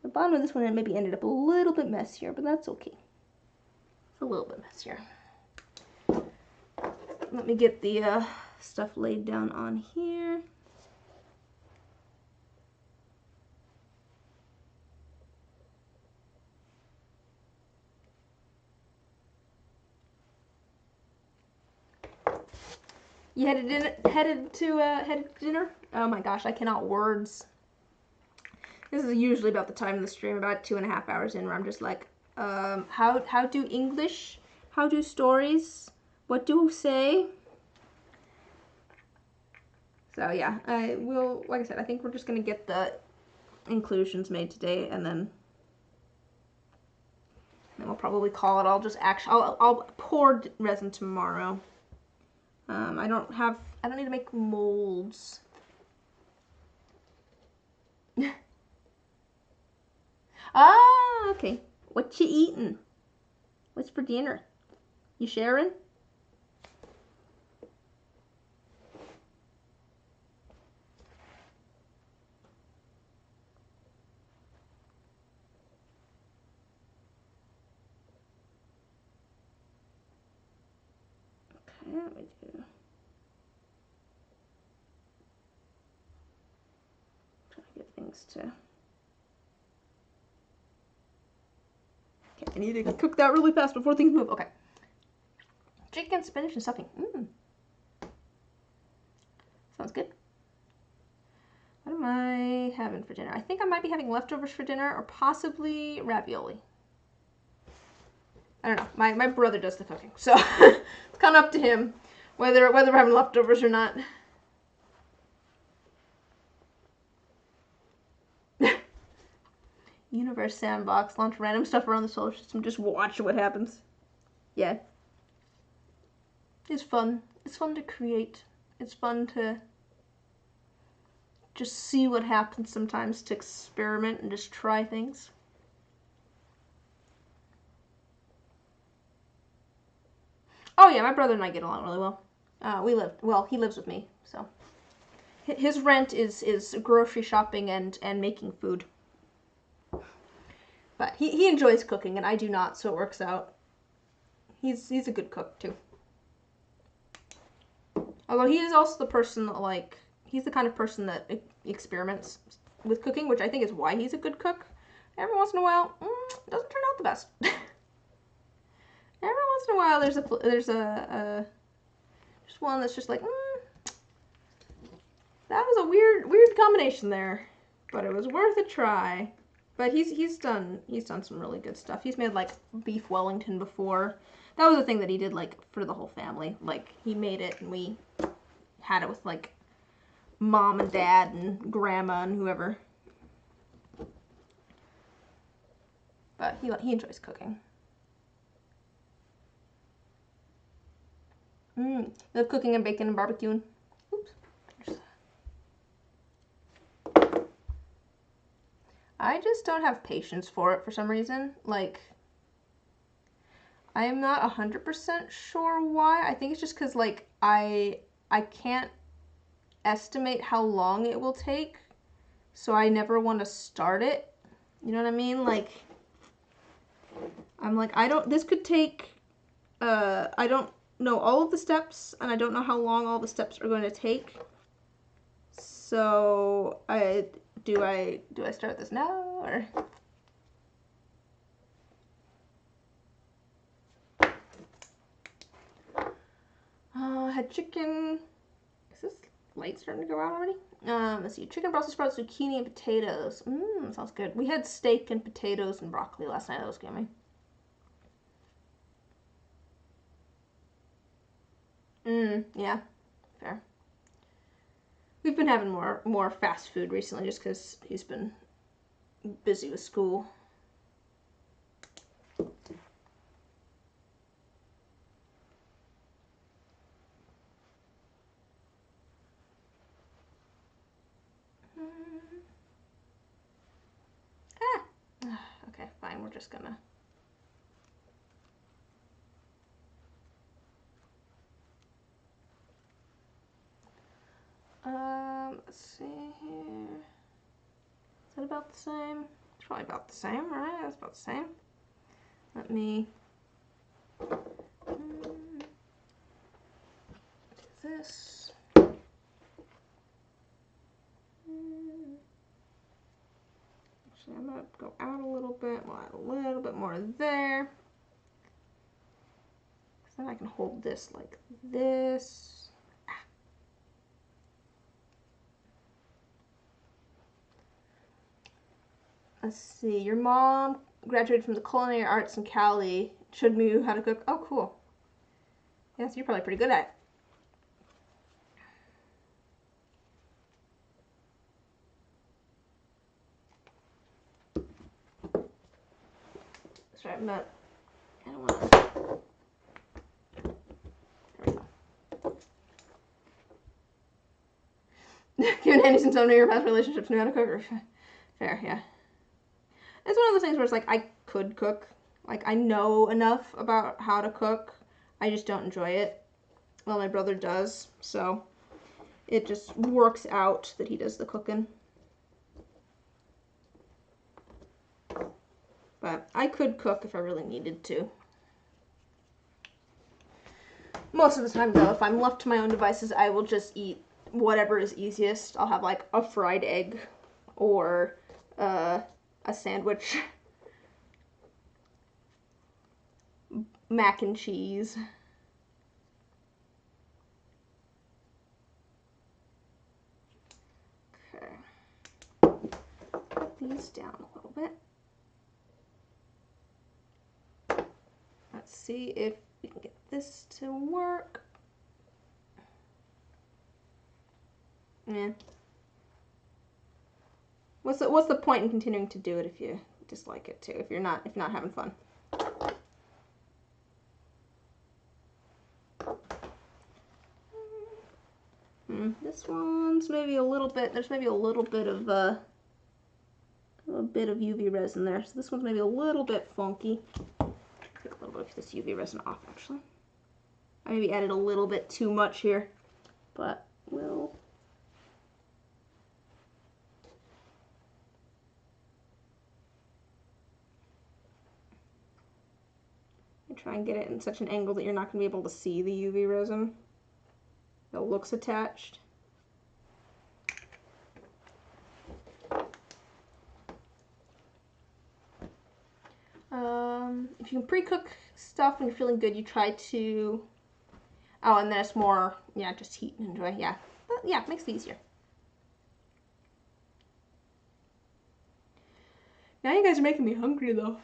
The bottom of this one maybe ended up a little bit messier, but that's okay. It's a little bit messier. Let me get the stuff laid down on here. You headed to dinner? Oh my gosh, I cannot words. This is usually about the time of the stream, about 2.5 hours in, where I'm just like, how do English? How do stories? What do say? So yeah, I will. Like I said, I think we're just gonna get the inclusions made today, and then we'll probably call it. I'll pour resin tomorrow. I don't need to make molds. Ah, okay. What you eating? What's for dinner? You sharing? Okay, let me do. Trying to get things to. Okay, I need to cook that really fast before things move. Okay. Chicken, spinach, and stuffing. Sounds good. What am I having for dinner? I think I might be having leftovers for dinner, or possibly ravioli. I don't know. My brother does the cooking, so it's kind of up to him whether we're having leftovers or not. Universe sandbox. Launch random stuff around the solar system. Just watch what happens. Yeah. It's fun. It's fun to create. It's fun to just see what happens sometimes, to experiment and just try things. Oh yeah, my brother and I get along really well. He lives with me, so his rent is grocery shopping and making food. But he enjoys cooking and I do not, so it works out. He's a good cook too. Although he is also the person that, like, he's the kind of person that experiments with cooking, which I think is why he's a good cook. Every once in a while, it doesn't turn out the best. Every once in a while, there's a just one that's just like, that was a weird combination there, but it was worth a try. But he's done some really good stuff. He's made like beef Wellington before. That was a thing that he did like for the whole family. Like he made it and we had it with like mom and dad and grandma and whoever. But he enjoys cooking. Love cooking and baking and barbecuing. Oops. I just don't have patience for it for some reason. Like, I am not 100% sure why. I think it's just because, like, I can't estimate how long it will take, so I never want to start it. You know what I mean? Like, I'm like, this could take, I don't know all of the steps, and I don't know how long all the steps are going to take. So, do I start this now, or? I had chicken. Is this light starting to go out already? Let's see. Chicken, Brussels sprouts, zucchini, and potatoes. Sounds good. We had steak and potatoes and broccoli last night. That was yummy. Yeah. Fair. We've been having more fast food recently just because he's been busy with school. Okay, fine. We're just gonna. Let's see here. Is that about the same? It's probably about the same, right? That's about the same. Let me do this. Actually, I'm gonna go out a little bit. We'll add a little bit more there. Because then I can hold this like this. Let's see. Your mom graduated from the Culinary Arts in Cali. Showed me how to cook. Oh, cool. Yes, you're probably pretty good at it. meant, I don't want to, there we go. Given Anderson some of your past relationships knew how to cook? Fair, yeah. It's one of those things where it's like, I could cook. Like, I know enough about how to cook. I just don't enjoy it. Well, my brother does, so it just works out that he does the cooking. But I could cook if I really needed to. Most of the time, though, if I'm left to my own devices, I will just eat whatever is easiest. I'll have, like, a fried egg or a sandwich. Mac and cheese. Okay. Put these down a little bit. Let's see if we can get this to work. Yeah. What's the point in continuing to do it if you dislike it too? If you're not having fun. This one's maybe a little bit. There's maybe a little bit of UV resin there. So this one's maybe a little bit funky. Take a little bit of this UV resin off actually. I maybe added a little bit too much here, but we'll. Try and get it in such an angle that you're not going to be able to see the UV resin that looks attached. If you can pre-cook stuff and you're feeling good, you try to, oh, and then it's more, yeah, just heat and enjoy, yeah. But yeah, it makes it easier. Now you guys are making me hungry though.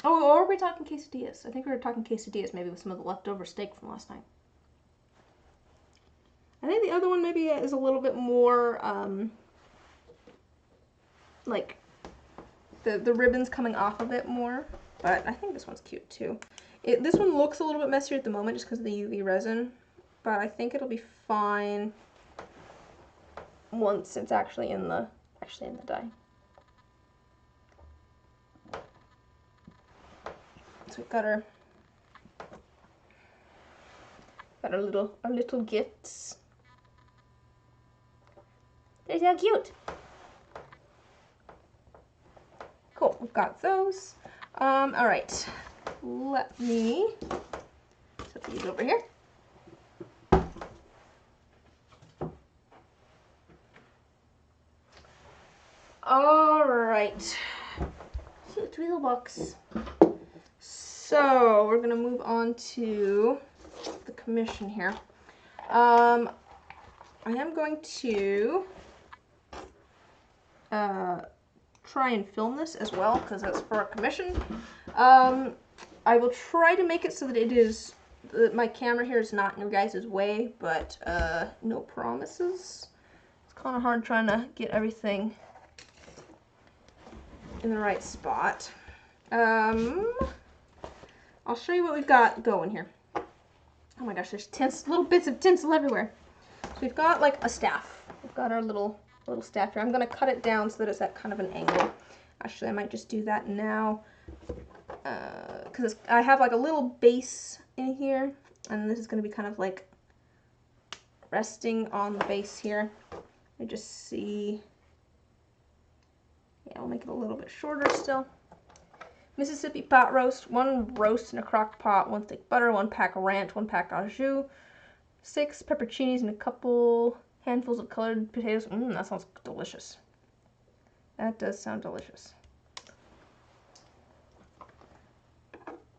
Oh, or were we talking quesadillas? I think we were talking quesadillas, maybe with some of the leftover steak from last night. I think the other one maybe is a little bit more, like, the ribbons coming off of it more. But I think this one's cute too. This one looks a little bit messier at the moment just because of the UV resin. But I think it'll be fine once it's actually in the dye. So we've got our little gifts. They're so cute. Cool, we've got those. All right, let me set these over here. All right, cute wheel box. So we're gonna move on to the commission here. I am going to try and film this as well because it's for a commission. I will try to make it so that it is my camera here is not in your guys' way, but no promises. It's kind of hard trying to get everything in the right spot. I'll show you what we've got going here. Oh my gosh, there's little bits of tinsel everywhere. So we've got like a staff. We've got our little staff here. I'm going to cut it down so that it's at kind of an angle. Actually, I might just do that now. Because I have like a little base in here. And this is going to be kind of like resting on the base here. I just see. Yeah, I'll make it a little bit shorter still. Mississippi pot roast, 1 roast in a crock pot, 1 thick butter, 1 pack ranch, 1 pack au jus, 6 pepperoncinis, and a couple handfuls of colored potatoes. That sounds delicious. That does sound delicious.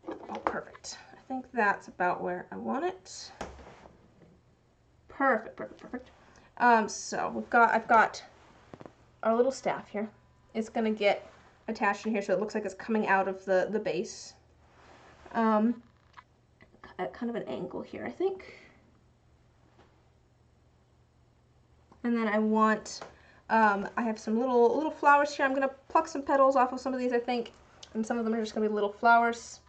Oh, perfect. I think that's about where I want it. Perfect, perfect, perfect. So I've got our little staff here. It's gonna get attached in here so it looks like it's coming out of the base. At kind of an angle here, I think. And then I want I have some little flowers here. I'm gonna pluck some petals off of some of these, I think, and some of them are just gonna be little flowers.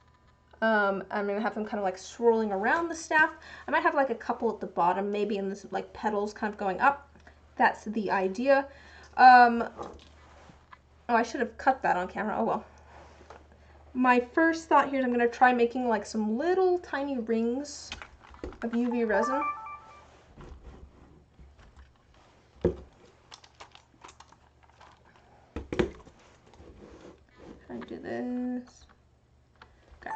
I'm gonna have them kind of like swirling around the staff. I might have like a couple at the bottom, maybe in this like petals kind of going up. That's the idea. Oh, I should have cut that on camera. Oh well. My first thought here is I'm gonna try making like some little tiny rings of UV resin. Try to do this. Okay.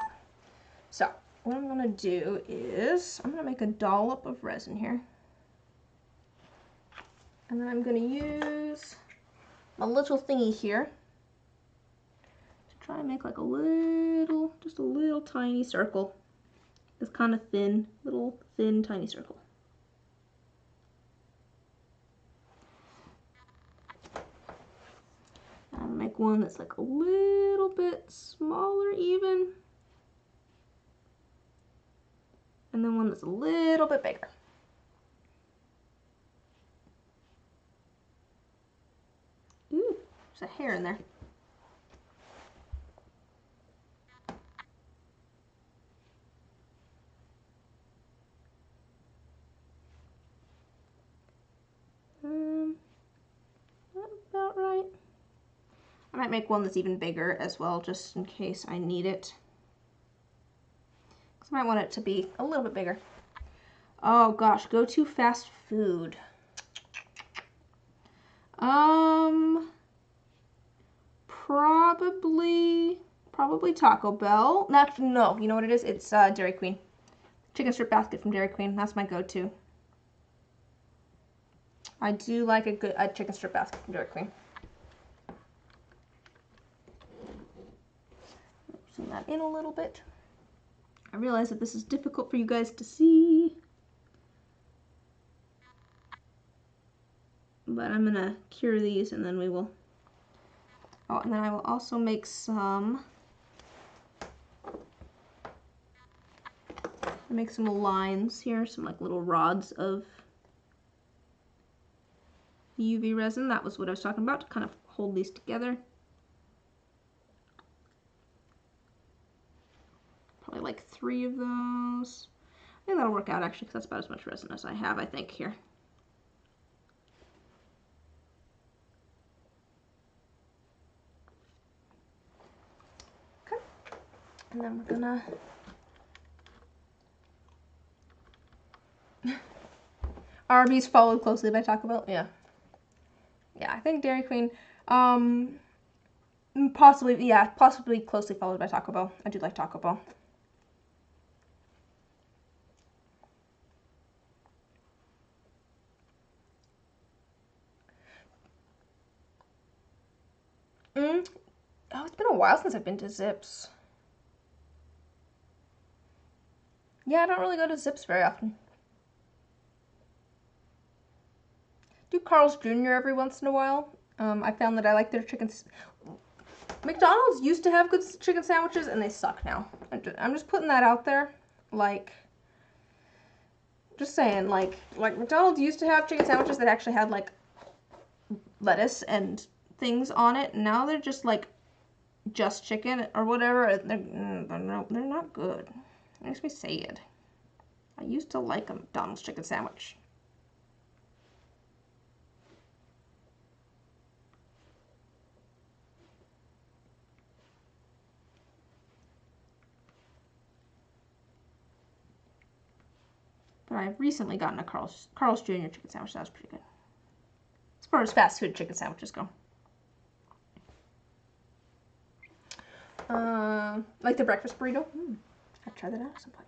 So what I'm gonna do is I'm gonna make a dollop of resin here. And then I'm gonna use my little thingy here to try and make like just a little tiny circle. This kind of thin, little thin tiny circle. I'm gonna make one that's like a little bit smaller even. And then one that's a little bit bigger. Ooh, there's a hair in there. That's about right. I might make one that's even bigger as well, just in case I need it. Because I might want it to be a little bit bigger. Oh gosh, go to fast food. Probably Taco Bell. No, you know what it is? It's Dairy Queen. Chicken strip basket from Dairy Queen. That's my go-to. I do like a chicken strip basket from Dairy Queen. Zoom that in a little bit. I realize that this is difficult for you guys to see, but I'm gonna cure these and then we will. Oh, and then I will also make some. Make some lines here, some like little rods of UV resin. That was what I was talking about, to kind of hold these together. Probably like 3 of those. I think that'll work out actually, because that's about as much resin as I have, I think, here. Okay. And then we're gonna Arby's followed closely by Taco Bell. Yeah. Yeah, I think Dairy Queen. Possibly closely followed by Taco Bell. I do like Taco Bell. Oh, it's been a while since I've been to Zips. Yeah, I don't really go to Zips very often. Do Carl's Jr. every once in a while. I found that I like their chicken. McDonald's used to have good chicken sandwiches, and they suck now. I'm just putting that out there. Like, just saying, like McDonald's used to have chicken sandwiches that actually had like lettuce and things on it. And now they're just like just chicken or whatever. They're not good. It makes me sad. I used to like a McDonald's chicken sandwich. But I've recently gotten a Carl's Jr. chicken sandwich. That was pretty good. As far as fast food chicken sandwiches go. Like the breakfast burrito. I'd try that out at some point.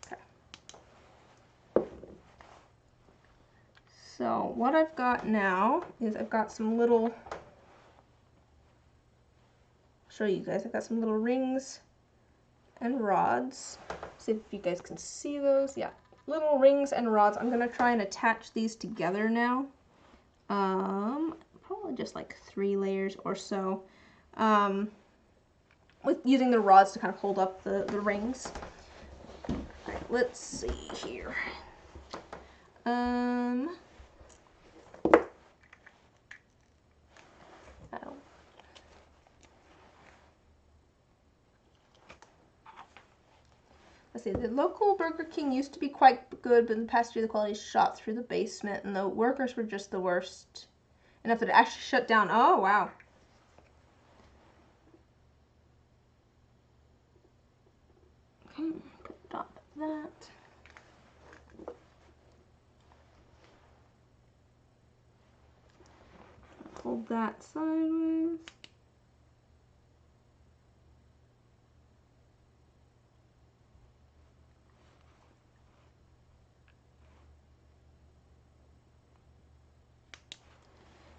Okay. So what I've got now is I've got some little, show you guys, I've got some little rings and rods. See if you guys can see those. Yeah, little rings and rods. I'm gonna try and attach these together now. Probably just like 3 layers or so. With using the rods to kind of hold up the rings. Right. let's see here. Oh. Let's see, the local Burger King used to be quite good, but in the past year the quality shot through the basement and the workers were just the worst. Enough that it actually shut down. Oh, wow. Okay, put it on that. Hold that sideways.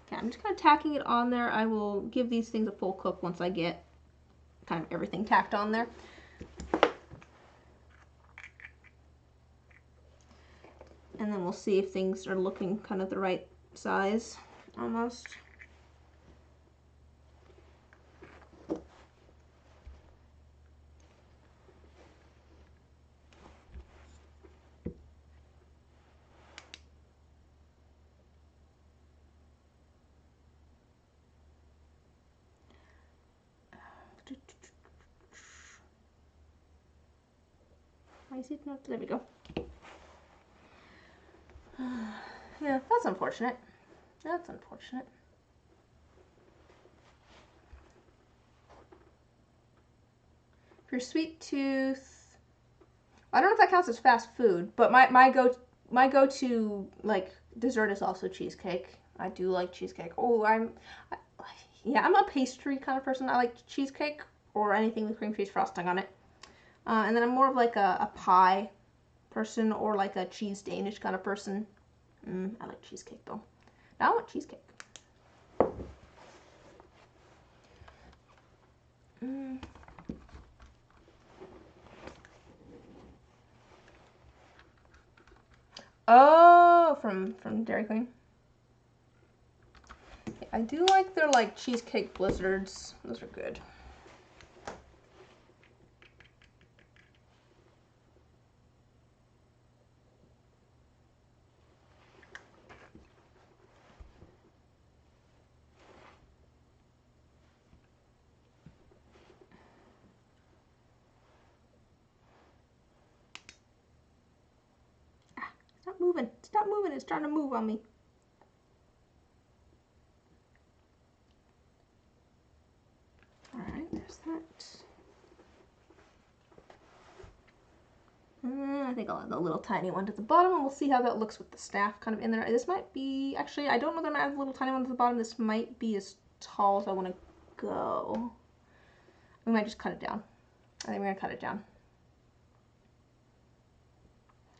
Okay, I'm just kind of tacking it on there. I will give these things a full cook once I get kind of everything tacked on there. And then we'll see if things are looking kind of the right size, almost. Why is it not? There we go. Yeah, that's unfortunate. That's unfortunate. For sweet tooth, I don't know if that counts as fast food, but my go-to like dessert is also cheesecake. I do like cheesecake. Oh, I'm a pastry kind of person. I like cheesecake or anything with cream cheese frosting on it. And then I'm more of like a pie person or like a cheese Danish kind of person. I like cheesecake though. Now I want cheesecake. Oh, from Dairy Queen. I do like their like cheesecake blizzards. Those are good. Stop moving. Stop moving. It's trying to move on me. Alright, there's that. I think I'll add the little tiny one to the bottom, and we'll see how that looks with the staff kind of in there. This might be, actually, I don't know that I'm going to add the little tiny one to the bottom. This might be as tall as I want to go. We might just cut it down. I think we're going to cut it down.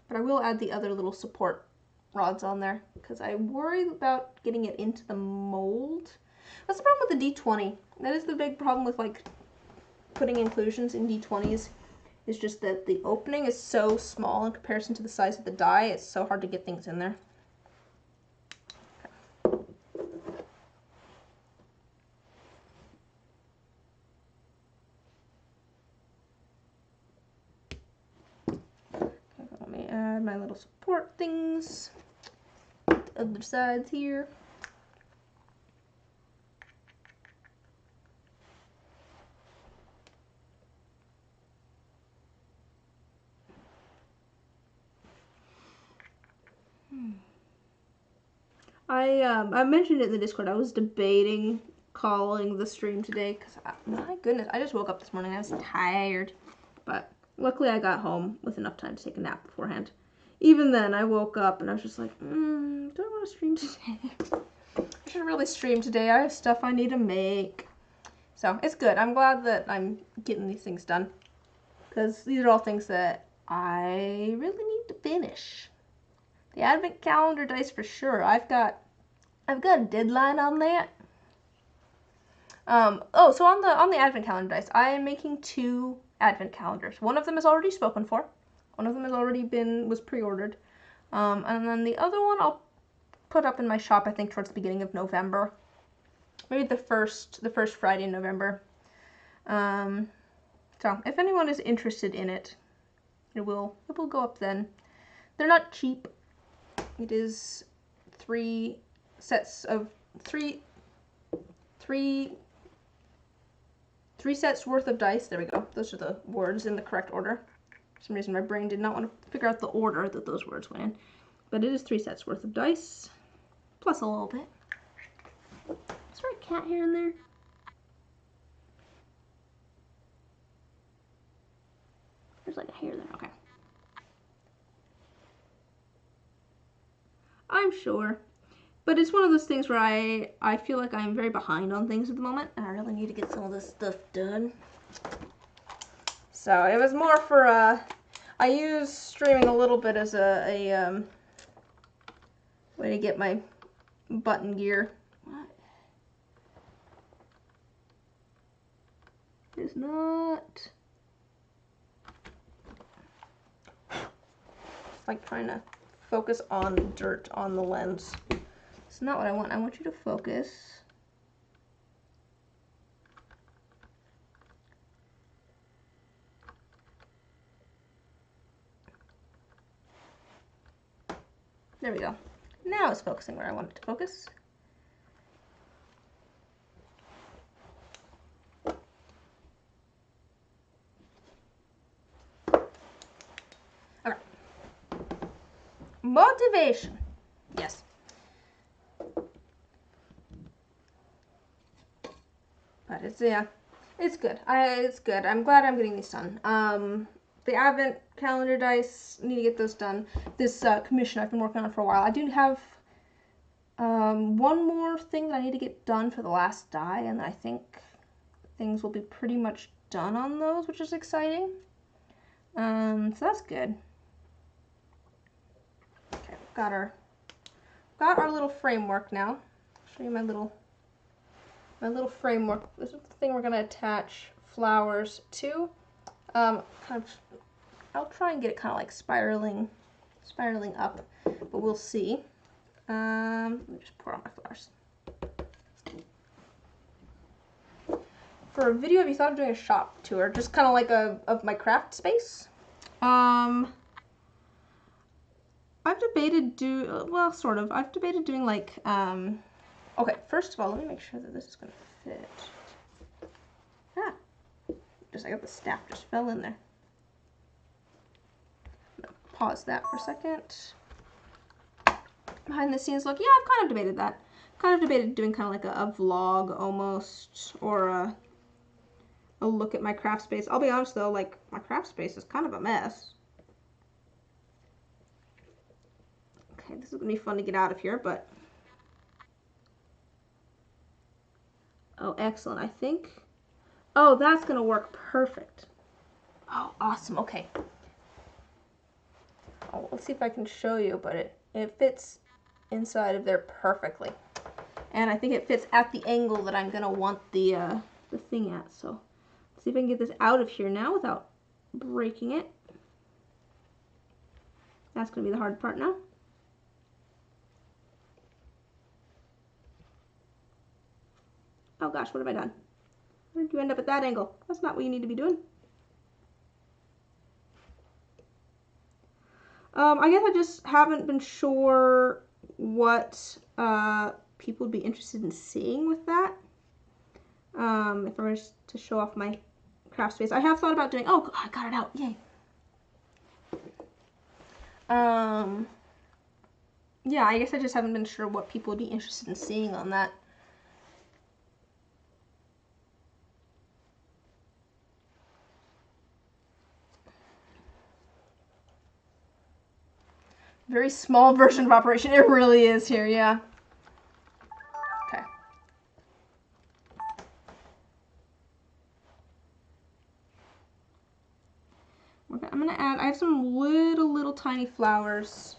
But I will add the other little support rods on there because I worry about getting it into the mold. That's the problem with the D20. That is the big problem with like putting inclusions in D20s. It's just that the opening is so small in comparison to the size of the die. It's so hard to get things in there. Okay, let me add my little support things. The other sides here. I mentioned it in the Discord. I was debating calling the stream today because my goodness, I just woke up this morning. I was tired, but luckily I got home with enough time to take a nap beforehand. Even then, I woke up and I was just like, do I want to stream today? I should really stream today. I have stuff I need to make. So it's good. I'm glad that I'm getting these things done because these are all things that I really need to finish. The advent calendar dice for sure. I've got a deadline on that. So on the advent calendar dice, I am making 2 advent calendars. One of them is already spoken for. One of them has already was pre-ordered. And then the other one I'll put up in my shop, I think, towards the beginning of November. Maybe the first Friday in November. So if anyone is interested in it, It will go up then. They're not cheap. It is three sets worth of dice. There we go. Those are the words in the correct order. For some reason my brain did not want to figure out the order that those words went in. But it is 3 sets worth of dice. Plus a little bit. Is there a cat hair in there? There's like a hair there. Okay. I'm sure. But it's one of those things where I feel like I'm very behind on things at the moment. And I really need to get some of this stuff done. So it was more for, I use streaming a little bit as a way to get my button gear. What? It's not. It's like trying to focus on dirt on the lens. It's not what I want. I want you to focus. There we go. Now it's focusing where I want it to focus. Okay. Motivation. Yes. But it's, yeah, it's good. It's good. I'm glad I'm getting these done. The Advent calendar dice, need to get those done. This commission I've been working on for a while. I do have one more thing that I need to get done for the last die, and I think things will be pretty much done on those, which is exciting. So that's good. Okay, got our little framework now. I'll show you my little framework. This is the thing we're gonna attach flowers to. Kind of, I'll try and get it kind of like spiraling up, but we'll see. Let me just pour out my flowers. For a video, have you thought of doing a shop tour? Just kind of like of my craft space? I've debated well, sort of. I've debated doing like, okay, first of all, let me make sure that this is going to fit. Ah, I got the staff just fell in there. I'm gonna pause that for a second. Behind the scenes look, yeah, I've kind of debated that. Kind of debated doing kind of like a vlog almost, or a look at my craft space. I'll be honest though, like my craft space is kind of a mess. Okay, this is gonna be fun to get out of here, but oh, excellent. I think, oh, that's gonna work perfect. Oh, awesome. Okay. Oh, let's see if I can show you, but it fits inside of there perfectly. And I think it fits at the angle that I'm gonna want the thing at. So let's see if I can get this out of here now without breaking it. That's gonna be the hard part now. Oh gosh, what have I done? Where did you end up at that angle? That's not what you need to be doing. I guess I just haven't been sure what people would be interested in seeing with that. If I were to show off my craft space. I have thought about doing, oh, I got it out, yay. Yeah, I guess I just haven't been sure what people would be interested in seeing on that. Very small version of Operation. It really is here, yeah. Okay. I'm gonna add, I have some little tiny flowers.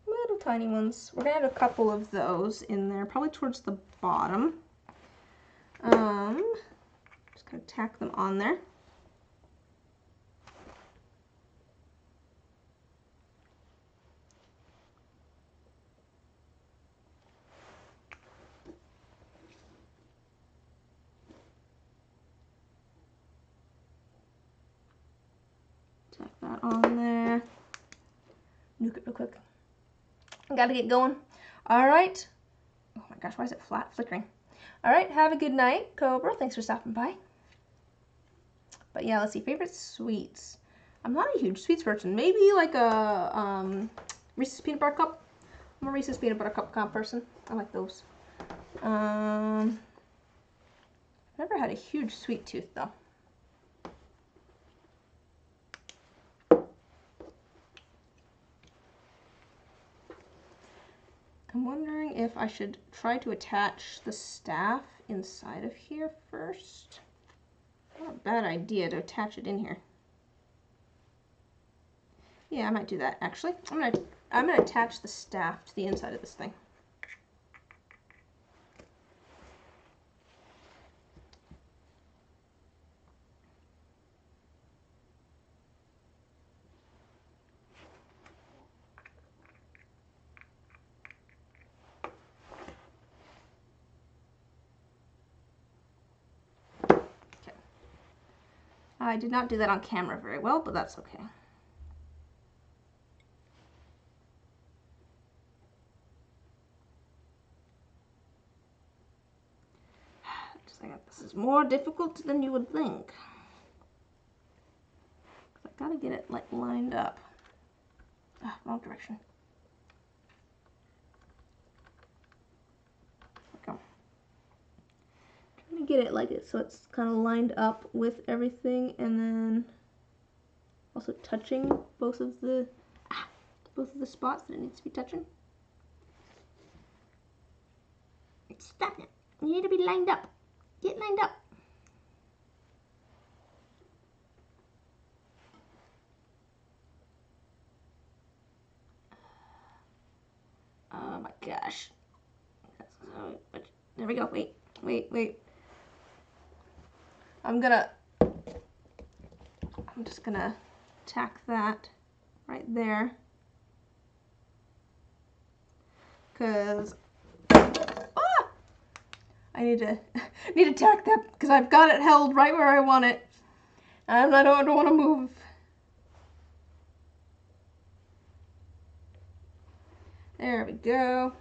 Little tiny ones. We're gonna add a couple of those in there, probably towards the bottom. Just gonna tack them on there. Tack that on quick. I gotta get going. All right. Oh my gosh, why is it flat flickering? All right, have a good night, Cobra. Thanks for stopping by. But yeah, let's see, favorite sweets. I'm not a huge sweets person. Maybe like a Reese's Peanut Butter Cup. I'm a Reese's Peanut Butter Cup kind of person. I like those. Never had a huge sweet tooth though. I'm wondering if I should try to attach the staff inside of here first. Not a bad idea to attach it in here. Yeah, I might do that actually. I'm gonna attach the staff to the inside of this thing. Okay. I did not do that on camera very well, but that's okay. This is more difficult than you would think. I gotta get it like lined up. Ah, wrong direction. There we go. Trying to get it like it so it's kind of lined up with everything, and then also touching both of the spots that it needs to be touching. Stop it! You need to be lined up. Get lined up. Oh my gosh. There we go. Wait. I'm just gonna tack that right there. Cause I need to tack that because I've got it held right where I want it. And I don't want to move. There we go.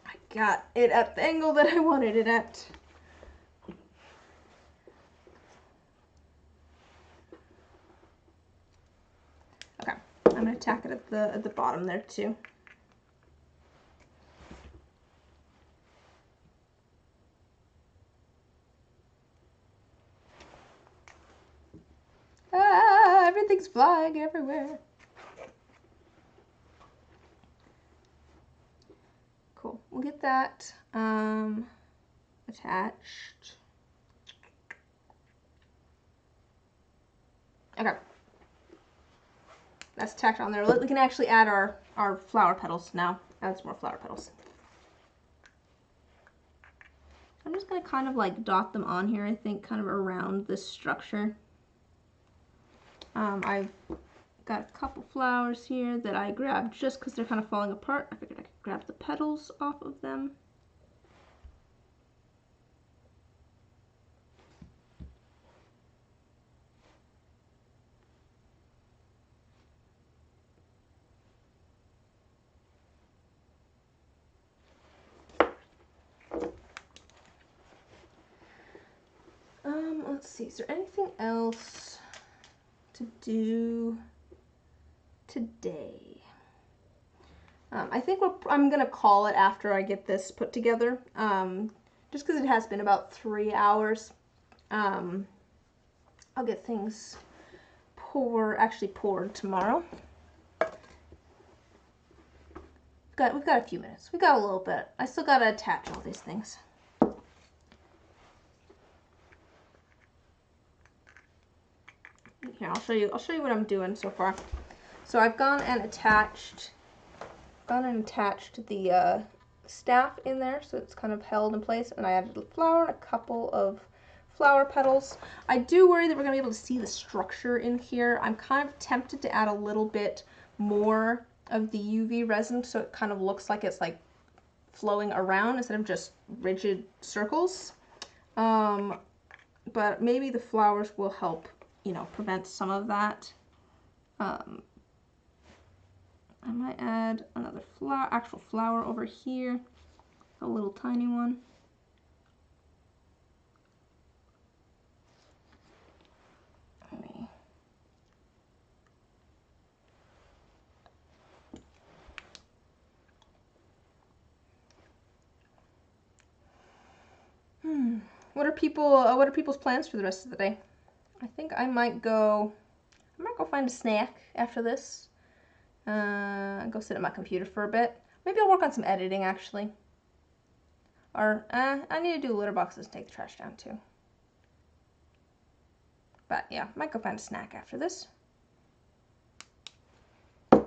I got it at the angle that I wanted it at. Okay, I'm gonna tack it at the bottom there too. Ah, everything's flying everywhere. Cool. We'll get that attached. Okay. That's tacked on there. We can actually add our flower petals now. Add some more flower petals. I'm just going to kind of like dot them on here, I think, kind of around this structure. I've got a couple flowers here that I grabbed just because they're kind of falling apart. I figured I could grab the petals off of them. Let's see, is there anything else to do today? I think I'm going to call it after I get this put together, just because it has been about 3 hours. I'll get things poured tomorrow. We've got a few minutes. We've got a little bit. I still got to attach all these things. Here, I'll show you what I'm doing so far. So I've gone and attached the staff in there, so it's kind of held in place, and I added a flower and a couple of flower petals. I do worry that we're gonna be able to see the structure in here. I'm kind of tempted to add a little bit more of the UV resin so it kind of looks like it's like flowing around instead of just rigid circles. But maybe the flowers will help, you know, prevent some of that. I might add another flower, actual flower over here, a little tiny one. What are people's plans for the rest of the day? I think I might go find a snack after this. Go sit at my computer for a bit. Maybe I'll work on some editing actually. Or I need to do litter boxes and take the trash down too. But yeah, might go find a snack after this.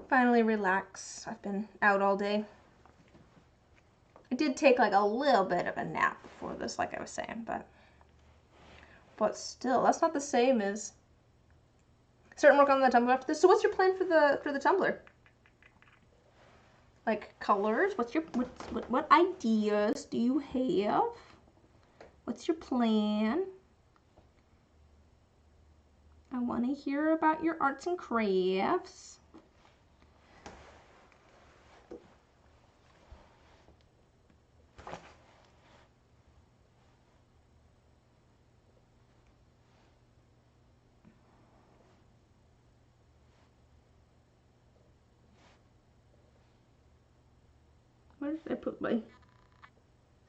Finally relax. I've been out all day. I did take like a little bit of a nap before this, like I was saying, but still, that's not the same as starting work on the tumbler after this. So what's your plan for the tumbler? Like colors? What ideas do you have? What's your plan? I want to hear about your arts and crafts. Where did I put my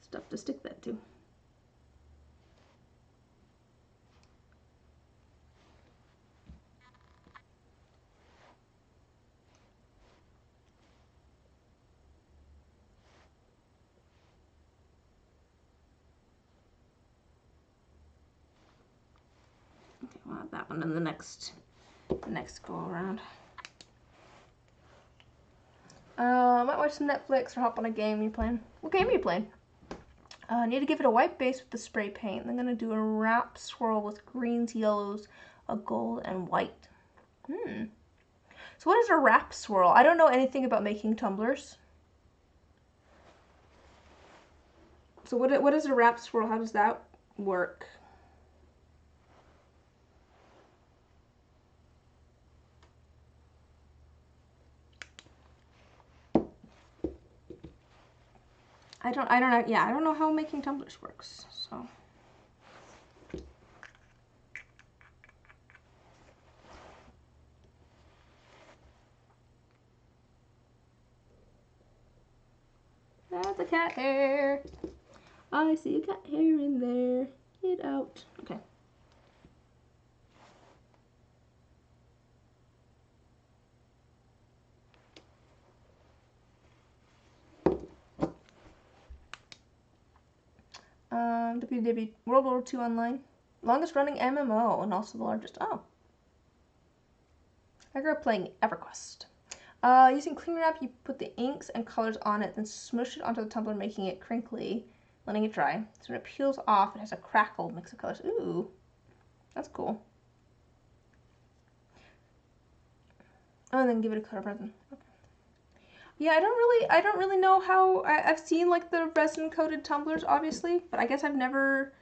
stuff to stick that to? Okay, we'll have that one in the next go around. Might watch some Netflix or hop on a game you playing. What game are you playing? Need to give it a white base with the spray paint. I'm gonna do a wrap swirl with greens, yellows, a gold, and white. So what is a wrap swirl? I don't know anything about making tumblers. So what is a wrap swirl? How does that work? I don't know how making tumblers works, so. That's a cat hair. I see a cat hair in there. Get out. Okay. WW World War II Online. Longest running MMO and also the largest. Oh. I grew up playing EverQuest. Using clean wrap, you put the inks and colors on it, then smush it onto the tumbler, making it crinkly, letting it dry. So when it peels off, it has a crackled mix of colors. Ooh, that's cool. Oh, and then give it a color present. Okay. Yeah, I don't really know how. I've seen like the resin coated tumblers, obviously, but I guess I've never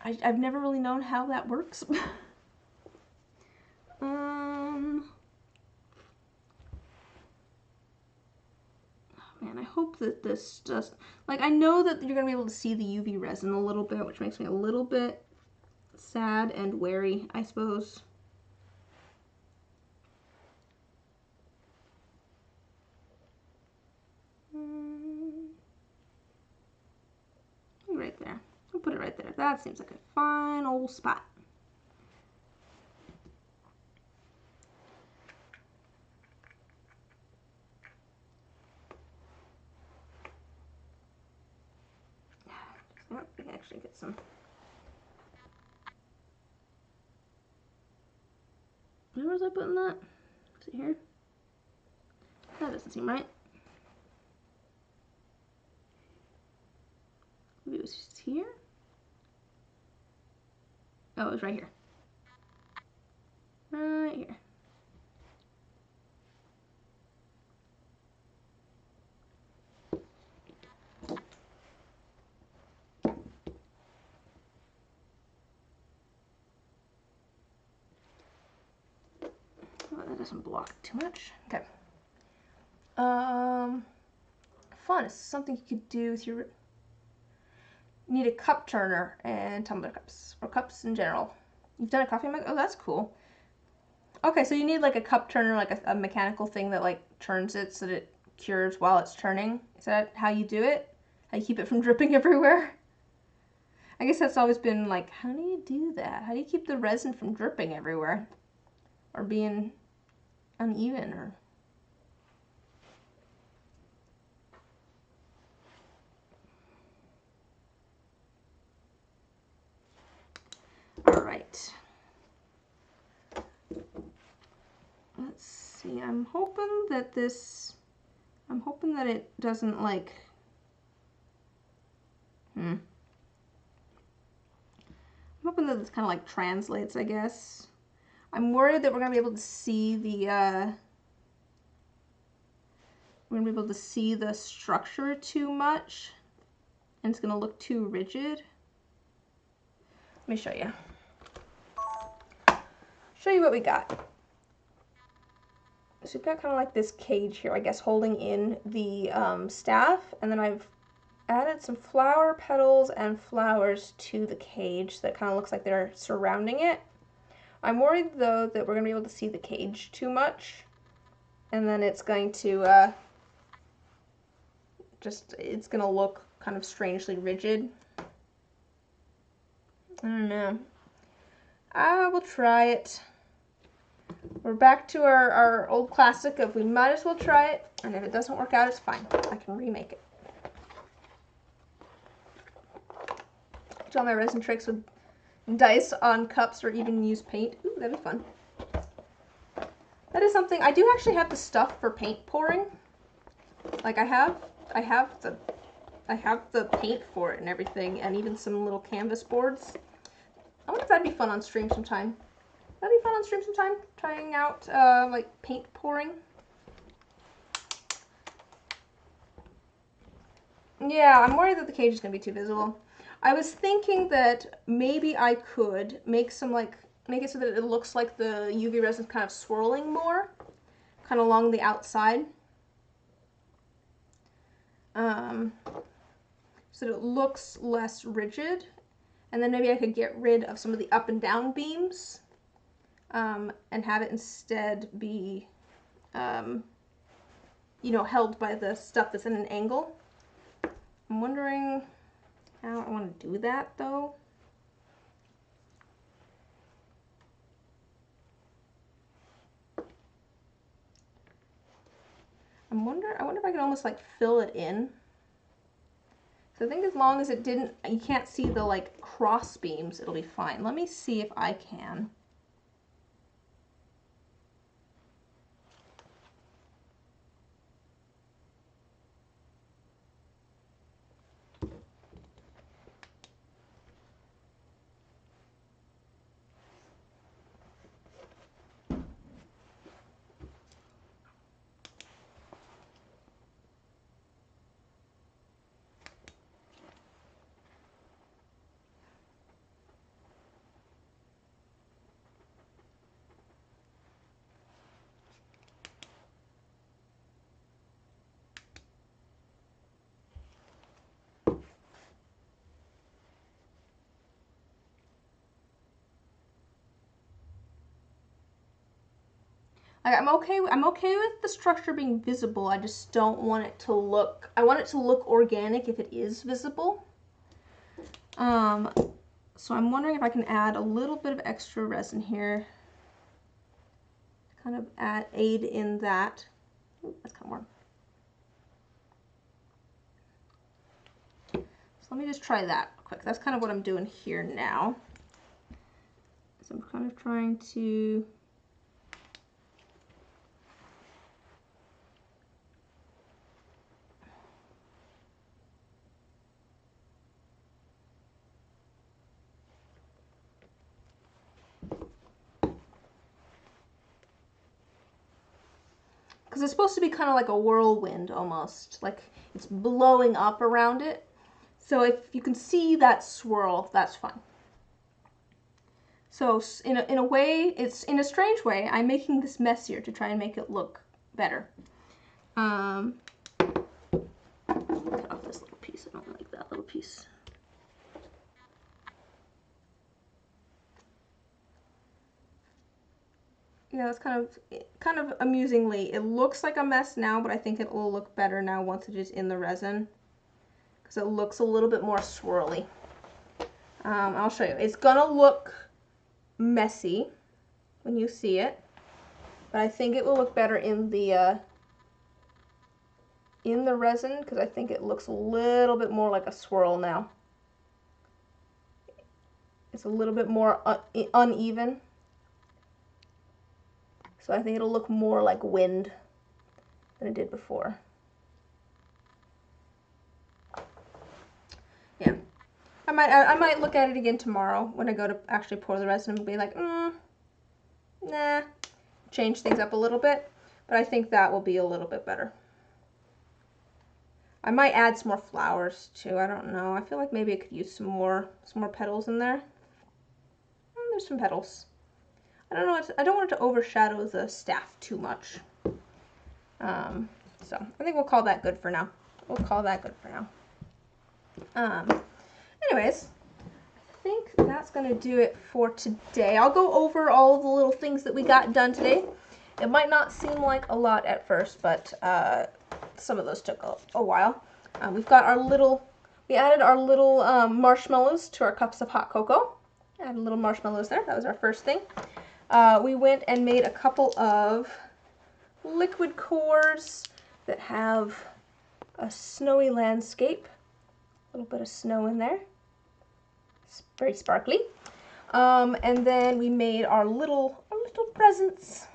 really known how that works. Man, I hope that this just, like, I know that you're gonna be able to see the UV resin a little bit, which makes me a little bit sad and wary, I suppose. Right there. I'll put it right there. That seems like a fine old spot. Oh, we can actually get some. Where was I putting that? Is it here? That doesn't seem right. Maybe it was just here? Oh, it was right here. Right here. Oh, that doesn't block too much. Okay. Fun. It's something you could do with your... You need a cup turner and tumbler cups, or cups in general. You've done a coffee mug? Oh, that's cool. Okay, so you need like a cup turner, like a mechanical thing that like turns it so that it cures while it's turning. Is that how you do it? How you keep it from dripping everywhere? I guess that's always been like, how do you do that? How do you keep the resin from dripping everywhere? Or being uneven or... Alright. Let's see, I'm hoping that it doesn't like... I'm hoping that this kind of like translates, I guess. I'm worried that we're going to be able to see the, we're going to be able to see the structure too much. And it's going to look too rigid. Let me show you. Show you what we got. So we've got kind of like this cage here, I guess, holding in the staff. And then I've added some flower petals and flowers to the cage that kind of looks like they're surrounding it. I'm worried though that we're going to be able to see the cage too much, and then it's going to it's going to look kind of strangely rigid. I don't know. I will try it. We're back to our old classic of we might as well try it, and if it doesn't work out, it's fine. I can remake it. Do all my resin tricks with dice on cups or even use paint. Ooh, that'd be fun. That is something. I do actually have the stuff for paint pouring. Like I have the paint for it and everything, and even some little canvas boards. I wonder if that'd be fun on stream sometime. That'd be fun on stream sometime, trying out like paint pouring. Yeah, I'm worried that the cage is gonna be too visible. I was thinking that maybe I could make some like, make it so that it looks like the UV resin's kind of swirling more, kind of along the outside. So that it looks less rigid. And then maybe I could get rid of some of the up and down beams and have it instead be, you know, held by the stuff that's in an angle. I'm wondering how I want to do that though. I wonder if I could almost like fill it in. So I think as long as it didn't, you can't see the like cross beams, it'll be fine. Let me see if I can. I'm okay with the structure being visible. I just don't want it to look, I want it to look organic if it is visible. So I'm wondering if I can add a little bit of extra resin here. Kind of aid in that. Ooh, that's kind of warm. So let me just try that quick. That's kind of what I'm doing here now. So I'm kind of trying to because it's supposed to be kind of like a whirlwind almost, like it's blowing up around it. So if you can see that swirl, that's fine. So in a way, it's in a strange way, I'm making this messier to try and make it look better. Cut off this little piece. I don't like that little piece. Yeah, it's kind of amusingly. It looks like a mess now, but I think it will look better now once it is in the resin, because it looks a little bit more swirly. I'll show you. It's gonna look messy when you see it, but I think it will look better in the resin, because I think it looks a little bit more like a swirl now. It's a little bit more uneven. So I think it'll look more like wind than it did before. Yeah. I might look at it again tomorrow when I go to actually pour the resin and be like, nah, change things up a little bit, but I think that will be a little bit better. I might add some more flowers too. I don't know. I feel like maybe I could use some more petals in there. There's some petals. I don't know. I don't want it to overshadow the staff too much. So I think we'll call that good for now. We'll call that good for now. Anyways, I think that's gonna do it for today. I'll go over all the little things that we got done today. It might not seem like a lot at first, but some of those took a while. We added our little marshmallows to our cups of hot cocoa. Added little marshmallows there. That was our first thing. We went and made a couple of liquid cores that have a snowy landscape. A little bit of snow in there. It's very sparkly. And then we made our little presents,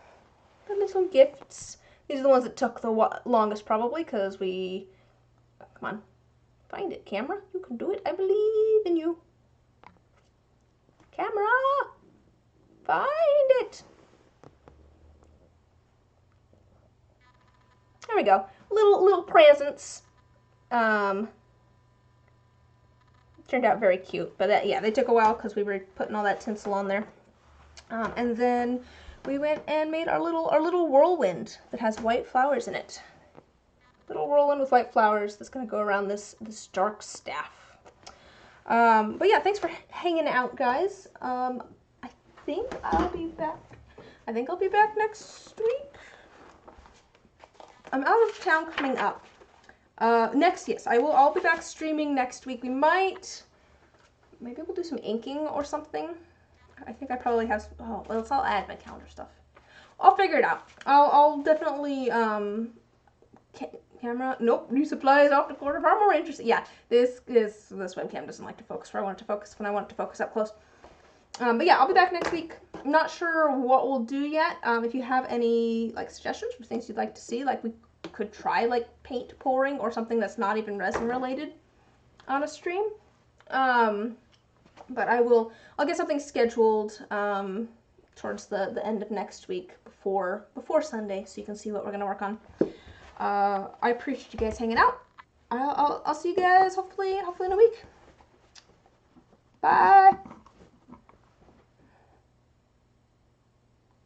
the little gifts. These are the ones that took the longest probably, because we, come on, find it, camera. You can do it. I believe in you. Camera, find it. There we go. Little presents. Turned out very cute, but yeah, they took a while because we were putting all that tinsel on there. And then we went and made our little whirlwind that has white flowers in it. Little whirlwind with white flowers that's gonna go around this dark staff. But yeah, thanks for hanging out, guys. I think I'll be back. I think I'll be back next week. I'm out of town coming up. Yes, I'll be back streaming next week. Maybe we'll do some inking or something. I think I probably have, I'll add my calendar stuff. I'll figure it out. I'll definitely, camera, nope, new supplies off the corner, far more interesting. Yeah, this webcam doesn't like to focus where I want it to focus when I want it to focus up close. But yeah, I'll be back next week. I'm not sure what we'll do yet. If you have any suggestions for things you'd like to see, we could try paint pouring or something that's not even resin related on a stream. But I'll get something scheduled towards the end of next week before Sunday, so you can see what we're gonna work on. I appreciate you guys hanging out. I'll see you guys hopefully in a week. Bye.